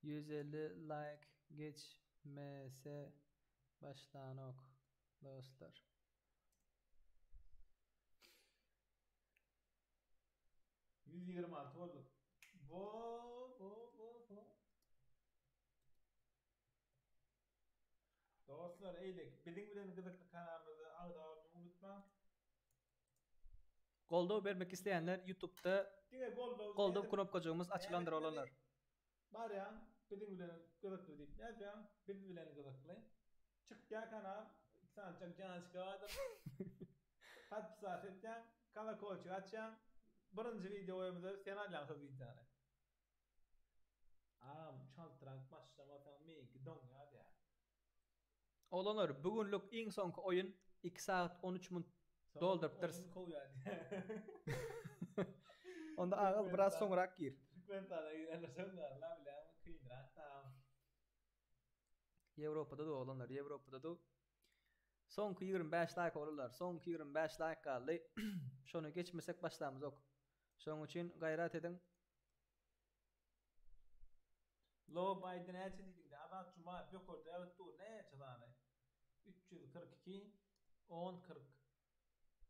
150 like geçmese başlanok dostlar. %26 oldu. Bo. Dostlar eylik. Bilin bilen gıdıklı kanalımızı ağda unutma. Goldo vermek isteyenler YouTube'da Yine Goldo knopkacığımız açılandır olanlar. Var ya, bilin bilen gıdıklı deyip yazıyorum. Bilin bilen gıdıklı. Çık ya kanal. Sen çok can çıkardım. Hadi saat edeceğim. Kanal kolçuk açacağım. Birinci videoyumuzu sen alakası bir tane. Çaltırak başlama falan meyik don ya diye. Olanlar bugünlük iň soňky oyun 2 saat 13 min doldurypdyrs. Onda agal biraz soňrak gir. Frekventara girenler la bilen kıyınrak tamam. Ýewropada da olanlar, Ýewropada da soňky 25 like olanlar, soňky 25 like galdy. Şonu geçmesek başlamyz ok. Şoň üçin gaýrat edin. Lo Biden näçe diýdi? Adam cuma ýokarda ýa dur näçe zany? 342 10 40.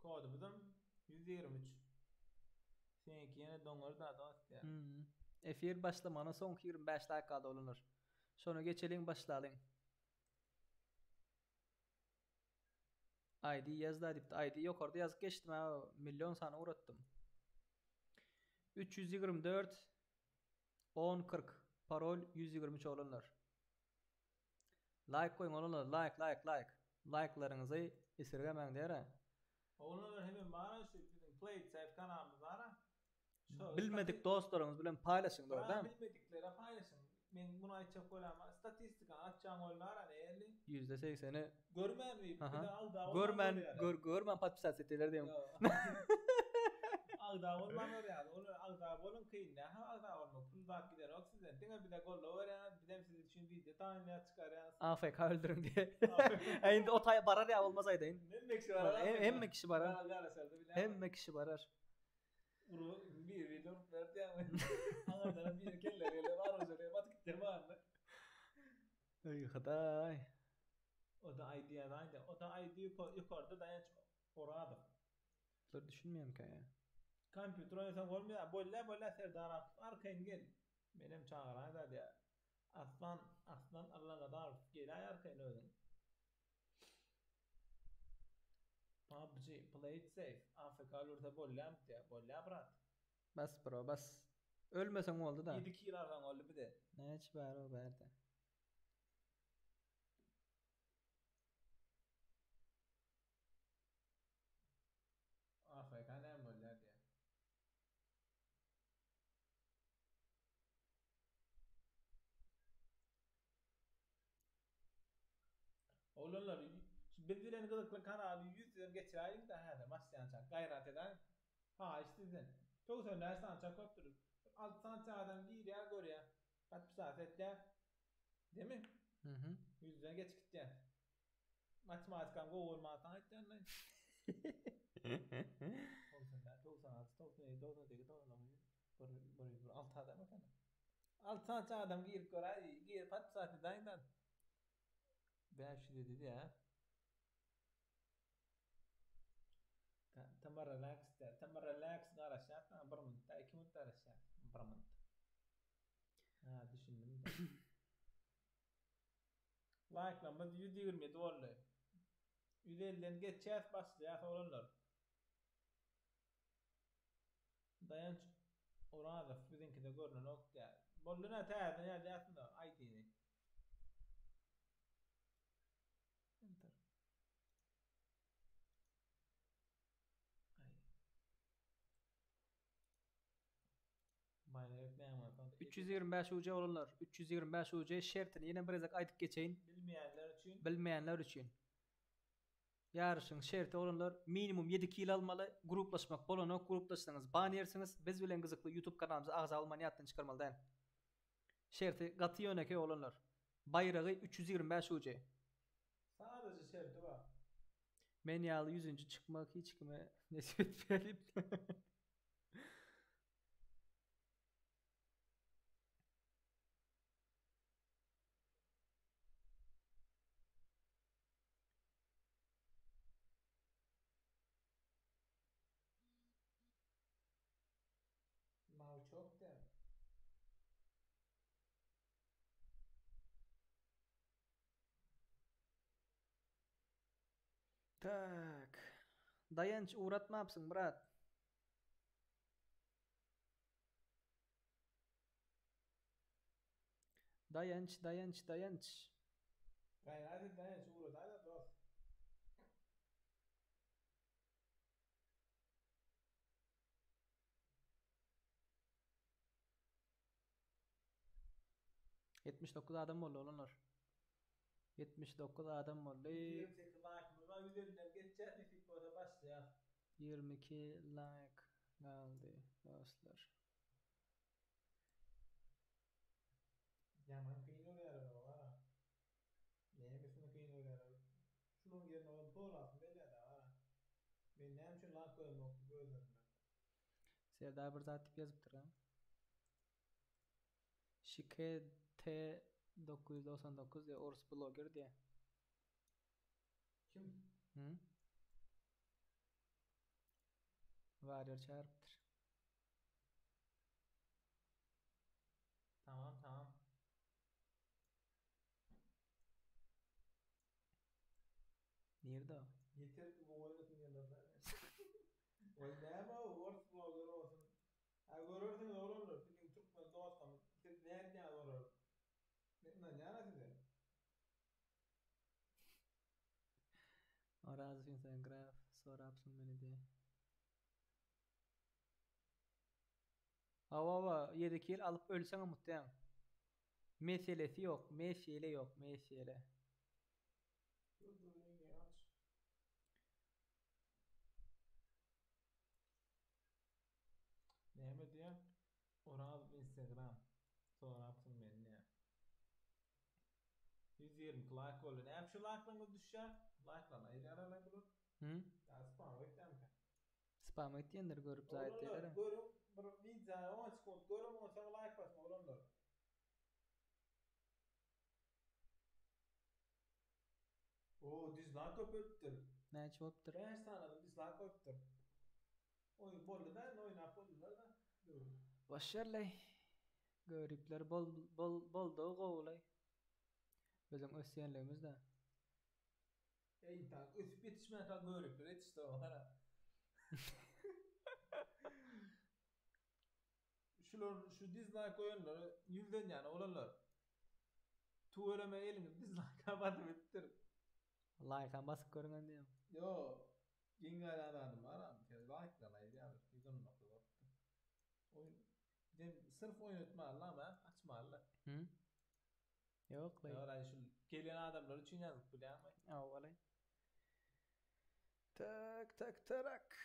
Kodumuzum 123. Senki ýene doňar da dost ya. Efir başlamana soňky 25 like galdy olanlar. Şonu geçeliň başlalyň. ID yazda dipdi. ID ýokarda ýazyp geçdim ha. Milyon sany uratdym. 324 10 40. Parol 123 olanlar. Like koyun olanlar. Like. Like'larınızı esirgemeň dere. Olanlar hemen bana şu play save kanalımız var. Bilmedik dostlarımız bilen paylaşın orada. Bilmediklere paylaşın. Men bunu açıp koyamam. Statistika açacağım olanlar näli? %80'i Görmän mi? Bir de alda. Görmän patpisat eteler diýim. Alda olmanlar ýa-da. Onu alda bolun kıyın. Ha alda olmak. Pul bak gider. Oksijen. Diňe bir de golla öğren. Bilem siz için video taýýan çıkarýan. AFK öldürün diye. Endi o tay barar ya olmaz aýdaýyn. Hemme kişi barar. Hemme kişi barar. Uru bir video verdi ama. Anladan bir kellereyle var özüre batık demanlı. Ay Hudaý. O da ID ýa-da o da ID ýokarda dayanç orada. Dur düşünmeyeyim ki ya. Kompüter oynasan olmuyor. Bolla Serdar arkayın gel. Benim çağıran da ya. Aslan Allah'a kadar gel arkayın özün. PUBG play it safe. Afrika olursa bolla bırak. Bas bro bas. Ölmesen oldu da. 7 kill alsan oldu bir de. Ne hiç var o berde. Afrika ne bolla diye. Oğlanlar biz bilen kılıklı kanalı 100 yıl geçireyim de hadi masyançak gayret eden. Ha işte sizin. Çok söyler sançak kopturur. Alt sançadan giriyor görüyor. Kaç bir saat etle. Değil mi? Hı hı. 100 yıl geç gideceksin. Matematikam kovulmadan etken lan. Çok sanat, çok ne, 6 adam efendim. 6 sanat adam girip görüyor. Girip kaç saat edenden. 5 dedi ya. Tamam relax der. Tamam relax garaşat. Barmın. Ta 2 minut garaşat. Barmın. Ha düşündüm de. Like'lamız 120 dolar. 150'den geçeceğiz başlayacağız olanlar. Dayanç orada bizimki de görünen nokta. Bolluna tayardan yazacaksın da ID'ni. Enter. Bayrak ne ama? 325 UC olurlar. 325 UC şertini yine birazak aytıp geçeyin. Bilmeyenler için. Yarışın şerti olurlar. Minimum 7 kilo almalı. Gruplaşmak bolonu. Gruplaşsanız ban yersiniz. Biz bilen kızıklı YouTube kanalımıza ağza almaniyattan çıkarmalı den. Şerti katı yöneke olurlar. Bayrağı 325 UC. Sadece şerti var. Men yağlı 100. çıkmak hiç kime nesip etmeyelim. Mal çok der. Tak. Dayanç uğratmapsın brat. Dayanç. Gayret dayanç uğradı da dost. ...79 adam oldu olanlar. 79 adam oldu. 28 like'ımız var. 150'den geçeceğiz. Nefik orada başlayalım. 22 like kaldı dostlar. Yaman kıyın oluyor araba var ha. Neyemesini kıyın oluyor araba. Şunun yerine olan doğrasın belli de var ha. Ben neyem için like koyayım yoktu bu özlemde. Serdar bir zat tip yazıptır ha. Şike T 999 ya Ors blogger diye. Kim? Hı? Varıyor çarptır. Tamam. Nerede o? Yeter ki bu oyunu dinleyenler. Oynayama Word blogger olsun. Ha görürsün olur. Bizim Türkmen dostum. Siz nereden olur? Ne arasın? Arazı fin sen graf sorapsın beni diye. Hava 7 kil alıp ölsen muhtemelen. Meselesi yok. Mesele yok. Mesele. Ne diyor? Oral Instagram. Sonra yapsın beni ne? 120 like oldu. Ne yapıyor like'larına düşer? Like'larına ilerler bulur. Hı? Daha spam beklerim ki. Spam ettiyenler görüp zayet ederim. Görüm. Bir video 10 sekund görüm o sana like basma olanlar. O dislike öptür. Ne çoptur? 5 tane dislike öptür. Oyun boldu da oynap boldular da. Başarlay. Görüpler boldu gowlay. Bizim ösyenlerimiz de. Ey tak üst bitişme tak görüp yetişti o hara. Şu dislike koyanlar yüzden yani olanlar. Tuğreme elini dislike'a batı bittir. Like'a basıp görünen diyem. Yo. Gingal adamım aram. Like'lamaydı ya. Yüzün nokta baktı. Oyun. Dem sırf oynatma Allah ama açma Allah. Hı? Yok lay. Ya lan şu gelen adamlar için yazıp biliyor musun? Awalay. Tak tarak.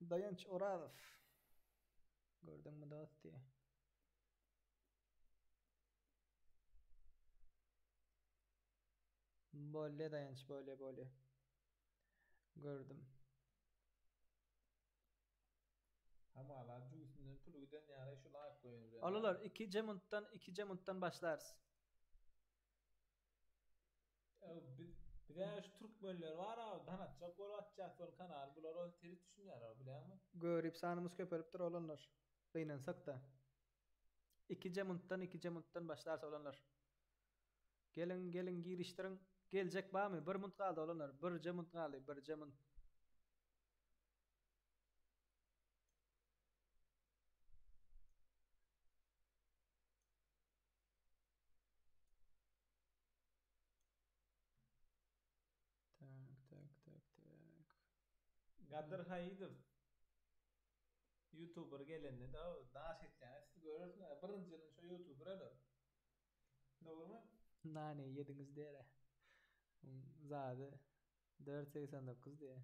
Dayanç Oradov. Gördün mü dost diye. Böyle dayanç böyle. Gördüm. Ama Allah cüzünden pulugdan yani şu like koyun. Alalar 2 Cemut'tan başlarız. Bir de şu Türk bölümleri var abi. Daha çok gol atacak son kanal. Bunlar o teri düşünüyor abi biliyor musun? Görüp sanımız köpürüp dur olanlar. Kıynansak da. 2 Cemut'tan başlarsa olanlar. Gelin giriştirin. Gelecek var mı? 1 mut kaldı olanlar. 1 Cemut kaldı. 1 Cemut. Tak. Kadir Hayidov. YouTuber gelenini daha seçeceğini siz görürsünüz. Birinci yılın şu YouTuber öyle. Doğru mu? Nane yediniz diye. Zadı 4.89 diye.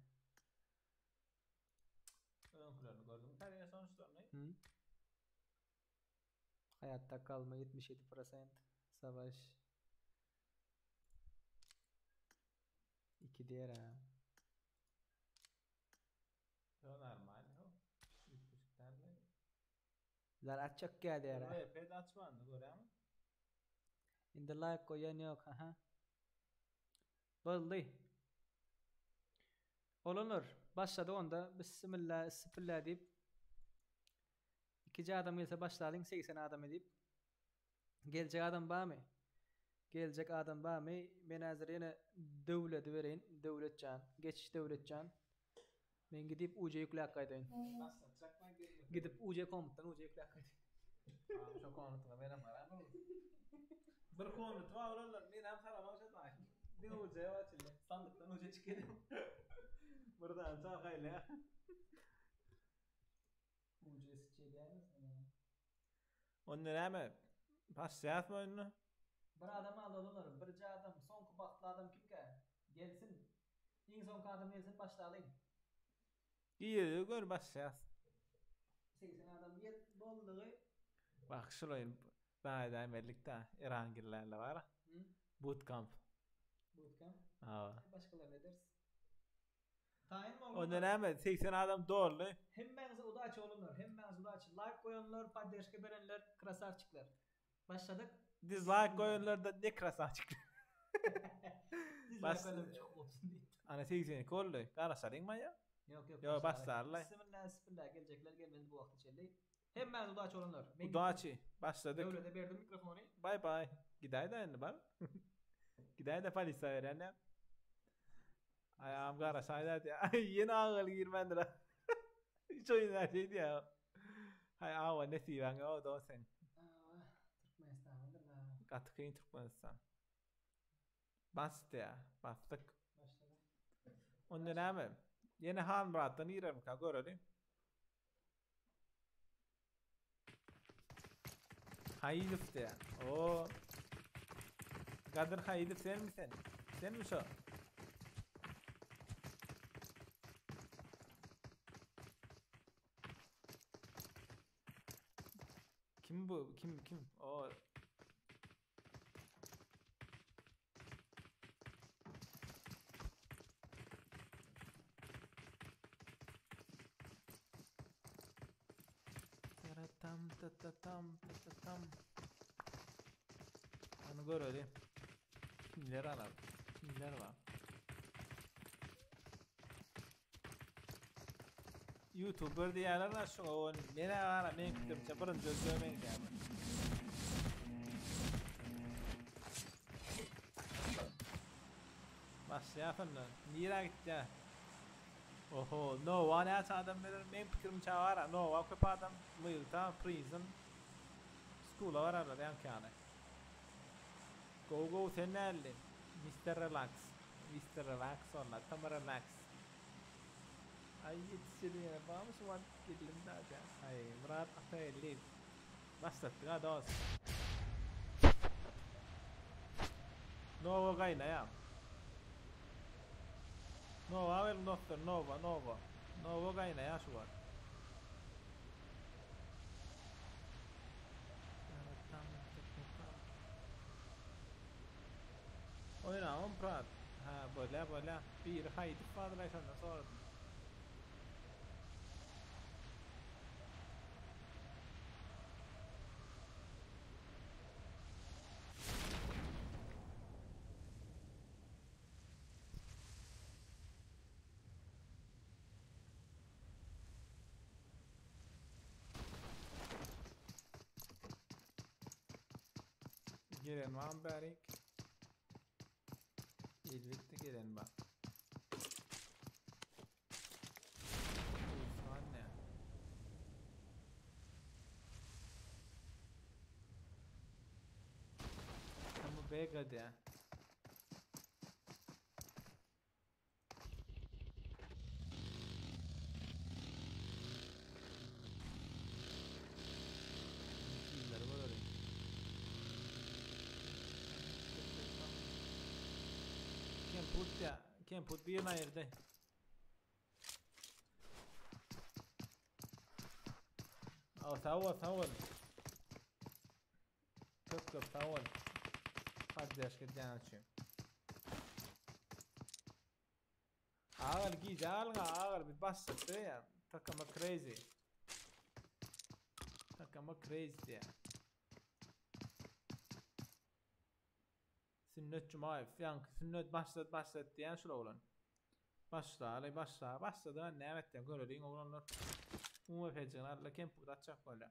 Ön planı gördüm. Kariyer sonuçlarını. Hı? Hayatta kalma 77%. Savaş 2 diğer ha. O normal o. Yüzmüşlerle. Zarar çok geldi ya. RP açmandı görüyor musun? Indi like koyan yok ha. Boldy. Olanlar başladı onda bismillah deyip ikinci adam gelse başladın 80 adam edip gelecek adam var mı? Ben hazır yine devleti vereyim. Devletcan. Geçiş devletcan. Ben gidip UC yüklek kaydayım. Nasıl çakma geliyor. Gidip UC komutan UC yüklek kaydayım. Abi şu konuda benim param olur. Bir konu var olanlar. Ben hem saramam şey var. Bir ucuya açıldı. Sandıktan ucuya çıkıyorum. Buradan çakayla. UC sıçıyla Onun hemen başlayat mı oyunu? bir adam aldı olanlar. Bir adam son kubaklı adam kim ki? Gelsin. İlk son adam gelsin başlayalım. İyi gör başlayat. 80 adam yet bolduğu. Bak şu oyun. Daha da birlikte İran girlerle var. Hı? Bootcamp. Bootcamp. Ha. Başkaları ne deriz? Tayin mi Onun hemen 80 adam doğru. Hemmenize oda açı olunlar. Hemmenize oda açı. Like koyanlar, paylaşka verenler, krasarçıklar. Başladık. Dislike koyunlarda ne kras açık. Dislike koyanlar çok olsun diye. Ana 80 kollu. Karasarın mı ya? Yok. Yo başlarlar. Bismillah gelecekler gelmedi bu vakti çelleyi. Hemmenize oda açı olunlar. Bu da açı. Başladık. Devlete verdim mikrofonu. Bye bye. Giday da yani bana. Giday da palisa verenler. Ayağım karasaydı ya. Yeni ağıl girmendir. Hiç oyun her şeydi ya. Hay ağva ne sivan o da sen. Türkmenistan'da da Katkıyın Türkmenistan. Bastı ya. Bastık. başladı. Onun hemen. Yeni han rahattan iğrerim ka görelim. Hayidif de ya. Oo. Kadir Hayidif sen misin? Sen mi şu? Kim bu? Kim? O tam. Onu görelim. Kimler alalım? Kimler var? YouTuber diýerler şu o nere gara men fikirçe birin gözlemeň diýerler. Başlaýaryn. Nire gitdi? Oho, Nova ne adam bilir men fikirçe gara. Nova köp adam mylta prison skula vararlar ýa-ni. Go senelli. Mr. Relax. Mr. Relax onlar tam relax. Ay yetişiriyor. Vamos var gidelim daha. Ay Murat Atayli. Başlattık ha dost. Nova gayna ya. Nova verin doktor Nova. Nova gayna ya şu var. Oyna on prat. Ha böyle. Bir haydi fazlayşandan sonra. Gelen var Berik. Elbette gelen var. Anne. Ama begad ya. Kim put bir ayırdı. Tavul. Köp tavul. Hadi yaşkeden açayım. Ağır giy ağır bir bastı ya. Takama crazy ya. Sünnet cuma falan sünnet başlat diyen şöyle olan. Başladı ne evet de görürün olanlar. Fecilerle kemp atacak böyle.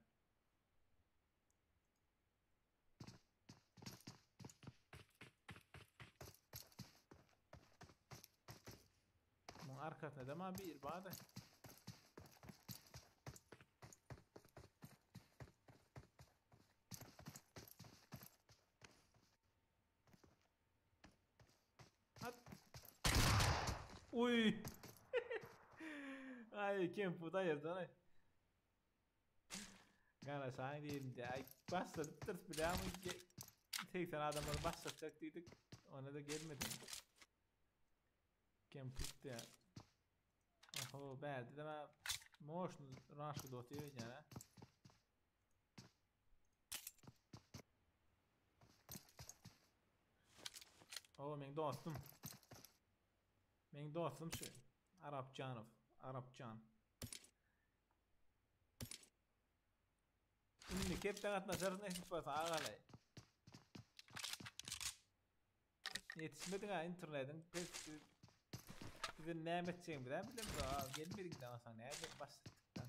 Bunun arkasında da ma bir bağda. Uy. Ay kim puta yerden ay. Gana sen diyeyim de ay başladık tırs bile ama 80 adamları başlatacak dedik. Ona da gelmedim. Kim puta ya. Oho verdi de ben moşnu ranşı dotu vereceğim ha. O benim dostum. Benim dostum şu Arapcan. Inni kep tagat nazar ne pas ağalay. Yetişmedin ha internetin pek bize ne edeceğim bilen gelmedik daha sana nerede bastıktan.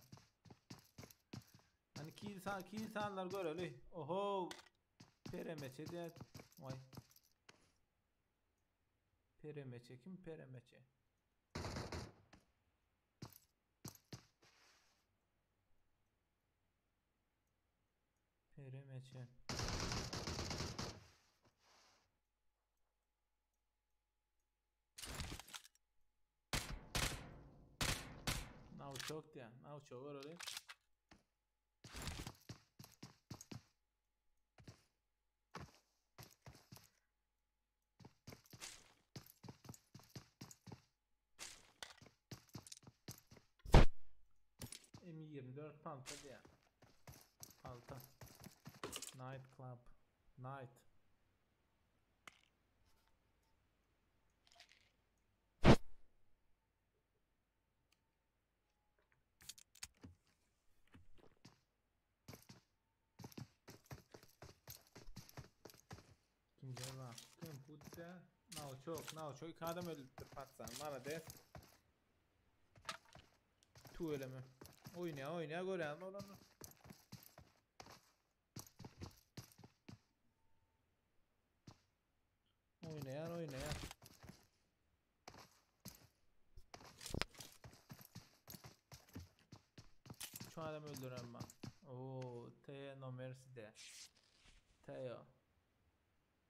Hani ki insanlar göreli. Oho peremeçe de vay. Peremeçe kim peremeçe? Peremeçe. Çok ya. Çok öyle. M24 panta diye. Panta. Night Club. Night. Kimse var. Kim putte? Çok. İki adam öldü patsan. Mara des. Tu eleme. Oynaya gören olanı. Oynayan. Şu adam öldüren ben. Oo, Teo no mercy de. Teo.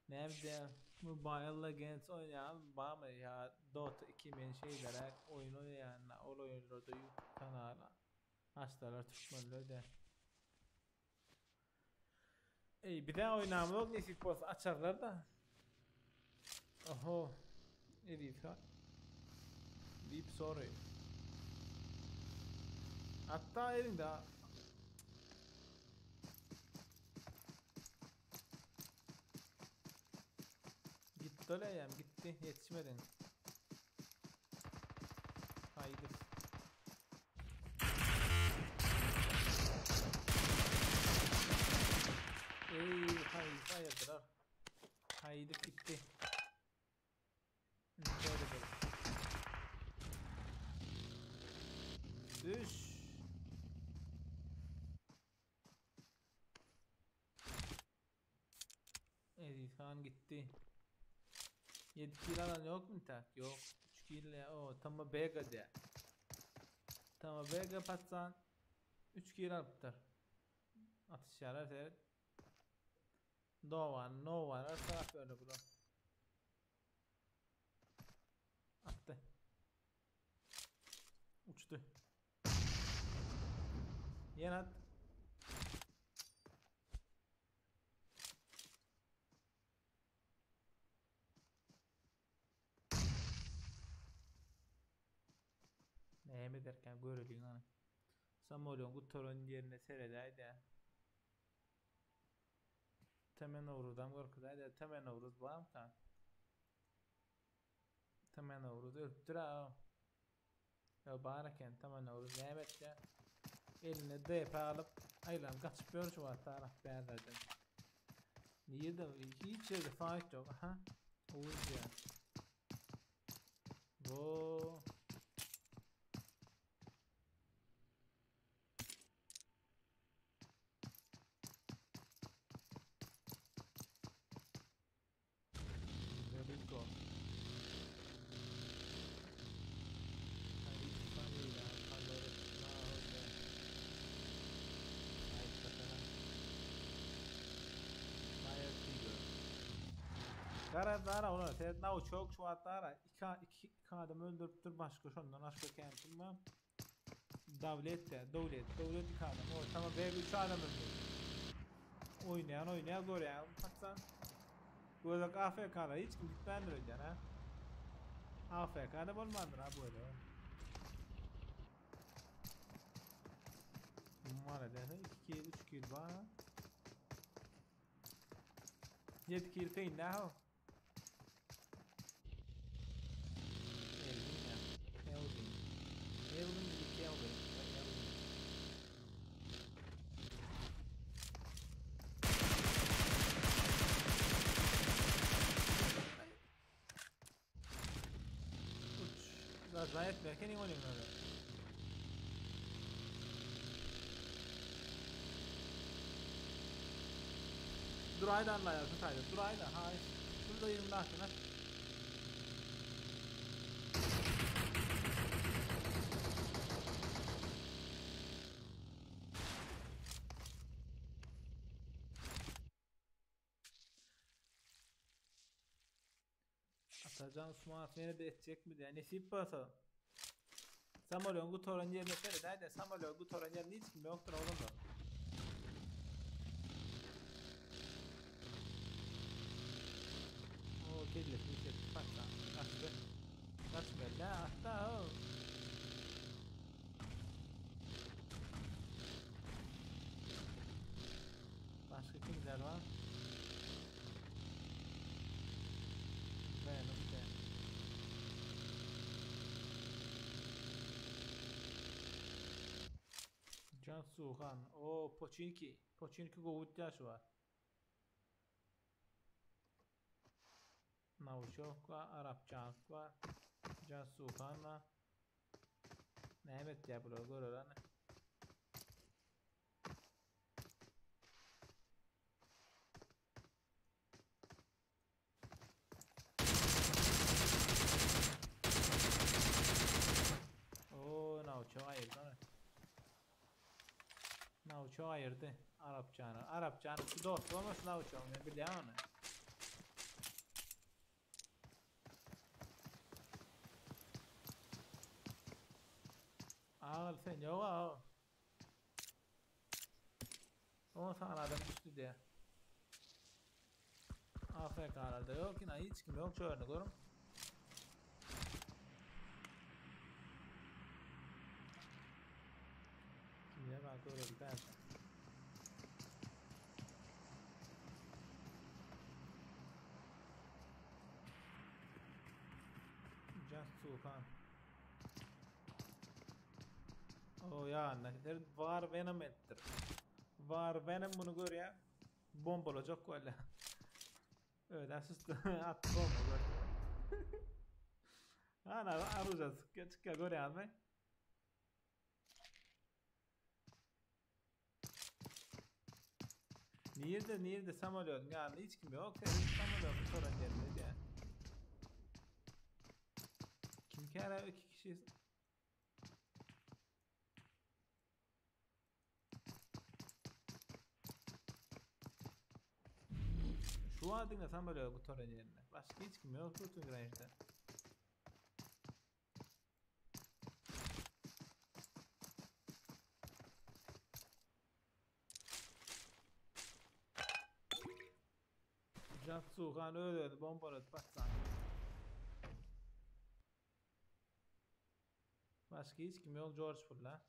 Nerede? Mobile Legends oynayan var mı ya? Dota 2000 şeylere oyun oynayanlar. Ol oyunlarda YouTube kanalı. Açtılar tutmalı de. Ey bir daha oynamıyor. Neyse post açarlar da. Oho. Elif ha. Deep sorry. Hatta elinde ha. Gitti öyle yani gitti yetişmedin. Haydi. Hayırdır ha. Haydi gitti. Böyle. Düş. Elifhan gitti. 7 kill alan yok mu tak? Yok. 3 kill ya. O tamam Bega de. Tamam Bega patsan 3 kill alıptır. Atış yarar seyret. No one. Taraf böyle bro. Attı. Uçtu. Yen at. Neyme derken görülüyor hani. Samolyon Gutor'un yerine seredeydi. Temen Oğuz'dan korkudaydı. Temen Oğuz var mı kan? Temen Oğuz öptür ha. Ya bağırırken Temen Oğuz ne bekle? Eline DP alıp aylan kaçıpıyor şu an taraf beğenlerden. Niye de hiç yerde fight yok ha? Oğuz ya. Bu Karadara ona sen nav çok şu atara iki adam öldürüp başka şundan başka kentim var. Devlet iki adam. O tamam be 3 adam öldürdü. Oynayan gören patsan. Böyle AFK'da hiç kim gitmendir önce ha. AFK'da bulmandır ha böyle. Numara derse 2 kill 3 kill var. 7 kill kıyın ne o? Zayet belki niye oynayayım öyle? Dur haydi anla ya tut haydi. Dur haydi hayır. Şurada 20 dakika. Atacan Osman beni de edecek mi diye. Nesip basalım. Samolyon Gutor'un yerine seni de Samolyon Gutor'un yerine hiç kim yoktur oğlum da. O kedi patla. Kaçma la hatta o. Başka kimler var? Can Suhan. O Pochinki. Pochinki Govutyaş var. Navuçok var. Arapçansk var. Can Suhan var. Nämet diýip bular görer ana. Oo, nawço aýyrdy ana. Nawço aýyrdy Arapçany. Arapçany şu dost bolmasa nawço men bilýän onu. Ağıl sen yok ağıl. O sana adam düştü diye. AFK'larda yok yine hiç kim yok şöyle görüm. Kimye bak öyle bir tane. Just Sultan. O ya nedir var benim ettir. Var benim bunu gör ya. Bomba olacak öyle. Öyle asist at bomba gör. Ana arayacağız. Çık gör yani. Nerede samolyot yani hiç kim yok. Samolyot sorun gelmedi ya. Kim kere iki kişi. Şu adına samolyot bu torun yerine. Başka hiç kim yok bütün granjda. Just Sultan öyle bombaladı baksan. Başka hiç kim yok George Bull'la.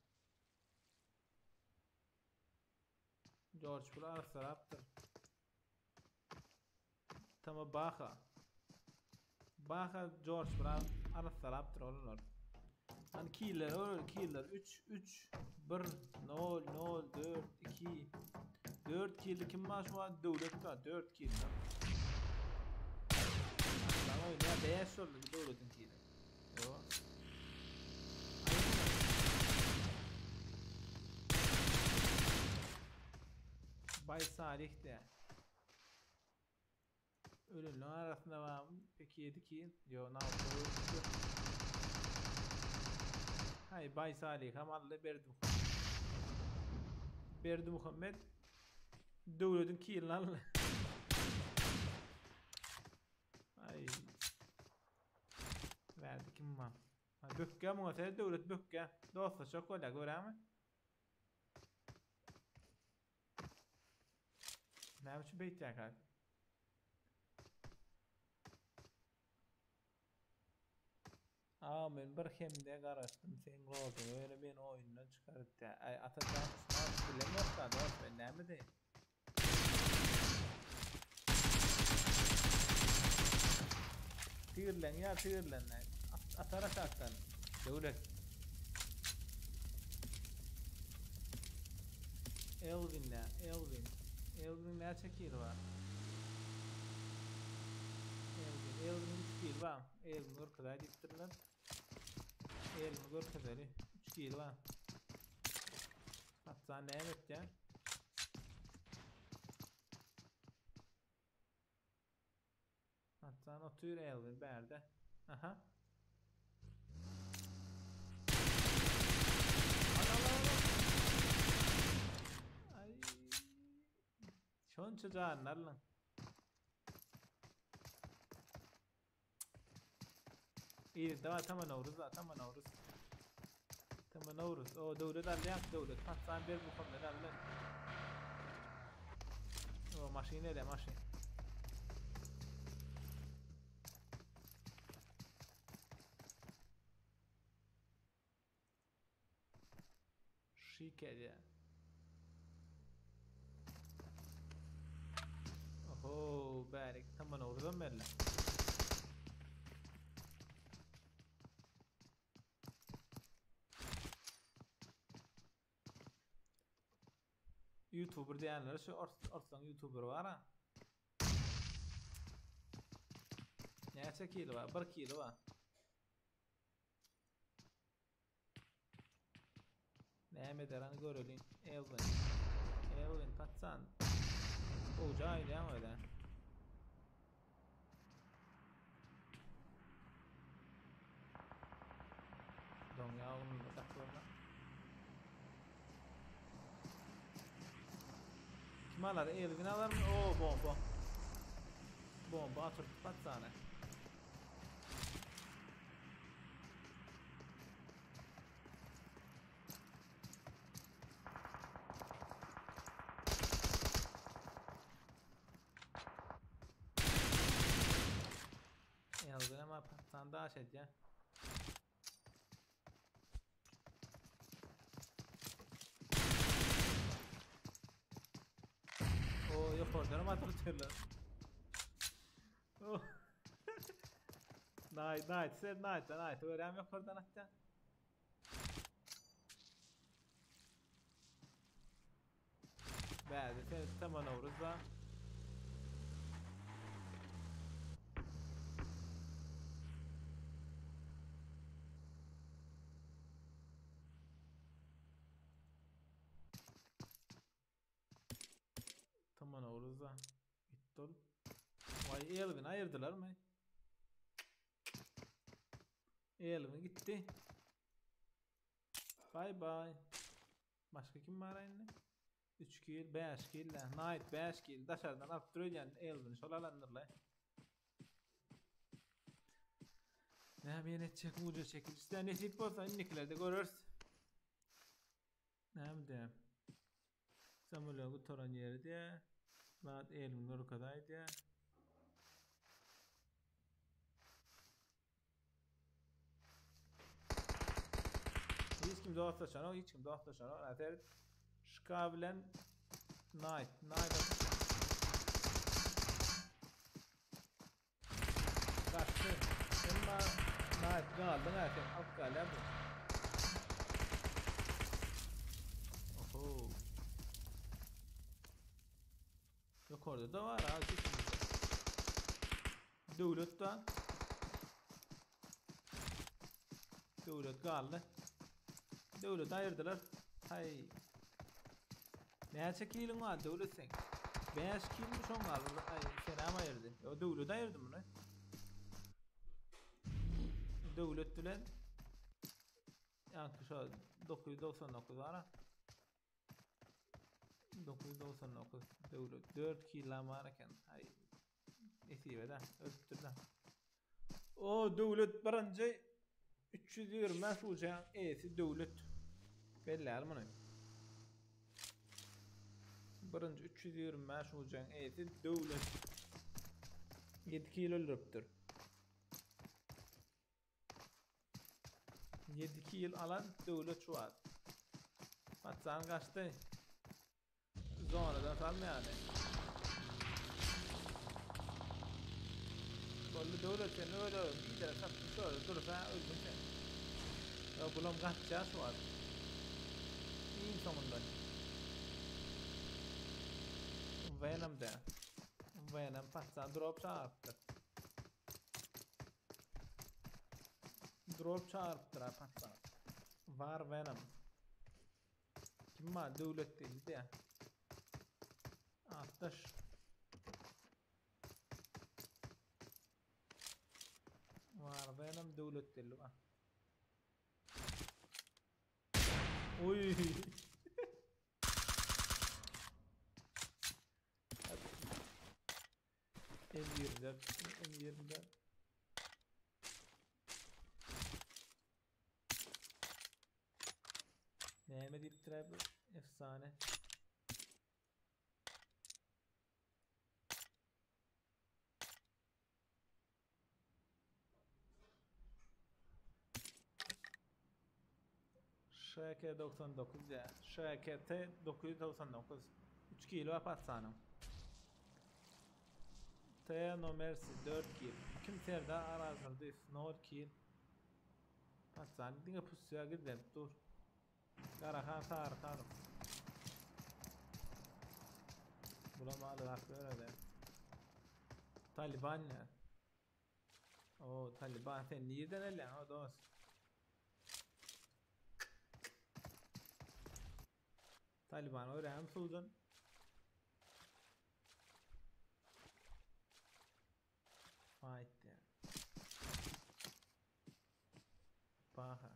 George Bull arsa yaptı. Tamam Baha George Bull arsa yaptı onlar. Hani killer 3 1 0 0 4 2 4 kill kim var şu an devlet var 4 kill. Tamam ya 5 oldu devletin kill. Yo. Bay Salih de. Ölümlü arasında var mı? Peki 7 kill. Yo ne yapıyor? Hay Bay Salih hamallı Berdi Muhammed devletin killini al. Ay. Verdi kim var? Bökke mi olsa devlet bökke. Dostlar çok öyle göre mi? Ne biçim beytler kalk? Men bir hemde garaşdym sen goldun öyle beni oyundan çıkarıp da atacağım sınav bilemiyorum da dost ben näme deyim. Tırlen atarak attan devlet. Elvin ne çekil var? Elvin 3 kill var. Elvin gör kadar dittirler. Elvin gör kadar 3 kill var. Hatta ne evet ya? Hatta otur Elvin berde. Aha. Ay. Şonça canlar lan. İyi daha tamam Navruz. O devlet alacak devlet. Hasan bir bu konuda alacak. O maşin. Şikayet. Oho, barik tamam Navruz'dan belli. YouTuber diyenler şu ortadan YouTuber var ha. Neçe kilo var? 1 kilo var. Näme deran görelin. Elvin tatsan. Oja aýdan öyle. Dong yaun taklarla. Kim alar? Elvin alar mı? Oo bomba. Bomba atıp tatsana. Elvin ama patsan da aşet ya. Oo yok orada mı atırtırlar? Oh. Nice. Öğren yok oradan hatta. Bəli, sen tamam oluruz da. Tamam oluruz da. Gitti ol. Vay Elvin ayırdılar mı? Elvin gitti. Bye bye. Başka kim var aynı? 3 kill, 5 kill, Knight 5 kill. Dışarıdan alıp duruyor Elvin şolalandırlar. Ne bir edecek uca çekilişler nesip olsa inniklerde görürüz. Ne bileyim. Samuel'u toran yeri diye. Rahat Elvin orukadaydı ya. Hiç kim dostlaşan o. Ater şkabilen Knight kaçtı. Ama Knight kaldı zaten. Alt kalem bu. Oho. Yok orada da var abi. Devlet da. Devlet kaldı. Devlet ayırdılar. Hay. Ne çekilin var devlet sen. 5 kilmiş on kaldı. Ay selam ayırdı. O devlet ayırdı bunu. Devlet bilen yankı şu 999 var. 999 devlet 4 kilo varken hay esibe de öttürdü. O devlet birinci 320 şucan esi devlet belli almanı. Birinci 320 şucan esi devlet 7 kilo liraptır. 7 yıl alan devlet şu an. Matsan kaçtı. Sonradan salma yani. Böyle devlet seni öyle bir kere satmış öyle durursa öldün sen. Ya bulam kaçacağı şu an. İyiyim sonunda. Venom patsan drop çarptı. Drop çarptı ha patsan. Var Venom. Kim var? Devlet değildi ya. Ateş. Var Venom devlet değil mi? Oy. M24. Neyme deyip bu efsane. Şeke 99 ya. Şeke 999. 3 kilo patsanım. T numarası 4 kill. Kimse de arazırdı. No kill. Patsan dinle pusuya gidelim. Dur. Karahan sarıkan. Bulamadı haklı öyle. Taliban ya. O Taliban sen nereden öyle o dost? Taliban öğren sudan. Fight ya. Baha.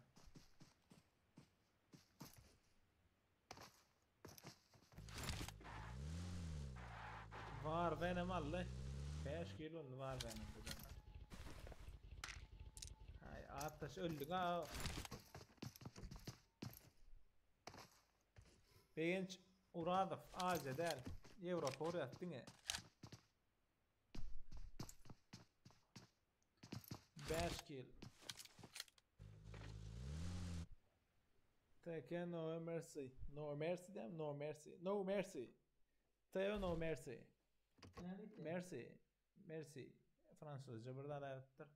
Var benim Allah. 5 kilo var benim burada. Hay ateş öldük ha. Begenç Uradov ağaca değil. Avrupa oraya attın ya. 5 kilo. Take no mercy. No mercy dem no mercy. No mercy. Teo no mercy. Mercy. Mercy. Fransızca buradan ayıptır.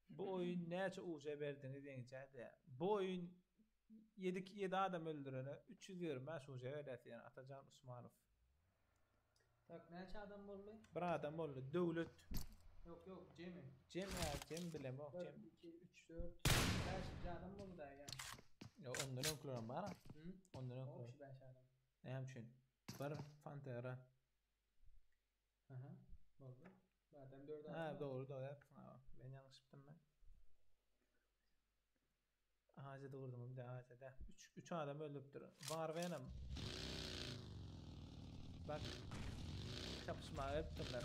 Bu oyun neçe UC verdiğini diyeceğiz ya. Bu oyun 7 adam öldürene 325 UC verdi yani Atacan Usmanov. Tak neçe adam boldy? Bir adam oldu. Devlet. Yok Cem'i. Cem bilem o. 1 Cem. 2 3 4 5 adam boldy da yani. Yo ondan önkülürüm bana. Hı? Ondan O önkülürüm. kişi 5 adam. Ne hemşin? Bir Fantera. Aha. Boldy. Zaten 4 adam. Ha var. doğru hep. Ben yanlış yaptım ben. Ağaca doğurdum bir de ağaca. 3 adam öldürdü. Var benim. Bak. Kapışma yaptılar.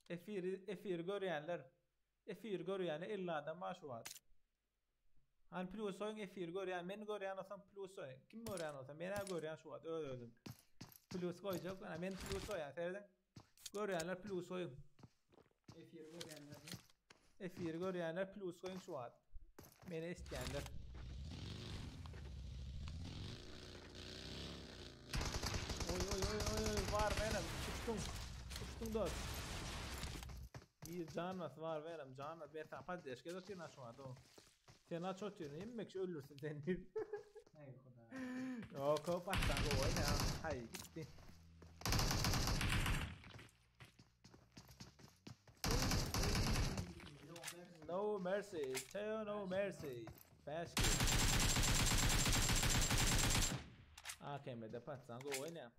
Efir görüyenler Efir görüyeni illa adam başı var. Han plus oyun efir görüyen men görüyen olsam plus oyun. Kim görüyen olsam mena görüyen şu var öldüm. Plus koyacak bana men plus oyun serdin. Görüyenler plus oyun. Efir görenler. Efir görüyenler plus oyun şu var. Meni isteyenler. Oy var benim. Uçtum dört. Bir canvas var benim canvas. Ben tapat deşke de tırna şu anda. Sen aç oturuyorsun. Yemek ölürsün sen. Hey Huda. Yok kapattan o oyna. Hay gitti. No mercy. Teo no mercy. Basket. AKM'de patsan go oyna.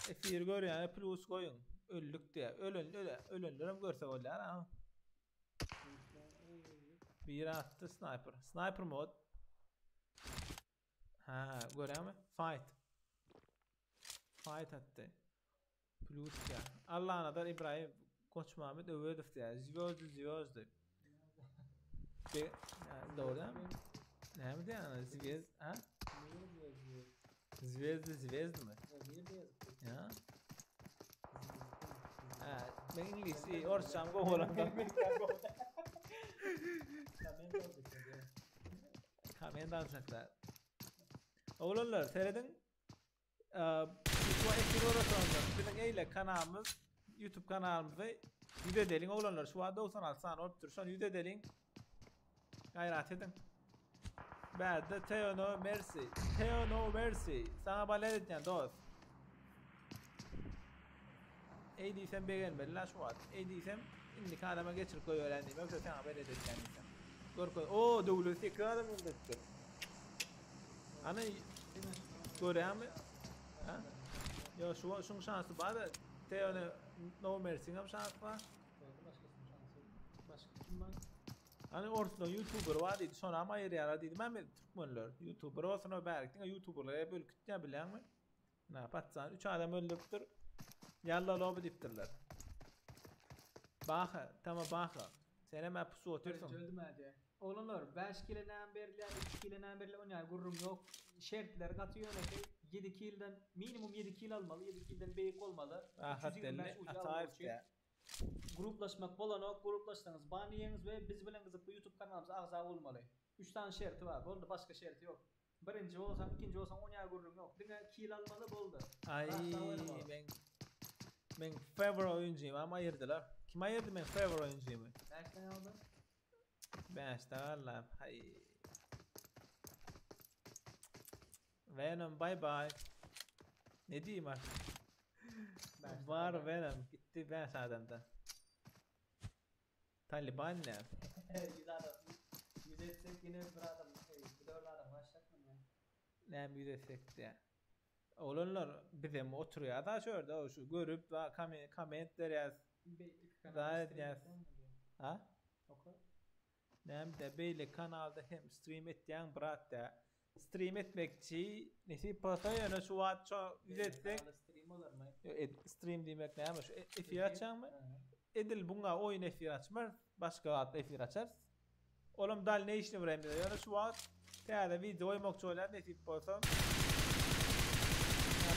Efir görüyen plus koyun. Öldük diye. Ölünlerim görse olar ha. Bir attı sniper. Sniper mod. Ha, görüyor musun? Fight. Fight attı. Plus ya. Allah'ın adar İbrahim Koç Mahmut övürdü ya. Zivozdu. Doğru değil mi? Ne mi yani? Zvez, ha? Zvezdi mi? Ya. Ha, ben İngilizce orsam goğulandan. Kamen dansaklar. Oğlanlar seyredin. Bu ekir orasında bizim eyle kanalımız YouTube kanalımızı yüde delin oğlanlar şu anda 96 saniye olup dursun yüde delin gayret edin. Berde Teo no mercy sana balet edeceğim dost. Ey diysem beğenmedin lan şu an. Ey diysem indik adama geçir koy öğrendiğim yoksa sen haber edeceğim insan. Gör koy. Ooo devleti iki adam öldürdü. Hani görüyor musun? Ha? Yo şunun şansı var da Teo no mercy'nin hem şansı var. Başka kim var? Hani ortada YouTuber var dedi sonra ama yer yara dedi ben Türkmenler YouTuber olsun o belki YouTuber'lar hep ülkütüne bilen mi? Ne yapatsan 3 adam öldürdür. Yalla lobi diptirler. Baxa, tamam baxa. Sen hemen pusu otursun. Öldüm hadi. Oğlanlar 5 kileden beri 2 kileden beri oynayan gurum yok. Şertler katıyor ne ki 7 kilden minimum 7 kil almalı. 7 kilden büyük olmalı. Aha delle atayıp ya. Gruplaşmak bolan ok gruplaşsanız baniyeniz ve biz bilen kızıp bu YouTube kanalımıza ağza olmalı. 3 tane şerti var. Boldu başka şerti yok. Birinci olsan ikinci olsan oynayan gurum yok. Dine kil almalı boldu. Ay ben favor oyuncuyum ama ayırdılar. Kim ayırdı ben favor oyuncuyum? Kaç tane aldın? Ben işte valla hay. Venom bye bye. Ne diyeyim artık? Var Venom. Gitti ben adamda. Taliban ne? 100 adam. 100 etsek yine bir adam. Bir 4 adam başlatma ya. Ne müdesek ya. Olanlar bizim oturuyor da şurada o şu görüp ve komentler yaz. Gayet yaz. Ha? Oku. Nem de böyle kanalda hem stream ettiğin bırak da stream etmekçi nesi pasaya şu an çok izletsek Stream olur mu? stream demek ne ama şu efir açan mı? Edil bunga oyun efir açmaz başka adlı efir açar. Oğlum dal ne işini vurayım diyor. Yani şu an teada video oymak çoğular nesi pasam.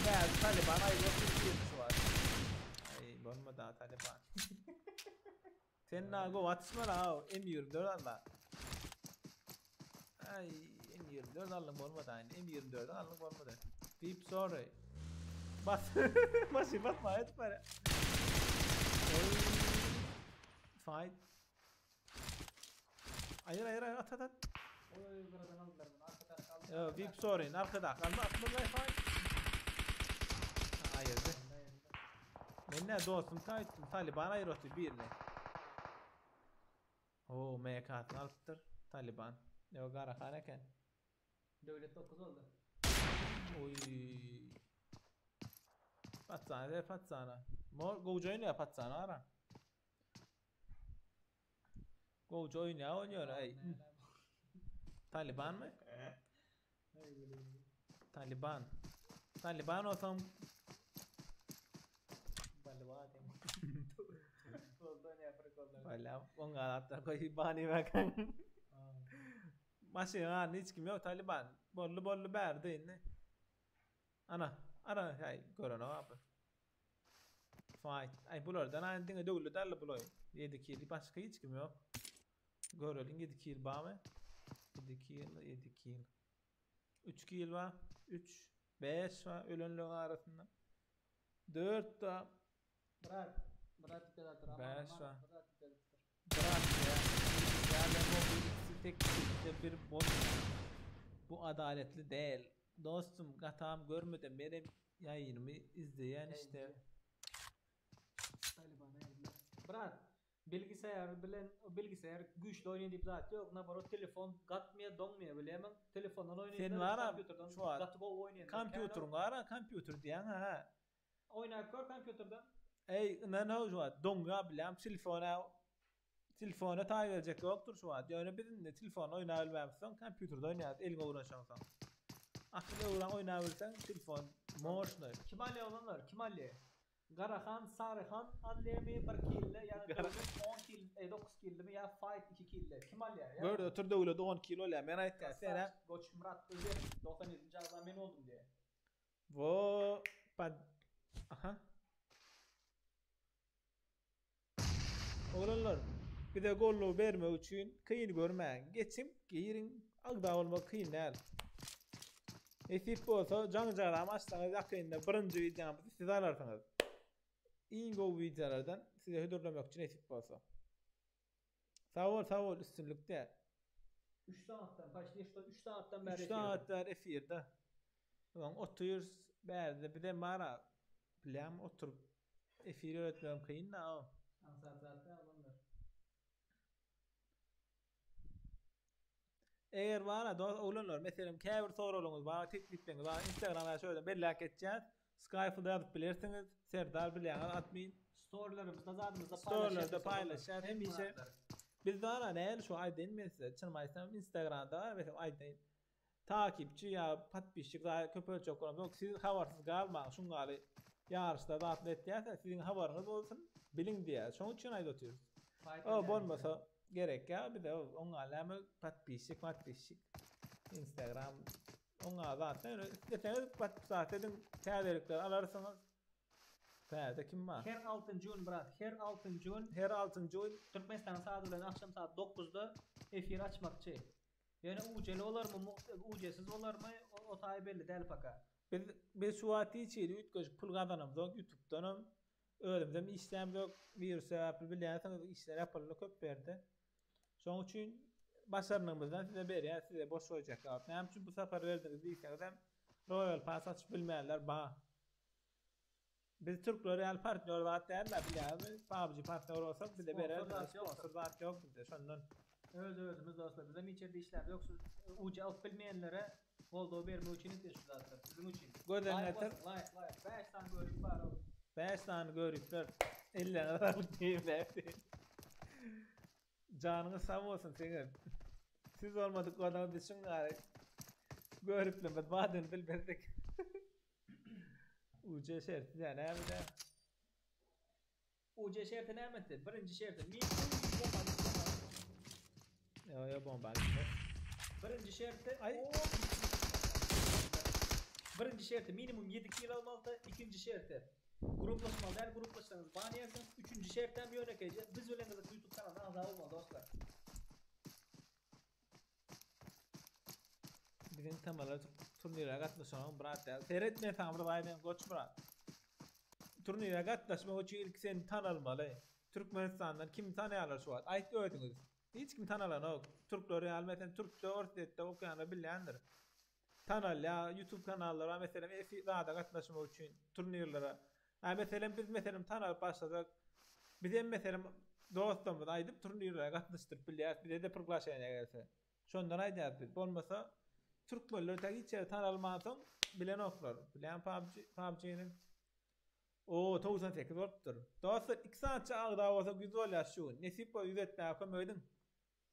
Ben Taliban ayrı oturuyor şu an. Ay bolma da Taliban. Sen nago atışma la M24 Allah. Ay M24 alın olmadı aynı. M24 alın olmadı. Deep sorry. Bas. Başı batma et para. Fight. Hayır at. Oy buradan aldılar bunu. Arkadan kaldı. Yo deep sorry. Arkada kalma. Atma fight. Hayır. Ben ne dostum kayıttım. Taliban ayrıtı birine. Oo MK'sını alıptır. Taliban. Ne o gara kaneken. Devlet 9 oldu. Oy. Patsana. Mor Gojo oynuyor patsana ara. Gojo oynuyor ay. Taliban mı? Taliban olsam valla on galatlar koy bani bakan. Masih hiç kim yok Taliban. Bollu berdi inne. Ana hay görüno abi. Fight. Ay bulardan aynı dinge dövülü derli buloy. 7 kill başka hiç kim yok. Görülün 7 kill bağımı. 7 kill. 3 kill var. 3 5 var ölenlerin arasında. 4 da Bırak dikkat et. Beş var. Bırak dikkat et. bırak ya. Yani bu tek bir bot. Bu adaletli değil. Dostum hatam görmeden benim yayınımı izleyen işte. Taliban'a geldiler. Bırak. Bilgisayar bilen o bilgisayar güçlü oynayın deyip zaten yok. Ne var o telefon katmaya donmaya bile hemen telefondan oynayın. Sen var ha şu an katıp oynayın. kompüterun var ha kompüter diyen ha. Oynar kör kompüterden. Ey ne şu an donga bilem telefona tay verecek yoktur şu an. Yani birinde telefon oynayabilmezsen kompüterde oynayat eline uğraşansan. Akıllı uğran oynayabilirsen telefon moşnu. Kimalya olanlar Kimalya. Garahan, Sarıhan, Anlemi 1 kille ya 10 kill, 9 kill mi ya fight 2 kille. Kimalya ya. Böyle oturdu öyle 10 kilo ile men aytkan sen Goç Murat Özer 97. azam men oldum diye. Vo aha. Oğlanlar bir de gollu verme için kıyın görmeyin. Geçim giyirin agda olmak kıyın değil. Esip olsa canı amaçsanız yakında birinci videomuzı siz alarsanız. İngo videolardan size hüdürlemek için esip olsa. Sağ ol üstünlükte. 3 saatten başlayışta 3 saatten beri. 3 saatler efirde. Ulan oturuyoruz berde bir de mara bilem oturup efir öğretmem kıyın ne o. Saat alınır. Eğer var da olanlar mesela kâvir sorulunuz var teklifleriniz var Instagram'a şöyle bir like edeceğiz. Skype'da yazıp bilirsiniz. Serdar bilen atmayın. Storylerimizde zadımızda Storylarda paylaşacağız. Hem işe biz daha ne şu aydan mesela çınmaysam Instagram'da var mesela aydan takipçi ya patbişik daha köpür çok olan yok siz havarsız kalma şunları yarışta da atlet ya sizin havarınız olsun bilin diye. Şunun için ayda atıyoruz. O bolmasa gerek ya bir de onun alamı patbişik Instagram ona zaten öyle pat zaten teaderlikler alarsanız teader kim var? Her 6. gün bırak. Her 6. gün Her 6. gün Türkmenistan saatinden akşam saat 9'da efir açmakçı. Yani uceli olur mu? Ucesiz olur mu? O tabi belli değil fakat. biz şu an içeri ütköz pul kazanımız yok YouTube'dan ölümden işlem yok virüs yapıp biliyorsanız işler yapılı köp verdi. Son için başarınımızdan size beri size boş olacak. Ne için bu sefer verdiniz değilseniz hem Royal Pass açıp bilmeyenler ba. Biz Türkler Real partner zat derler bilýärmi? PUBG partner olsak bir de Sponsor berer zat yok. sponsor zat yok bizde. Şondan Özümüz dostlar bize içeride işler yoksa uca alıp bilmeyenlere olduğu verme için ihtiyaç zaten bizim için. gödenler Like 5 tane görüp var o. 5 tane görüpler 50 liralık giyimlerdi. Canını sağ olsun senin. Siz olmadık o adamı biz şun gari. Görüpler biz badın bilmedik. Uca şerti yani hem de. Uca şerti nämeti? Birinci şerti Yo bomba. Birinci şerti Ay. Birinci şerti minimum 7 kill almalı. İkinci şerti gruplaşmalı. Eğer gruplaşsanız bana yersiniz. Üçüncü şertten bir örnek edeceğiz. Biz öyle YouTube kanalına azal olmalı dostlar. Bizim tamalar turnire gatnaşan brat ya. Seyretme tamam baydan koç brat. Turnire gatnaşma için ilk sen tanalmalı. Türkmenistan'dan kim tanıyarlar şu an? Ayt öğretiniz. Hiç kim tanılan yok. Türkleri almeten Türkçe ortada okuyana bilendir. Tanal ya YouTube kanalları mesela daha da gatnaşma için turnirlere. Mesela biz mesela tanal başladık. Bizim mesela dostumuz aydıp turnirlere gatnaştırıp bilýär. Bir de proglaşyanya gelse. Şondan aýdýar biz. Bolmasa Türkmenler de hiç tanalmadan bilen oklar. Bilen PUBG'nin. O 98 bolupdyr. Dostlar 2 saatça agda bolsa güzel ýaşuň. Nesip boy yüzetmä kömöydün.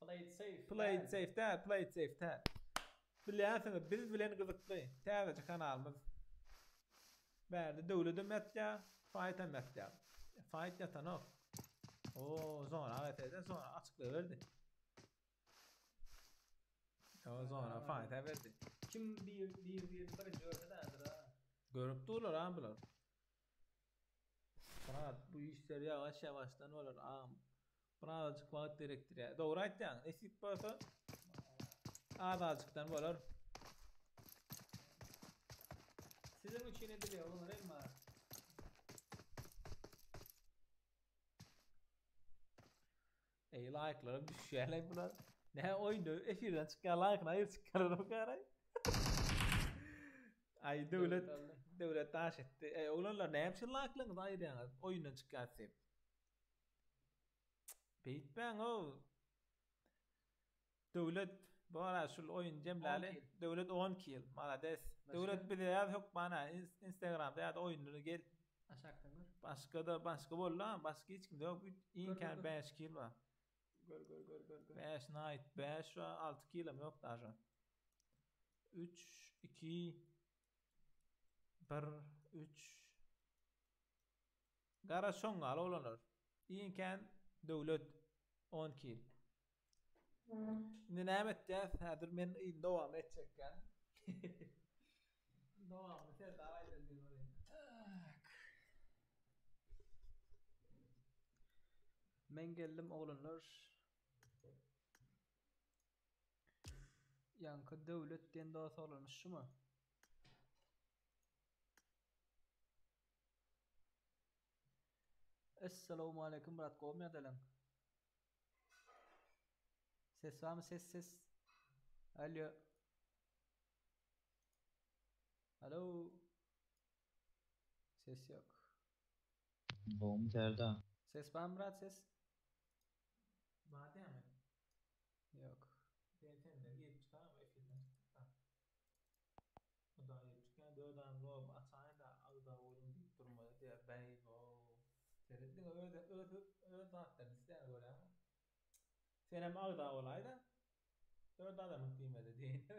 Play it safe. Bilýärsiňiz biz bilen gyzykly. Täze kanalymyz. Bärde döwlete metja, fayta metja. Fight yatanok. O sonra AWP'den sonra açykly berdi. O sonra fayta berdi. Kim birinci öğretendir ha. Görüp durlar ha bular. Fırat bu işler yavaş yavaştan olur ağam. Birazcık vakit gerektir ya. Doğru aýtdyň. Esip bolsa azajykdan bolar. Sizin için ediliyor onlar elma. Like'lara düşýärler bular. Ne oyundu efirden çıkan like'ına ayır çıkarır o garay. Ay devlet taş etti. Olanlar ne hepsi like'larınız ayırýaňyz. Oyundan çıkarsy. Beýtmäň o. Devlet bara şul oyun jemläli. Devlet 10 kill. Malades. Devlet bir de ýaz hok bana Instagramda ýa-da oyunları gel. Aşaktan gör. Başga bolla, başga hiç kimde yok. İnkan 5 kill var. Gör. 5 night 5 ve 6 kilim yok daha. 3 2 1 3 Gara şoň gal olanlar. İnken döwlet 10 kill. Indi näme etdiňiz? Häzir men dowam etjekken. Dowam etýär daýy edilýär. Men geldim oğlanlar. Yankı devletten daha sağlanmış şu mu? Esselamu aleyküm Murat kovum yadalan. Ses var mı ses? Alo. Alo. Ses yok. Boğum derdi. Ses var mı Murat ses? Madem Yok. sen de giyip çıkar ama efirden çıkar. O da giyip çıkar. Döden lob açayın da ağda oğlum deyip durmadı diye bey o. Seyrettin öyle zaten isteyen böyle ama. Sen hem ağda olaydı. Dört adamın kıymeti değil.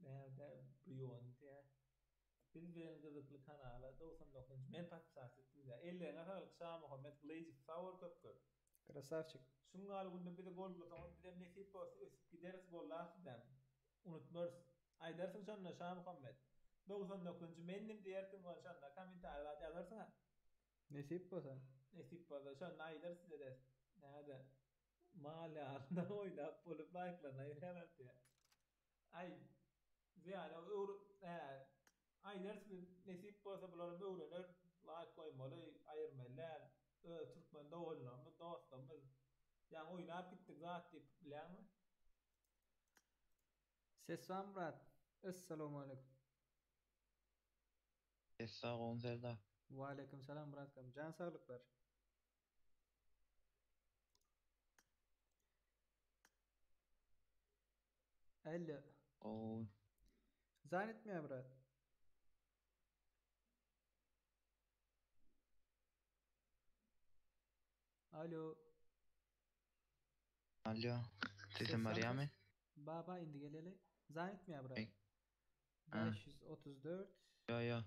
Nerede briyon diye. Biz benim gıdıklı kanala 99. men patsasit bize. 50 nafalık Şah Muhammed Glazy Favor köpkör. Krasavçık. Şungal günde bir de gol bulsam bir de nesip olsa ösüp gideriz gollasıdan. Unutmaz. Aydarsın şonda Şah Muhammed. 99. mennim diyersin gol şonda komentarlar yazarsın ha. Nesip bolsa. Nesip olsa şonda aydarsın dedes. Nerede? Mali alında oynap bulup like'larına yarar diye. Ay yani aydarsın nesip olsa bularım öğrenir. Like koymalı, ayırmalar. Türkmen'de oğlanımız, dostumuz. Yani oynap gittik zaten bilen mi? Ses var mı Murat? Assalamu alaykum. Essa on Serdar. Wa alaykum salam Muratcam. Can sağlıklar. Alo. O Zannetmiyor Murat. Alo. Alo. Sesim Sesim var ya mı? Baba indi geleli. Zannetmiyor Murat. Ey. Ha. 534 Ya.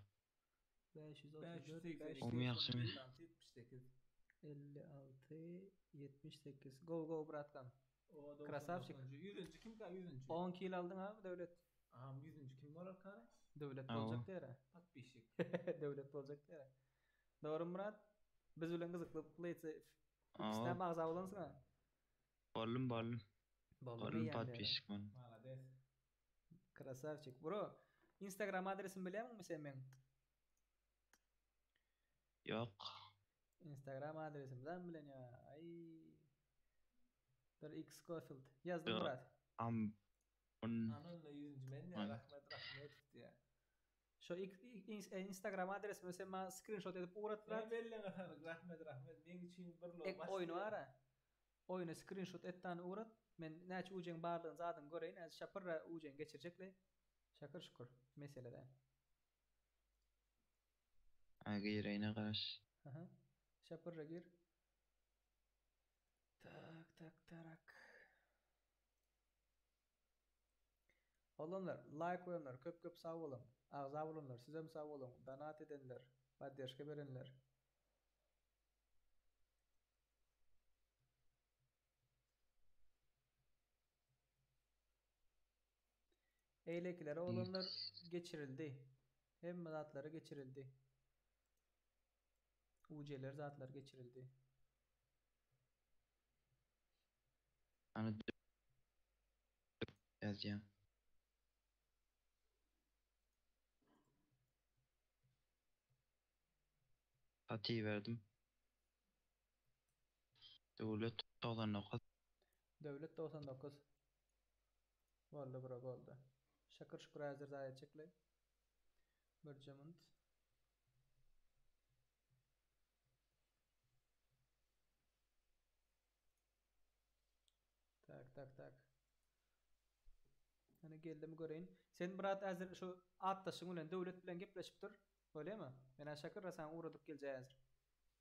534 O mu yaxşı mı? 56 78 go Muratcam. O Krasavчик. 100. kim ka 100. 10 kilo aldın abi devlet. Aha 100. kim var kare? Devlet Aa. olacak dere. Pat bişik. Devlet olacak dere. Doğru Murat. Biz ulan kızıklı playtse Aa. İkisinden bağza olansın ha. Ballum. Balonu Ballum yiyen pat dere. pişik man. Malades. Krasavчик. Bro. Instagram adresimi biliyor musun sen benim? Yok. Instagram adresimden bilen ya. Ay. Dur X Scofield. Yazdım Yo. Murat. On Anonla 100. men ya Ay. rahmet ya. Şu Instagram adresimi sen bana screenshot edip uğrat Ben Murat. belli rahmet. Men için bir lo Ek oyunu ara. Oyunu screenshot ettan uğrat. Men näçe ujen barlığın zaten göreyin. Az şapırra ujen geçirecekle. Şakır şukur. Meselede. agireyne qaraş. Aha. Şapırra gir. Tak tarak. Olanlar like koyanlar köp sağ olun. Ağza olunlar size mi sağ olun. Donat edenler, podдержка verenler. Eylekilere olanlar geçirildi. Hem zatları geçirildi. UC'ler zatlar geçirildi. Hani yazacağım. Fatih verdim. Devlet olan nokta. Devlet 99. Oldu bro oldu. Şakır şukur hazır zayet çekle. Bir cemint. Tak. Hani geldim göreyim. Sen Murat hazır şu at taşın ulan devlet bilen gepleşip dur. Öyle mi? Ben şakır sen uğradık geleceğiz hazır.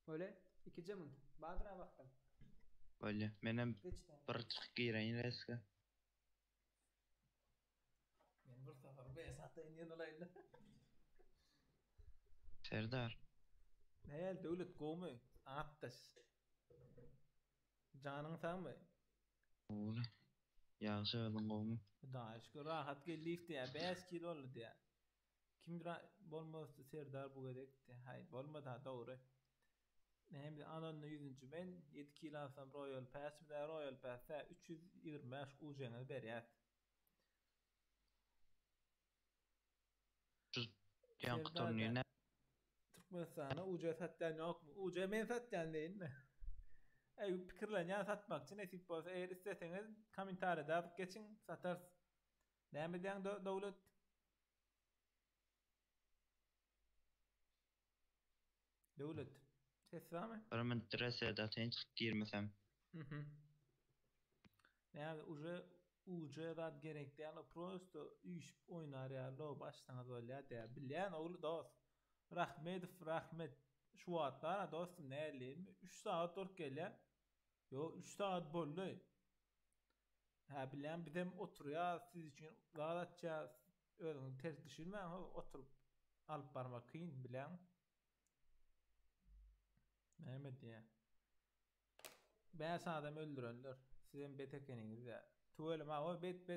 Öyle. İki cemint. Badıra baktım. Böyle. Menem Geçti. bir çık gireyim reske. Men bir safar be satayın yen olaydı. Serdar. Ne devlet gomu attas. Canın sen mi? Oğlu. Yaxşı olun qoğum. Da şükür rahat geldi ya 5 kilo oldu ya. Kim bolmaz Serdar bu gedek de. Hay bolmadı ha doğru. Hem de anonla 100. men 7 kilo alsam Royal Pass bir de Royal Pass'a 325 ucana beriyat. Yankıton ne? Türkmenistan'a uca satyan yok mu? Uca men satyan değil mi? Ey fikirlen satmak için esip bolsa eğer isteseniz komentarda yazıp geçin satars. Näme diýen dowlet? Dowlet. Sesami? Paramın direse daten çık girmesem. Yani uca da gerekli yani prosto iş oynar ya lo baştan böyle de bilen oğlu dost. Rahmet şu atlar dostum ne eleyim 3 saat dur gele. Yo 3 saat bollu. Ha bilen bizim oturuyor siz için rahatça özünü ters düşünme ama oturup alıp barmak kıyın bilen. Mehmet ya. Ben adam öldürenler. Sizin betekeniniz ya. Tuvalim ama bet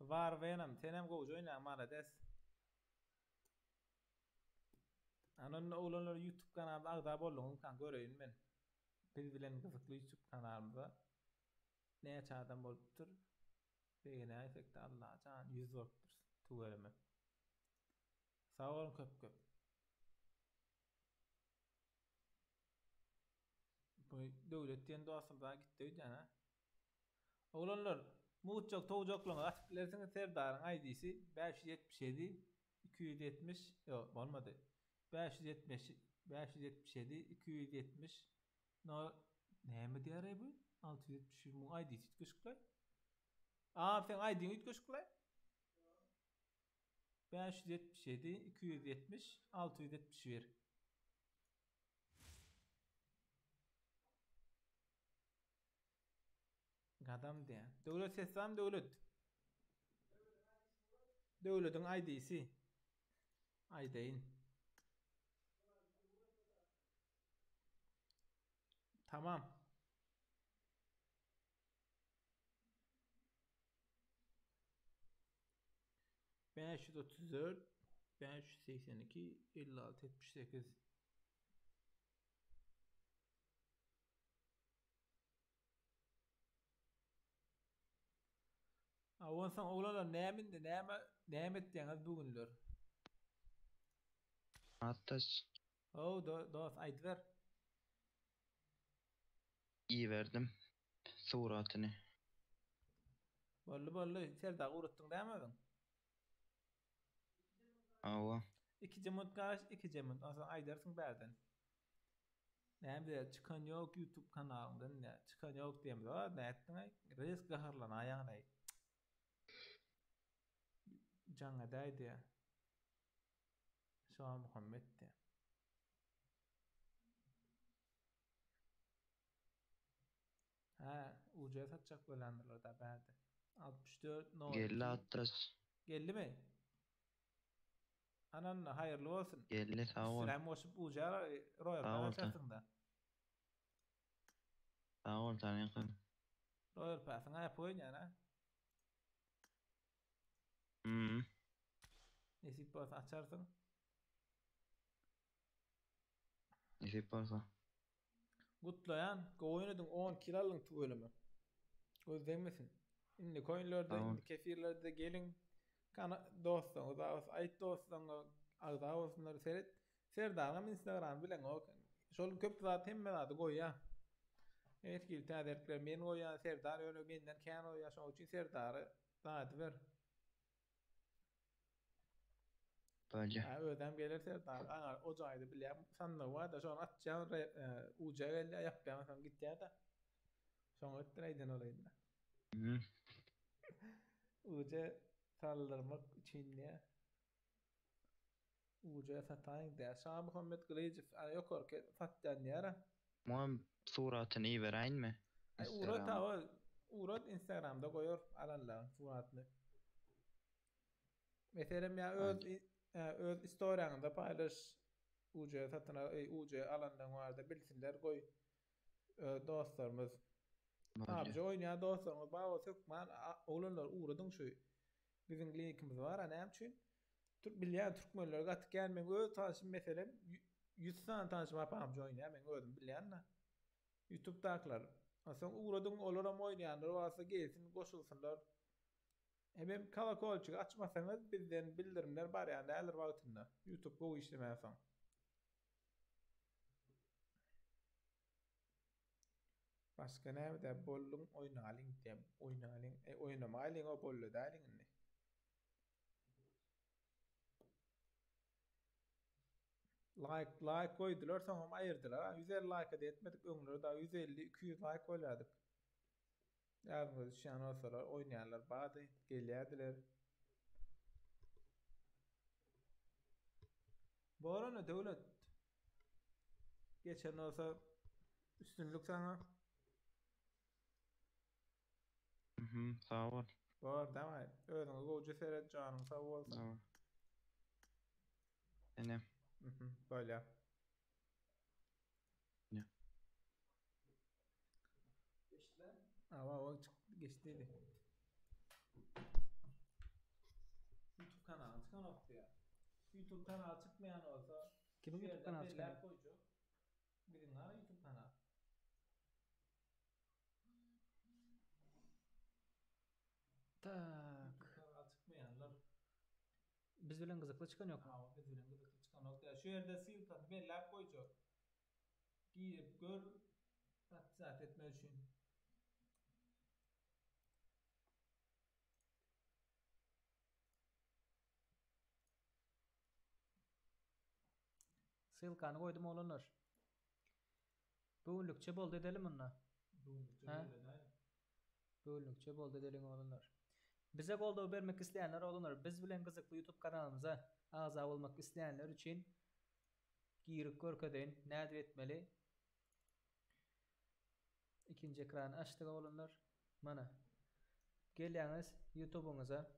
var venam senem gojo oyna mara des. Anon oğlanlar YouTube kanalda agda bollum kan göreyim ben. Biz bilen kızıklı YouTube kanalımda. Ne çağdan boluptur. Begine efekti Allah can yüz voktur. Tuvalime. Sağ olun köp. Bu devletten dostum daha gitti öyle ha. Oğlanlar Muğutçok toğucoklığına atıp bilersin Serdar'ın ID'si 577 270 yok olmadı. 570 577 270 no ne mi diyor bu? 670 mu ID'si tutuşklay. Sen ID'ni tutuşklay. 577 270 671. Adam diye. Devlet sesam devlet. Devletin ID'si. ID'in. Tamam. Beş yüz otuz dört, 582, 56, 78. Onsan oğlanlar näme etdiňiz bugünler? Atas Dost aýdyber. iyi verdim suratını. Bolly, serda urutdyň däme? Awa. 2 jemut gaş, 2 jemut. Onsan aýdarsyň bärden. Näme çıkan ýok YouTube kanalyndan ne? Çıkan ýok diýelim. Näetdiň? Reis gaharlan aýaňy. Can'a daydı ya. Şah Muhammed'di. Ha, uca satacak böylendirler da berdi. 64 no. Gelli atas. Geldi mi? Anan hayırlı olsun. Gelli sağ ol. Selam hoşup uca Royal Sağ ol, Pass'ın da. Sağ ol tanıyakın. Royal Pass'ın ayap oynayana. Nesip olsa açarsın. Nesip olsa. Gutlayan, oynadım 10 kiralın tu bölümü. Özlemesin. Indi coinlerde, Tamam. indi kefirlerde gelin. Kana dostlarına, da ait dostlarına, ağda olsunlar seyret. Serdar'ım Instagram bilen o. Şol köp zat hemme adı koya. Etkili täderkler men koya, Serdar öyle menden kan o yaşa için Serdar'ı zat ver. Böyle. Ödem gelir Serdar. Ana o caydı bilýär. Sandığı var da şonu atacağım uca geldi yapýan son gitti ya da. Şonu öttireydin olaydı. Uca saldırmak için ya. Uca satayın da. Şah Muhammed Gılıycif yok orke satyan yara. Muam suratını iyi vereyim mi? Uğrat hava. Uğrat Instagram'da koyuyor alanların suratını. Mesela ya öz story'anda paylaş. Uca satına uca alandan vardı bilsinler koy. Dostlarımız. Abi oynayan dostlarımız bağlı sökman oğlanlar uğradın şu. Bizim linkimiz var anam için. Bilýän türkmenler gaty gelmek öz tanışym meselem 100 tane tanışym apam oynaýar men özüm bilýän. YouTube'dakiler. Aslında uğradın olaram oynayanlar varsa gelsin koşulsunlar. Hem kalakolçuk açmasanız bizden bildirimler bar yani alır wagtynda. YouTube bu işlemäsen. Başka näme bollum oynalyň diýip oynalyň oynamalyň o bollu däliň. Like koydular sonra ayırdılar. 150 like de etmedik öňleri da 150 200 like koyladyk. Ýa-da şu an olsalar oynayanlar bady gelýärdiler. Bu arana devlet geçen olsa üstünlük sana. Sağ ol. Var değil mi? Ödüňe goýja seret janyň sag bolsun. Tamam. Enem. Böyle. Ne? Geçti. Ama o çıktı geçtiydi. YouTube kanalı çıkan oldu ya. YouTube kanalı çıkmayan olsa Kimin YouTube kanalı çıkan? Bizim var YouTube kanalı. Tak. Kanalı çıkmayanlar. Biz bilen kızıklı çıkan yok mu? Biz bilen kızıklı çıkan oldu ya. Şu yerde siltan belli koyacak. Giyip gör. Saat etme için. Sılkanı koydum olanlar. Bugünlükçe bol edelim onunla. Ha? Bugünlükçe bol edelim olanlar. Bize golda vermek isteyenler olanlar. Biz bilen kızıklı YouTube kanalımıza ağza olmak isteyenler için girip görkedeyin. Näde etmeli? İkinci ekranı açtık olanlar. Mana. Gelýäňiz YouTube'uňyza.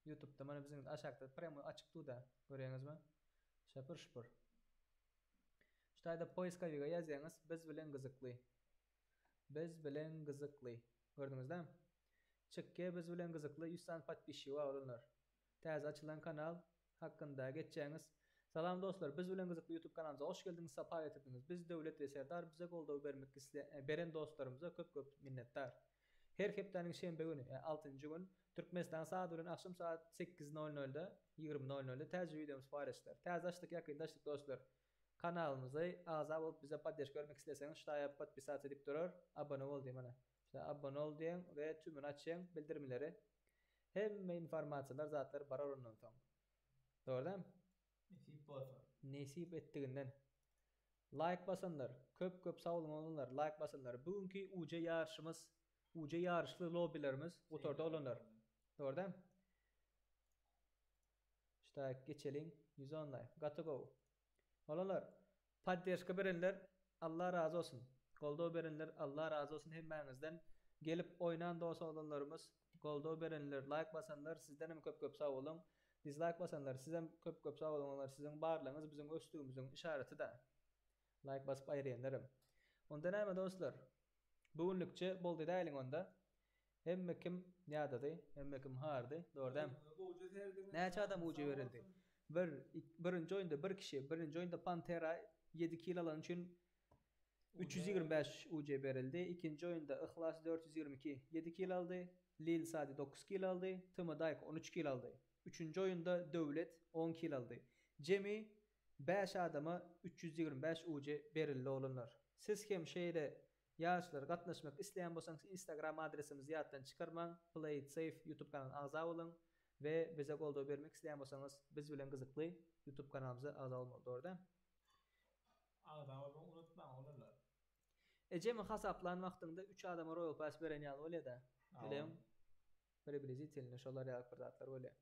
YouTube'da mana bizim aşağıda premo açıkdı da görüyorsunuz mu? Şapır şapır. Şurada poiskowyga ýazýaňyz biz bilen gyzykly. Biz bilen gyzykly. Gördüňiz mi? Çykky biz bilen gyzykly 100 san podpisçi bar olanlar. Täze açylan kanal hakkında geçeceğiniz. Salam dostlar, biz bilen gyzykly YouTube kanalymyza hoş geldiniz, sapa getirdiniz. Biz döwlet we serdar bize goldaw bermek beren dostlarymyza köp minnettar. Her hepdeniň şembe güni, 6-njy gün Türkmenistan saat bilen akşam saat 8:00-da 20:00-da täze videomuz paylaşdylar. Täze açdyk, ýakyndaşdyk dostlar. Kanalymyza aza bolup bize poddeş görmek isteseňiz, şuraya podpisat edip durur, abone ol diýip mana. İşte abone ol diýen we tümün açýan bildirimleri. Hemme informasiýalar zatlar barar ondan soň. Doğrudan? Nesip etdiginden. Like basanlar, köp sağ olun olanlar, like basanlar. Bugünkü UC yarışımız, UC yarışlı lobilerimiz otorda olanlar. Doğrudan? İşte geçelim 110 like. Got to go. Olanlar, paddeşke berenler Allah razı olsun. Goldo berenler Allah razı olsun hemmäňizden. Gelip oynan dost olanlarımız, goldo berenler, like basanlar sizden hem köp sağ olun. Dislike basanlar sizden köp sağ olun. Sizin barlığınız bizim östüğümüzün işareti de. Like basıp ayrayanlarım. Onda näme dostlar? Bugünlükçe bol dedaýlyň onda. Hemme kim ýadady, hemme kim hardy. Doğrudan. Näçe adam ucu verildi? Birinci oyunda bir kişi, birinci oyunda Pantera 7 kill alan için 325 UC berildi. İkinci oyunda Ihlas 422 7 kill aldı. Lil Sadi 9 kill aldı. Tımadaýk 13 kill aldı. Üçüncü oyunda Dövlet 10 kill aldı. Cemi 5 adama 325 UC berildi olanlar. Siz hem şeýle ýaşlar gatnaşmak isleýän bolsaňyz Instagram adresimizi ýatdan çykarmaň. Play it safe YouTube kanalyna agza bolun we bize goldaw bermek isleýän bolsaňyz biz bilen gyzykly YouTube kanalymyza agza bolmaly doğrudan. Agza bolmagy unutmaň olanlar. Ejemi hasaplan wagtynda 3 adama Royal Pass beren ýaly bolýar da. Bileň. Приблизительно şolar ýaly bir zatlar bolýar.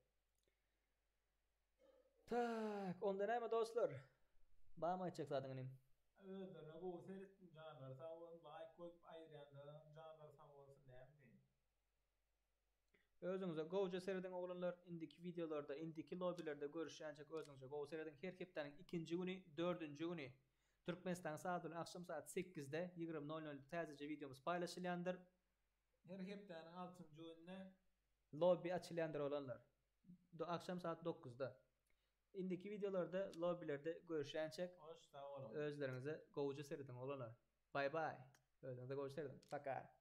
Tak, onda näme dostlar? Bama açacak zaten. Özlerine bu seyrettin canlar sağ olun, like koyup ayırayanlar canlar sağ olsun näme? Özüňize goýja sereden oğlanlar indiki videolarda, indiki lobilerde görüşýänçek özüňize goýja sereden her hepdeniň 2-nji güni, 4-nji güni Türkmenistan saatine akşam saat 8'de 20:00'da täzece videomuz paylaşylýandyr. Her hepdeniň 6-njy gününe Lobby açylýandyr olanlar. Akşam saat 9'da. İndiki videolarda lobilerde görüşýänçek. hoş sağ olun. Özleriňize goýja sereden olanlar. Bye bye. Özüňize goýja sereden. Paka.